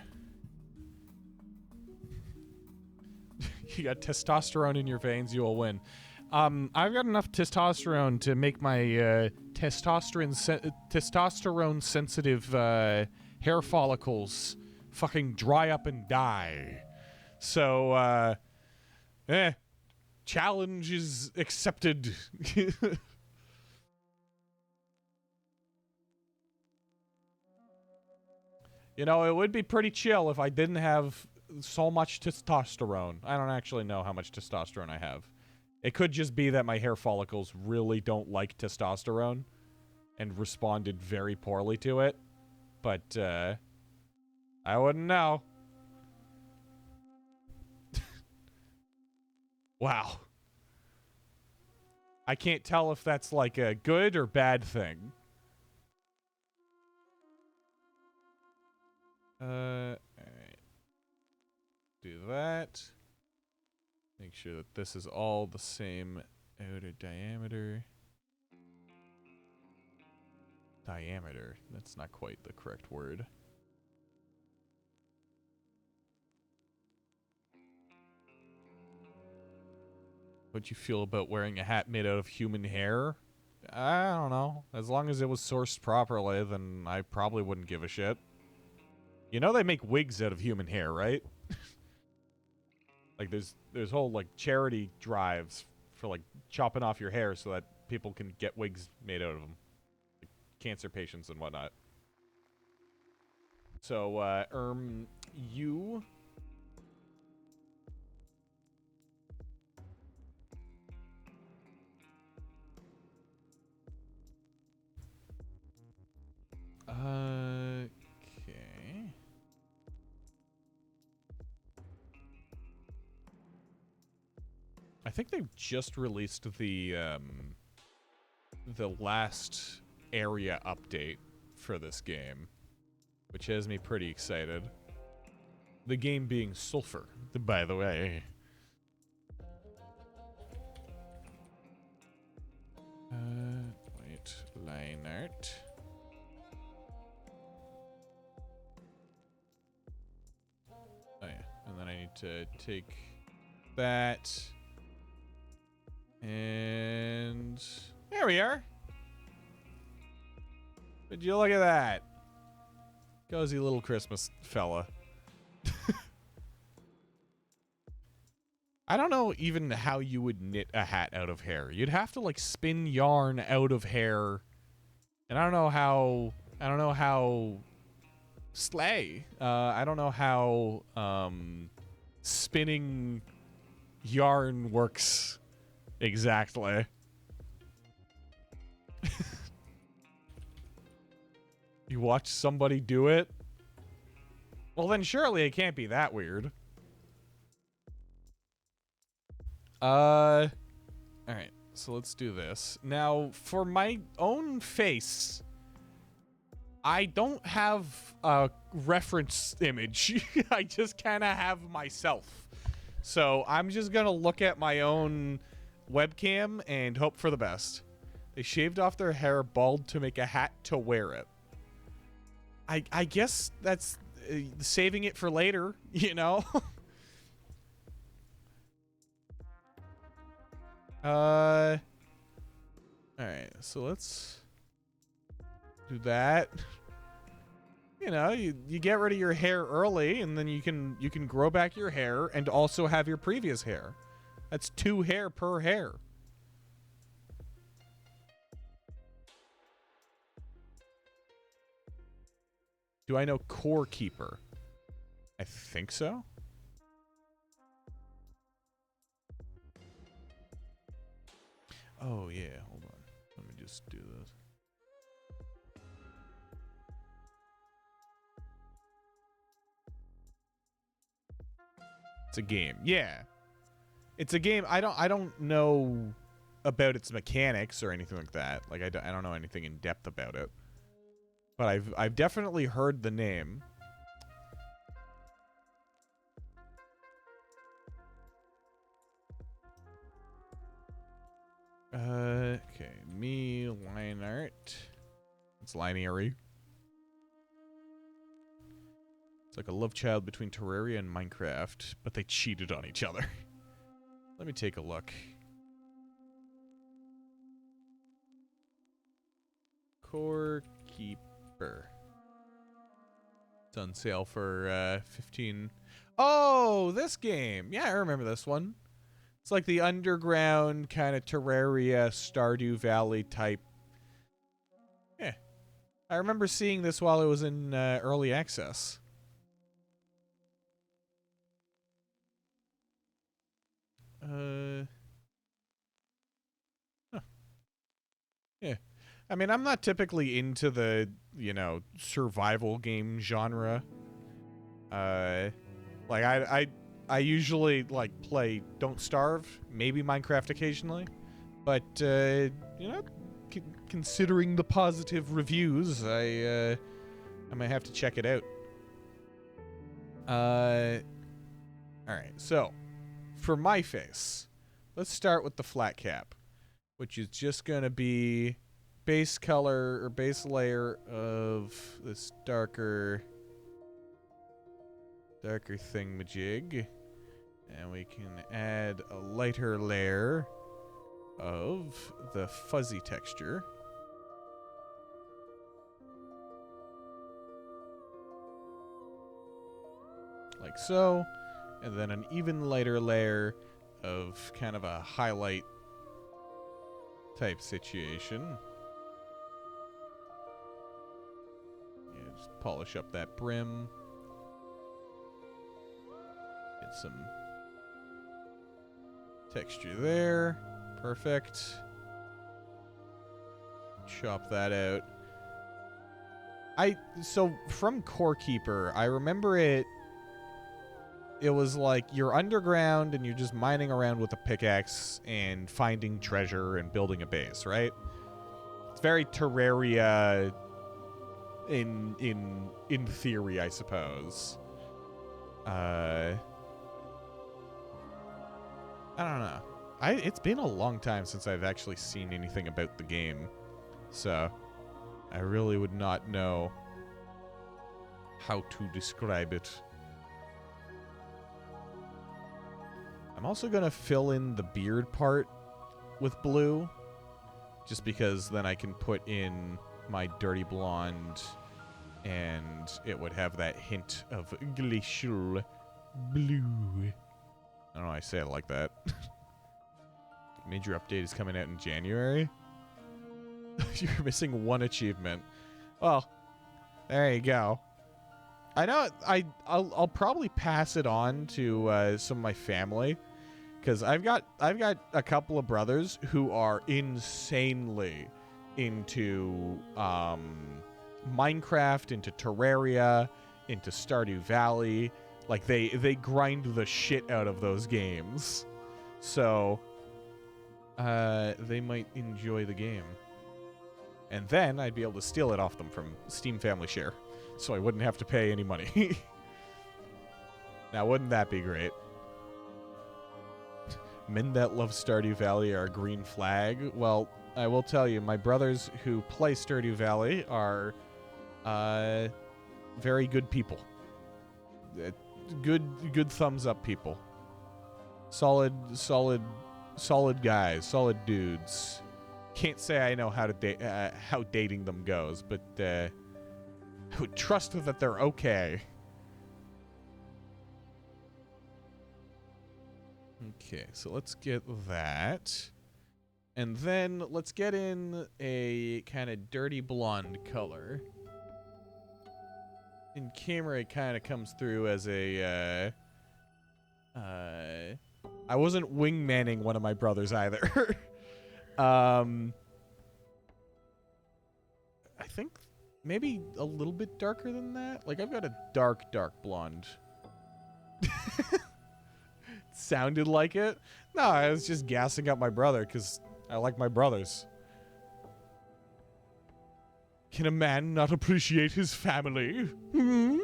You got testosterone in your veins, you will win. I've got enough testosterone to make my testosterone sensitive hair follicles fucking dry up and die. So challenge is accepted. You know, it would be pretty chill if I didn't have so much testosterone. I don't actually know how much testosterone I have. It could just be that my hair follicles really don't like testosterone and responded very poorly to it. But, I wouldn't know. Wow. I can't tell if that's like a good or bad thing. Alright. Do that. Make sure that this is all the same outer diameter. Diameter. That's not quite the correct word. What'd you feel about wearing a hat made out of human hair? I don't know. As long as it was sourced properly, then I probably wouldn't give a shit. You know they make wigs out of human hair, right? Like there's whole like charity drives for like chopping off your hair so that people can get wigs made out of them. Like, cancer patients and whatnot. So, you... Okay. I think they just released the last area update for this game, which has me pretty excited. The game being Sulfur, by the way. Wait, line art. Oh yeah, and then I need to take that. And there we are. Would you look at that? Cozy little Christmas fella. I don't know even how you would knit a hat out of hair. You'd have to like spin yarn out of hair. And I don't know how slay. I don't know how spinning yarn works exactly. You watch somebody do it? Well, then surely it can't be that weird. Alright, so let's do this. Now, for my own face, I don't have a reference image. I just kind of have myself. So I'm just gonna look at my own webcam and hope for the best. They shaved off their hair bald to make a hat to wear it. I guess that's saving it for later, you know? Alright, so let's do that. you know, you get rid of your hair early, and then you can grow back your hair and also have your previous hair. That's 2 hair per hair. Do I know Core Keeper? I think so. Oh yeah, hold on. Let me just do this. It's a game. Yeah. It's a game. I don't know about its mechanics or anything like that. Like I don't know anything in depth about it. But I've definitely heard the name. Okay, me, line art. It's lineary. It's like a love child between Terraria and Minecraft, but they cheated on each other. Let me take a look. Core Keeper. It's on sale for 15. Oh, this game. Yeah, I remember this one. It's like the underground kind of Terraria, Stardew Valley type. Yeah. I remember seeing this while it was in early access. Huh. Yeah. I mean, I'm not typically into the, you know, survival game genre. Like I usually like play Don't Starve, maybe Minecraft occasionally, but you know, considering the positive reviews, I might have to check it out. All right, so for my face, let's start with the flat cap, which is just gonna be base color or base layer of this darker thingamajig, and we can add a lighter layer of the fuzzy texture. Like so, and then an even lighter layer of kind of a highlight type situation. Yeah, just polish up that brim. Get some texture there. Perfect. Chop that out. So from Core Keeper, I remember it was like you're underground and you're just mining around with a pickaxe and finding treasure and building a base, right? It's very Terraria in theory, I suppose. I don't know. It's been a long time since I've actually seen anything about the game, so I really would not know how to describe it. I'm also gonna fill in the beard part with blue, just because then I can put in my dirty blonde, and it would have that hint of glacial blue. I don't know why I say it like that. Major update is coming out in January. You're missing one achievement. Well, there you go. I know I'll probably pass it on to some of my family, because I've got a couple of brothers who are insanely into Minecraft, into Terraria, into Stardew Valley. Like they grind the shit out of those games. So they might enjoy the game. And then I'd be able to steal it off them from Steam Family Share, so I wouldn't have to pay any money. Now, wouldn't that be great? Men that love Stardew Valley are a green flag. Well, I will tell you, my brothers who play Stardew Valley are very good people. Good thumbs up people. Solid guys, solid dudes. Can't say I know how to how dating them goes, but I would trust that they're okay. Okay, so let's get that. And then let's get in a kind of dirty blonde color. In camera, it kind of comes through as a, I wasn't wingmanning one of my brothers either. I think maybe a little bit darker than that. Like, I've got a dark blonde. Sounded like it. No, I was just gassing up my brother because I like my brothers. Can a man not appreciate his family? Hmm?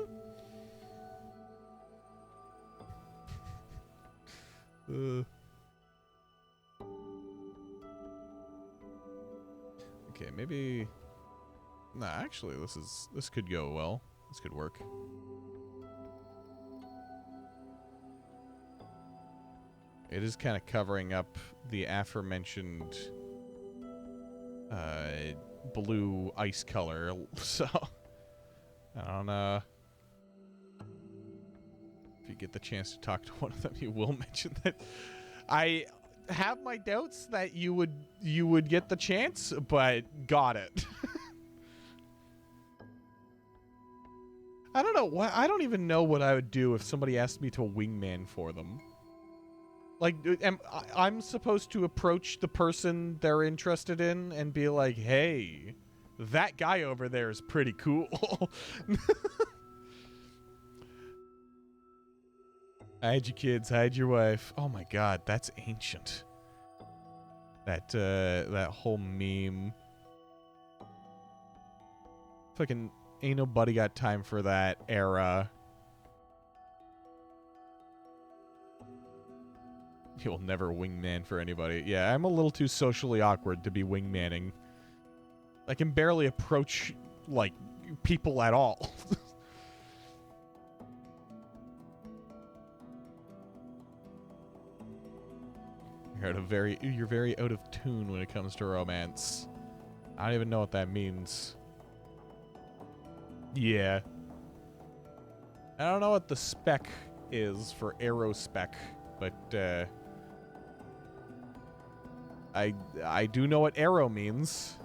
Okay, maybe... Nah, actually, this could go well. This could work. It is kind of covering up the aforementioned blue ice color, so I don't know. If you get the chance to talk to one of them, you will mention that. I have my doubts that you would get the chance, but got it. I don't know what I don't even know what I would do if somebody asked me to wingman for them. Like, I'm supposed to approach the person they're interested in and be like, hey, that guy over there is pretty cool. Hide your kids, hide your wife. Oh my god, that's ancient. That whole meme. Fucking ain't nobody got time for that era. You'll never wingman for anybody. Yeah, I'm a little too socially awkward to be wingmanning. I can barely approach, like, people at all. You're very out of tune when it comes to romance. I don't even know what that means. Yeah. I don't know what the spec is for aerospec, but I do know what arrow means.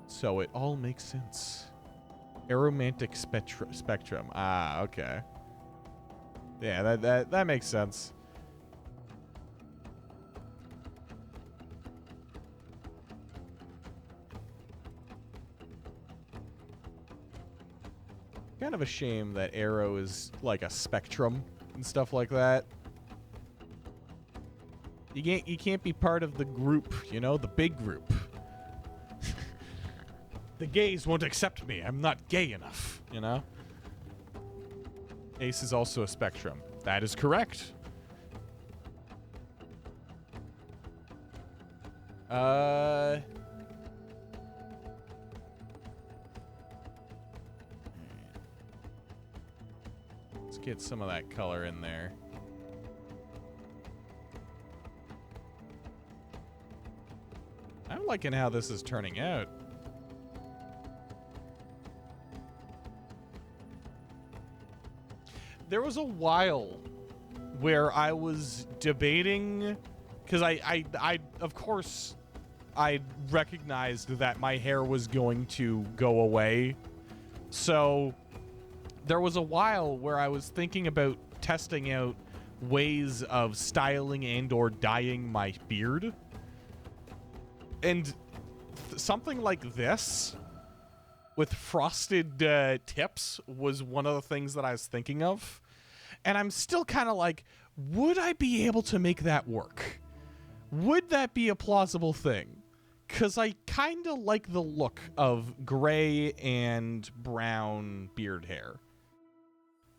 So it all makes sense. Aromantic spectrum. Ah, okay. Yeah, that makes sense. Kind of a shame that arrow is like a spectrum and stuff like that. You can't be part of the group, you know, the big group. The gays won't accept me. I'm not gay enough, you know? Ace is also a spectrum. That is correct. Let's get some of that color in there. I'm liking how this is turning out. There was a while where I was debating, because I of course, I recognized that my hair was going to go away. So there was a while where I was thinking about testing out ways of styling and or dyeing my beard. And something like this with frosted tips was one of the things that I was thinking of. And I'm still kind of like, would I be able to make that work? Would that be a plausible thing? Because I kind of like the look of gray and brown beard hair.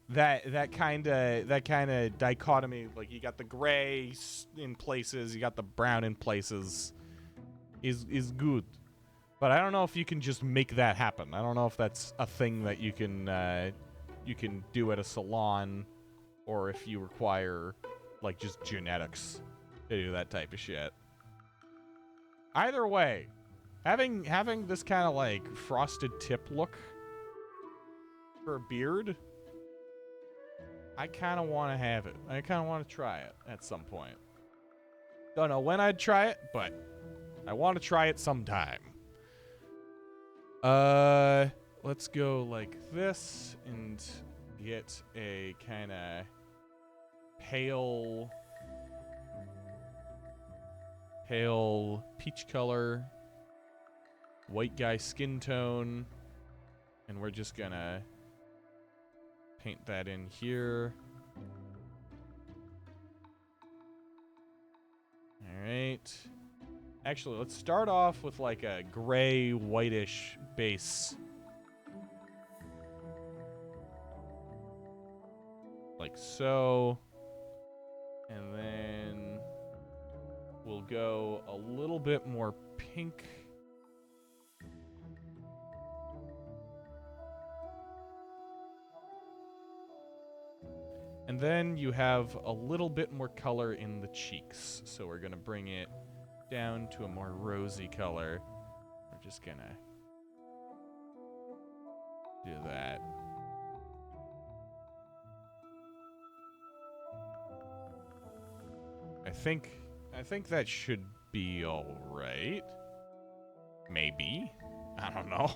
That kind of dichotomy, like you got the gray in places, you got the brown in places, is good. But I don't know if you can just make that happen. I don't know if that's a thing that you can do at a salon, or if you require like just genetics to do that type of shit. Either way, having this kind of like frosted tip look for a beard, I kind of want to have it. I kind of want to try it at some point. Don't know when I'd try it, but I want to try it sometime. Let's go like this and get a kind of pale peach color, white guy skin tone, and we're just gonna paint that in here. All right. Actually, let's start off with like a gray, whitish base. Like so. And then we'll go a little bit more pink. And then you have a little bit more color in the cheeks. So we're going to bring it down to a more rosy color. We're just going to do that. I think that should be all right. Maybe. I don't know.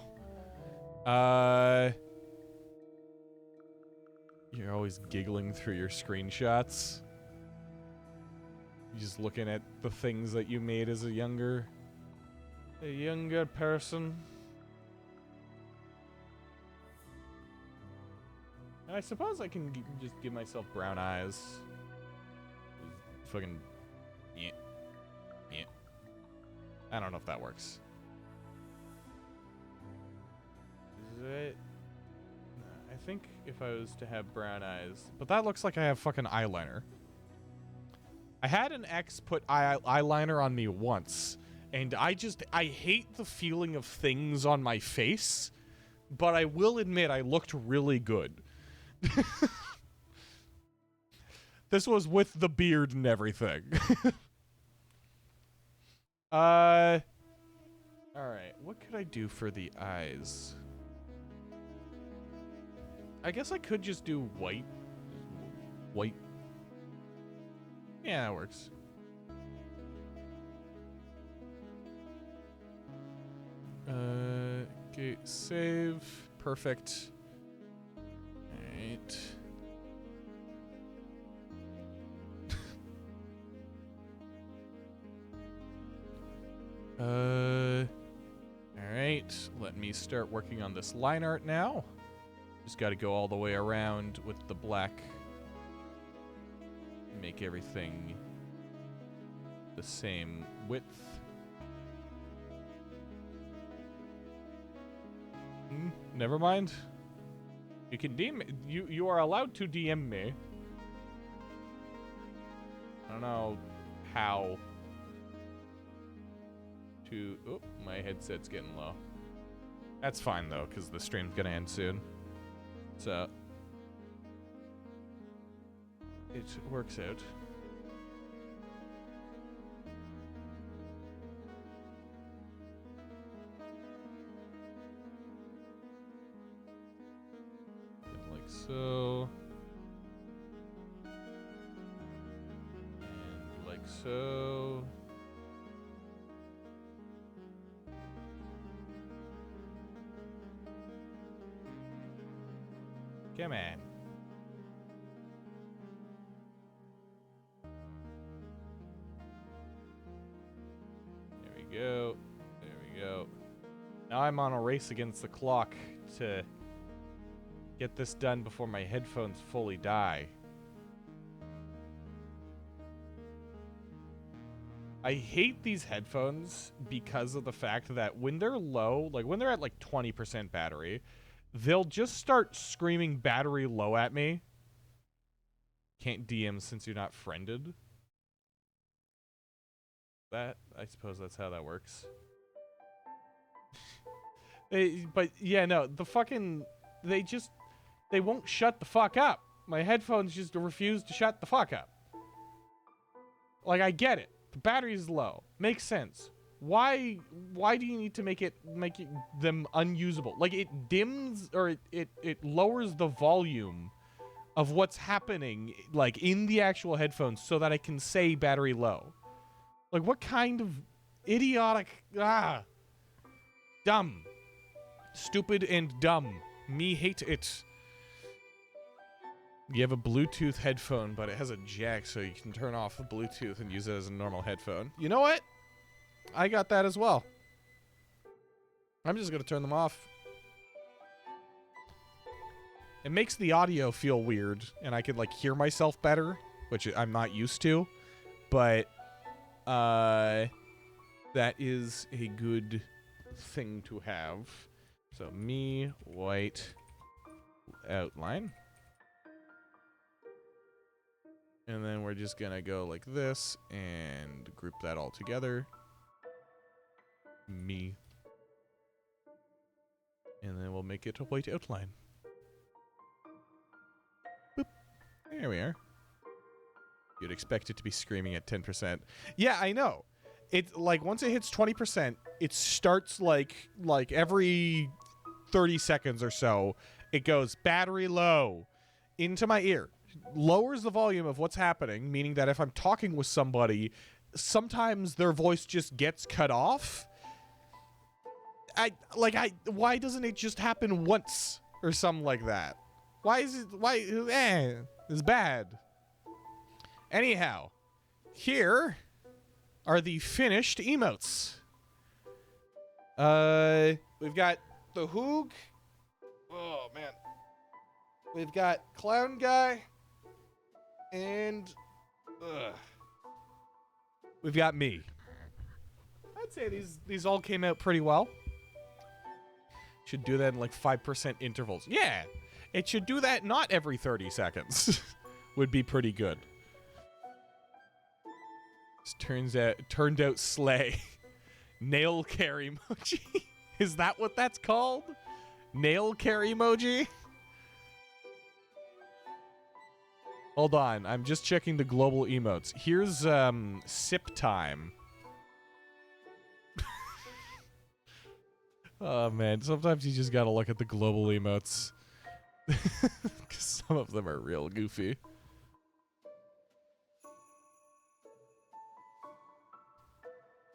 You're always giggling through your screenshots. You're just looking at the things that you made as a younger person. And I suppose I can just give myself brown eyes. Fucking, yeah. I don't know if that works. Is it? I think if I was to have brown eyes, but that looks like I have fucking eyeliner. I had an ex put eyeliner on me once, and I hate the feeling of things on my face, but I will admit I looked really good. This was with the beard and everything. Alright, what could I do for the eyes? I guess I could just do white. White. Yeah, that works. Okay, save. Perfect. Alright. Alright, let me start working on this line art now. Just gotta go all the way around with the black. Make everything the same width. Never mind. You can DM you are allowed to DM me. I don't know how to... Oh, my headset's getting low. That's fine, though, because the stream's gonna end soon. So... it works out. Like so. And like so. Come on. There we go. There we go. Now I'm on a race against the clock to get this done before my headphones fully die. I hate these headphones because of the fact that when they're low, like when they're at like 20% battery, they'll just start screaming battery low at me. Can't DM since you're not friended. That, I suppose that's how that works. But yeah, no, the fucking, they won't shut the fuck up. My headphones just refuse to shut the fuck up. Like, I get it. The battery's low. Makes sense. Why do you need to make them unusable? Like, it dims or it lowers the volume of what's happening, like, in the actual headphones so that I can say battery low. Like, what kind of idiotic, dumb. Stupid and dumb. Me hate it. You have a Bluetooth headphone, but it has a jack so you can turn off the Bluetooth and use it as a normal headphone. You know what? I got that as well. I'm just going to turn them off. It makes the audio feel weird, and I can, like, hear myself better, which I'm not used to. But, that is a good thing to have. So, me, white, outline. And then we're just going to go like this and group that all together. Me. And then we'll make it a white outline. Boop. There we are. You'd expect it to be screaming at 10%. Yeah, I know. It's like once it hits 20%, it starts like every 30 seconds or so, it goes battery low into my ear. Lowers the volume of what's happening, meaning that if I'm talking with somebody, sometimes their voice just gets cut off. Why doesn't it just happen once or something like that? It's bad. Anyhow, here are the finished emotes. We've got the Hoog. Oh, man. We've got Clown Guy. And we've got me. I'd say these all came out pretty well. Should do that in like 5% intervals. Yeah, it should do that not every 30 seconds. Would be pretty good. This turned out slay. Nail carry emoji. Is that what that's called? Nail carry emoji? Hold on, I'm just checking the global emotes. Here's sip time. Oh man, sometimes you just gotta look at the global emotes. Because some of them are real goofy.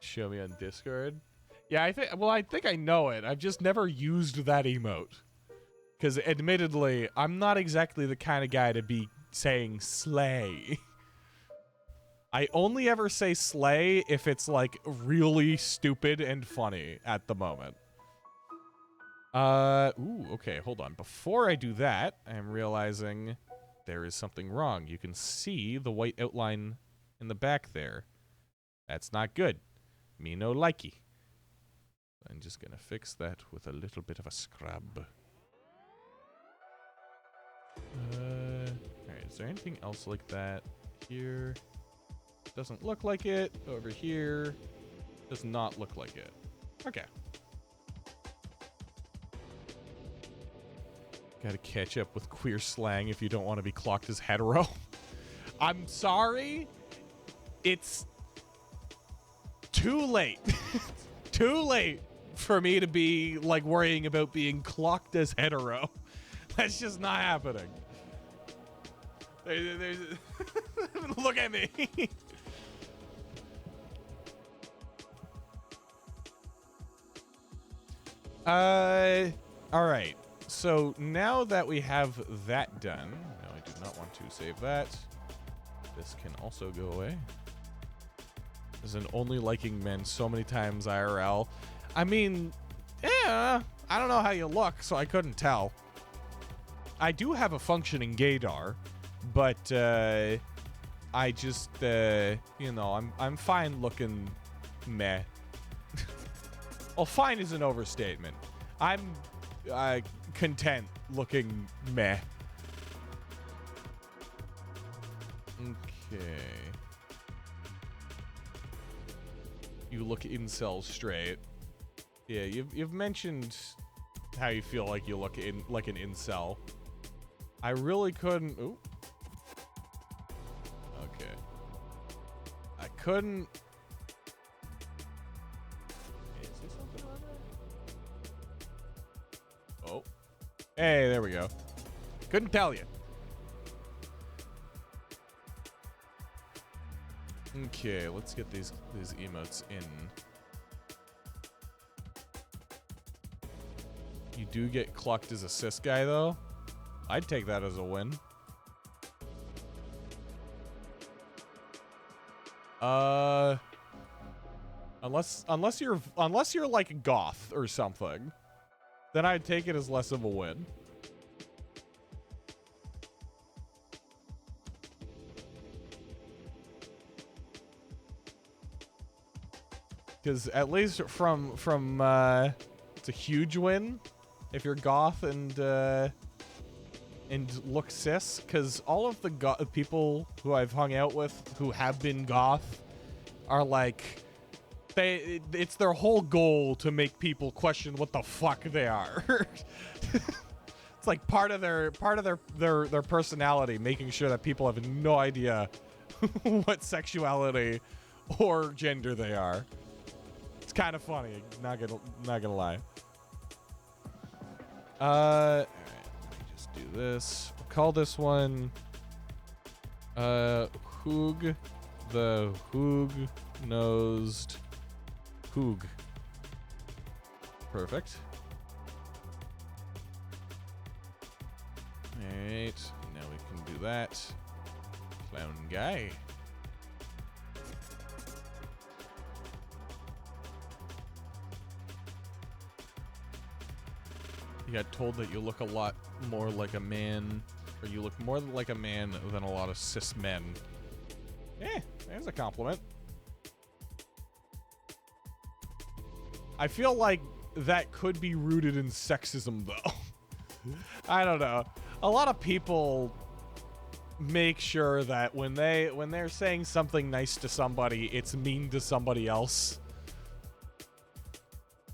Show me on Discord. Yeah, I think I know it. I've just never used that emote. Because admittedly, I'm not exactly the kind of guy to be saying slay. I only ever say slay if it's like really stupid and funny at the moment. Okay, hold on. Before I do that, I'm realizing there is something wrong. You can see the white outline in the back there. That's not good. Me no likey. I'm just gonna fix that with a little bit of a scrub. Alright, is there anything else like that here? Doesn't look like it. Over here. Does not look like it. Okay. Gotta catch up with queer slang if you don't want to be clocked as hetero. I'm sorry. It's too late. Too late for me to be like worrying about being clocked as hetero. That's just not happening. Look at me. All right. So now that we have that done, no, I do not want to save that. This can also go away. As an only liking men so many times IRL. I mean, yeah, I don't know how you look, so I couldn't tell. I do have a functioning gaydar, but I just, you know, I'm fine looking meh. Well, fine is an overstatement. I'm content looking meh. Okay. You look incel straight. Yeah, you've mentioned how you feel like you look like an incel. I really couldn't. Ooh. Okay. I couldn't Hey, there we go. Couldn't tell you. Okay, let's get these emotes in. You do get clucked as a cis guy, though. I'd take that as a win. Unless you're like goth or something, then I'd take it as less of a win. Because at least from it's a huge win if you're goth and look cis. Because all of the people who I've hung out with who have been goth are like, it's their whole goal to make people question what the fuck they are. It's like part of their personality, making sure that people have no idea what sexuality or gender they are. It's kind of funny, not gonna lie. Alright, let me just do this. We'll call this one Hoog, the Hoog-nosed Hoog. Perfect. Alright, now we can do that. Clown guy. You got told that you look a lot more like a man, or you look more like a man than a lot of cis men. Eh, there's a compliment. I feel like that could be rooted in sexism, though. I don't know. A lot of people make sure that when they're saying something nice to somebody, it's mean to somebody else.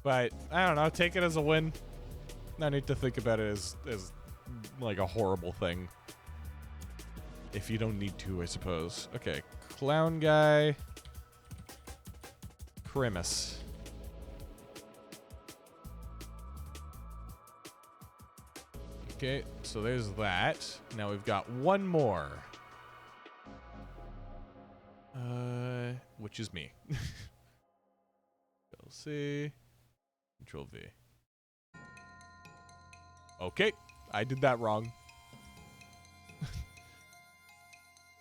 But I don't know. Take it as a win. No need to think about it as like a horrible thing. If you don't need to, I suppose. Okay, clown guy. Primus. Okay, so there's that. Now we've got one more. Which is me. Control C. Control V. Okay, I did that wrong.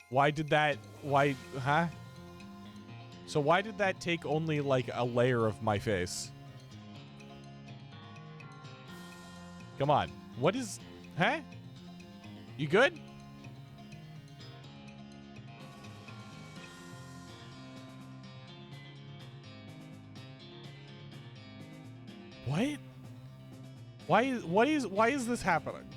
Why did that? Why? Huh? So why did that take only like a layer of my face? Come on. What is... Huh? You good? What? Why is this happening?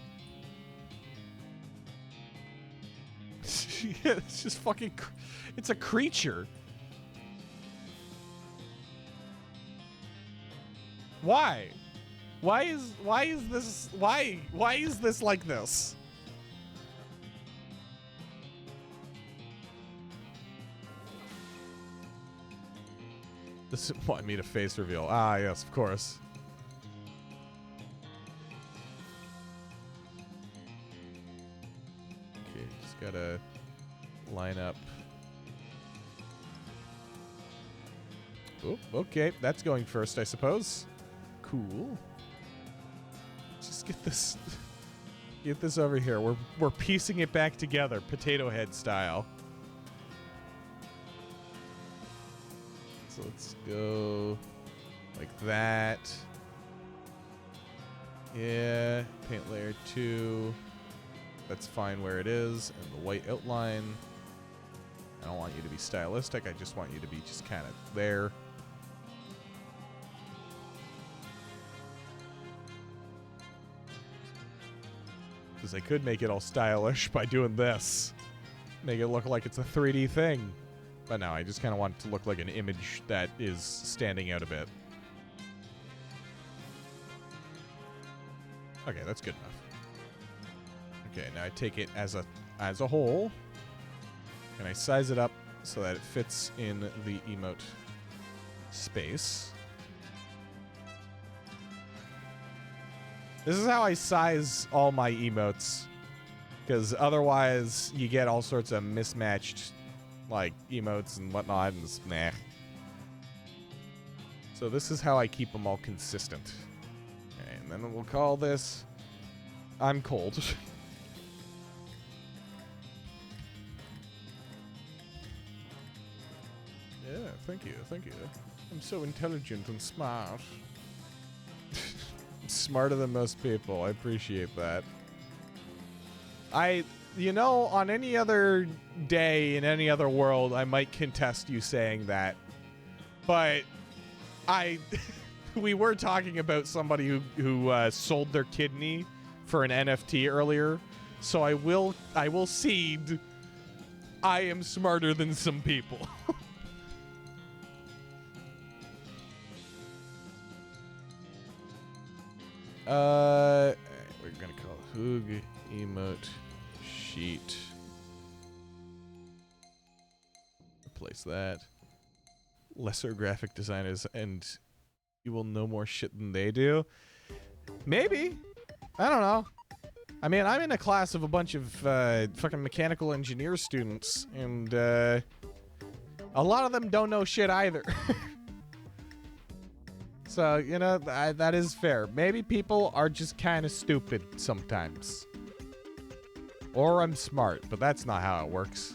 Yeah, it's just fucking... It's a creature. Why? Why is this like this? This want me to face reveal. Ah, yes, of course. Okay, just gotta line up. Oh, okay, that's going first, I suppose. Cool. Just get this over here. We're piecing it back together, potato head style. So let's go like that. Yeah, paint layer 2. That's fine where it is, and the white outline. I don't want you to be stylistic. I just want you to be just kind of there. Because I could make it all stylish by doing this. Make it look like it's a 3D thing. But no, I just kind of want it to look like an image that is standing out a bit. Okay, that's good enough. Okay, now I take it as a whole, and I size it up so that it fits in the emote space. This is how I size all my emotes. Because otherwise, you get all sorts of mismatched, like, emotes and whatnot, and it's meh. So this is how I keep them all consistent. Okay, and then we'll call this... I'm cold. Yeah, thank you, thank you. I'm so intelligent and smart. I'm smarter than most people. I appreciate that. You know, on any other day in any other world, I might contest you saying that. But we were talking about somebody who sold their kidney for an NFT earlier, so I will cede I am smarter than some people. We're gonna call it Hoog emote sheet. Replace that. Lesser graphic designers, and you will know more shit than they do. Maybe. I don't know. I mean, I'm in a class of a bunch of fucking mechanical engineer students, and a lot of them don't know shit either. So, you know, that is fair. Maybe people are just kind of stupid sometimes. Or I'm smart, but that's not how it works.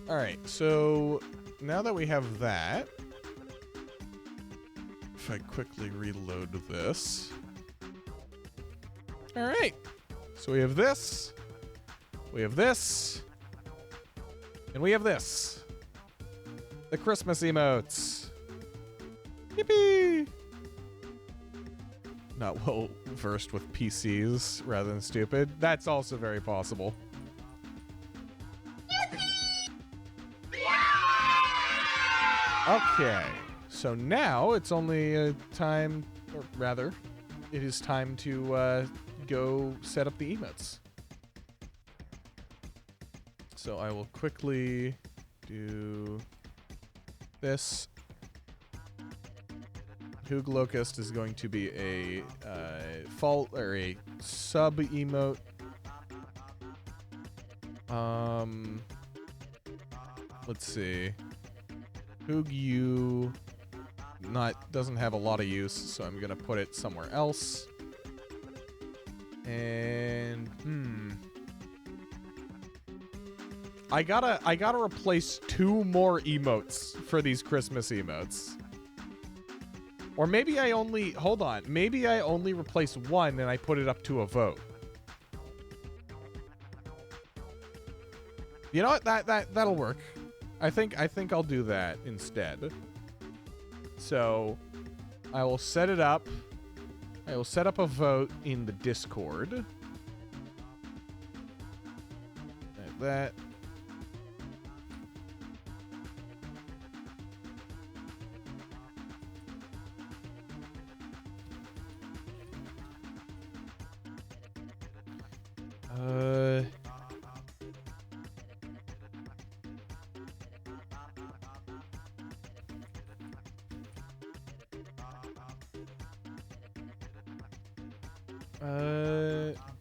Alright, so now that we have that, if I quickly reload this. Alright, so we have this, and we have this. The Christmas emotes. Yippee! Not well versed with PCs rather than stupid. That's also very possible. Okay, so now it's only time, or rather, it is time to go set up the emotes. So I will quickly do this. Hoog Locust is going to be a fault or a sub emote. Let's see. Hoog U doesn't have a lot of use, so I'm gonna put it somewhere else. And I gotta replace 2 more emotes for these Christmas emotes. Or maybe I only, hold on, maybe I only replace 1 and I put it up to a vote. You know what? That'll work. I think I'll do that instead. So I will set it up. I will set up a vote in the Discord. Like that.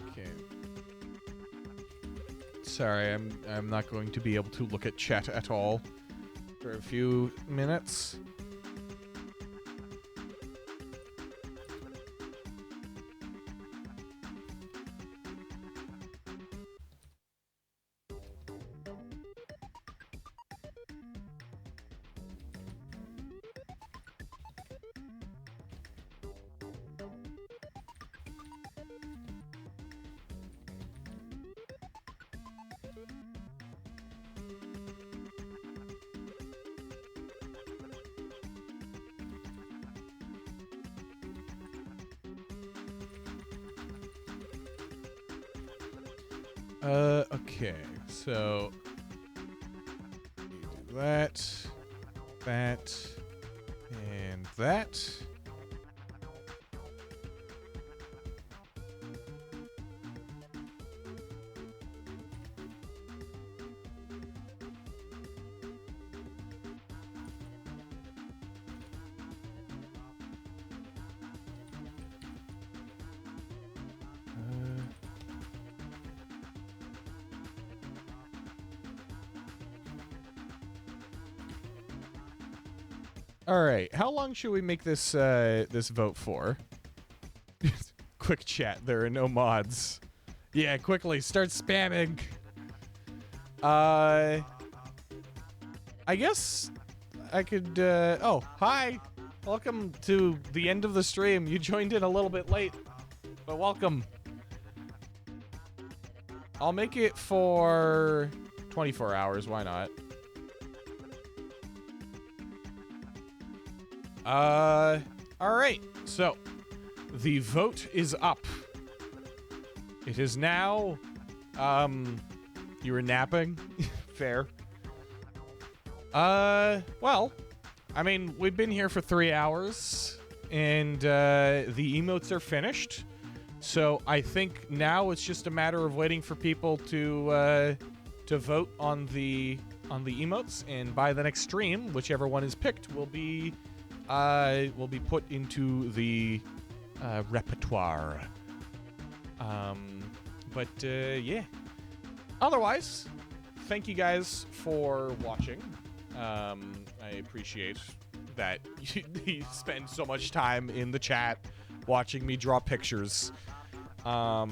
Okay. Sorry, I'm not going to be able to look at chat at all for a few minutes. Okay, so you do that, and that. All right, how long should we make this this vote for? Quick chat, there are no mods. Yeah, quickly, start spamming. I guess I could, oh, hi. Welcome to the end of the stream. You joined in a little bit late, but welcome. I'll make it for 24 hours, why not? All right, so the vote is up. It is now, you were napping? Fair. Well, I mean, we've been here for 3 hours, and, the emotes are finished. So I think now it's just a matter of waiting for people to vote on the emotes, and by the next stream, whichever one is picked will be put into the repertoire. Yeah. Otherwise, thank you guys for watching. I appreciate that you spend so much time in the chat watching me draw pictures. Yeah,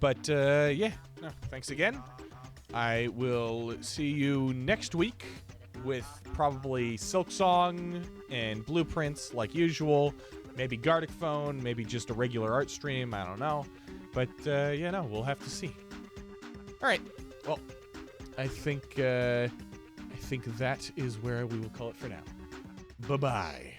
no, thanks again. I will see you next week with probably Silksong and Blueprints like usual. Maybe Gartic Phone, maybe just a regular art stream, I don't know. But, yeah, no, we'll have to see. Alright, well, I think that is where we will call it for now. Bye-bye.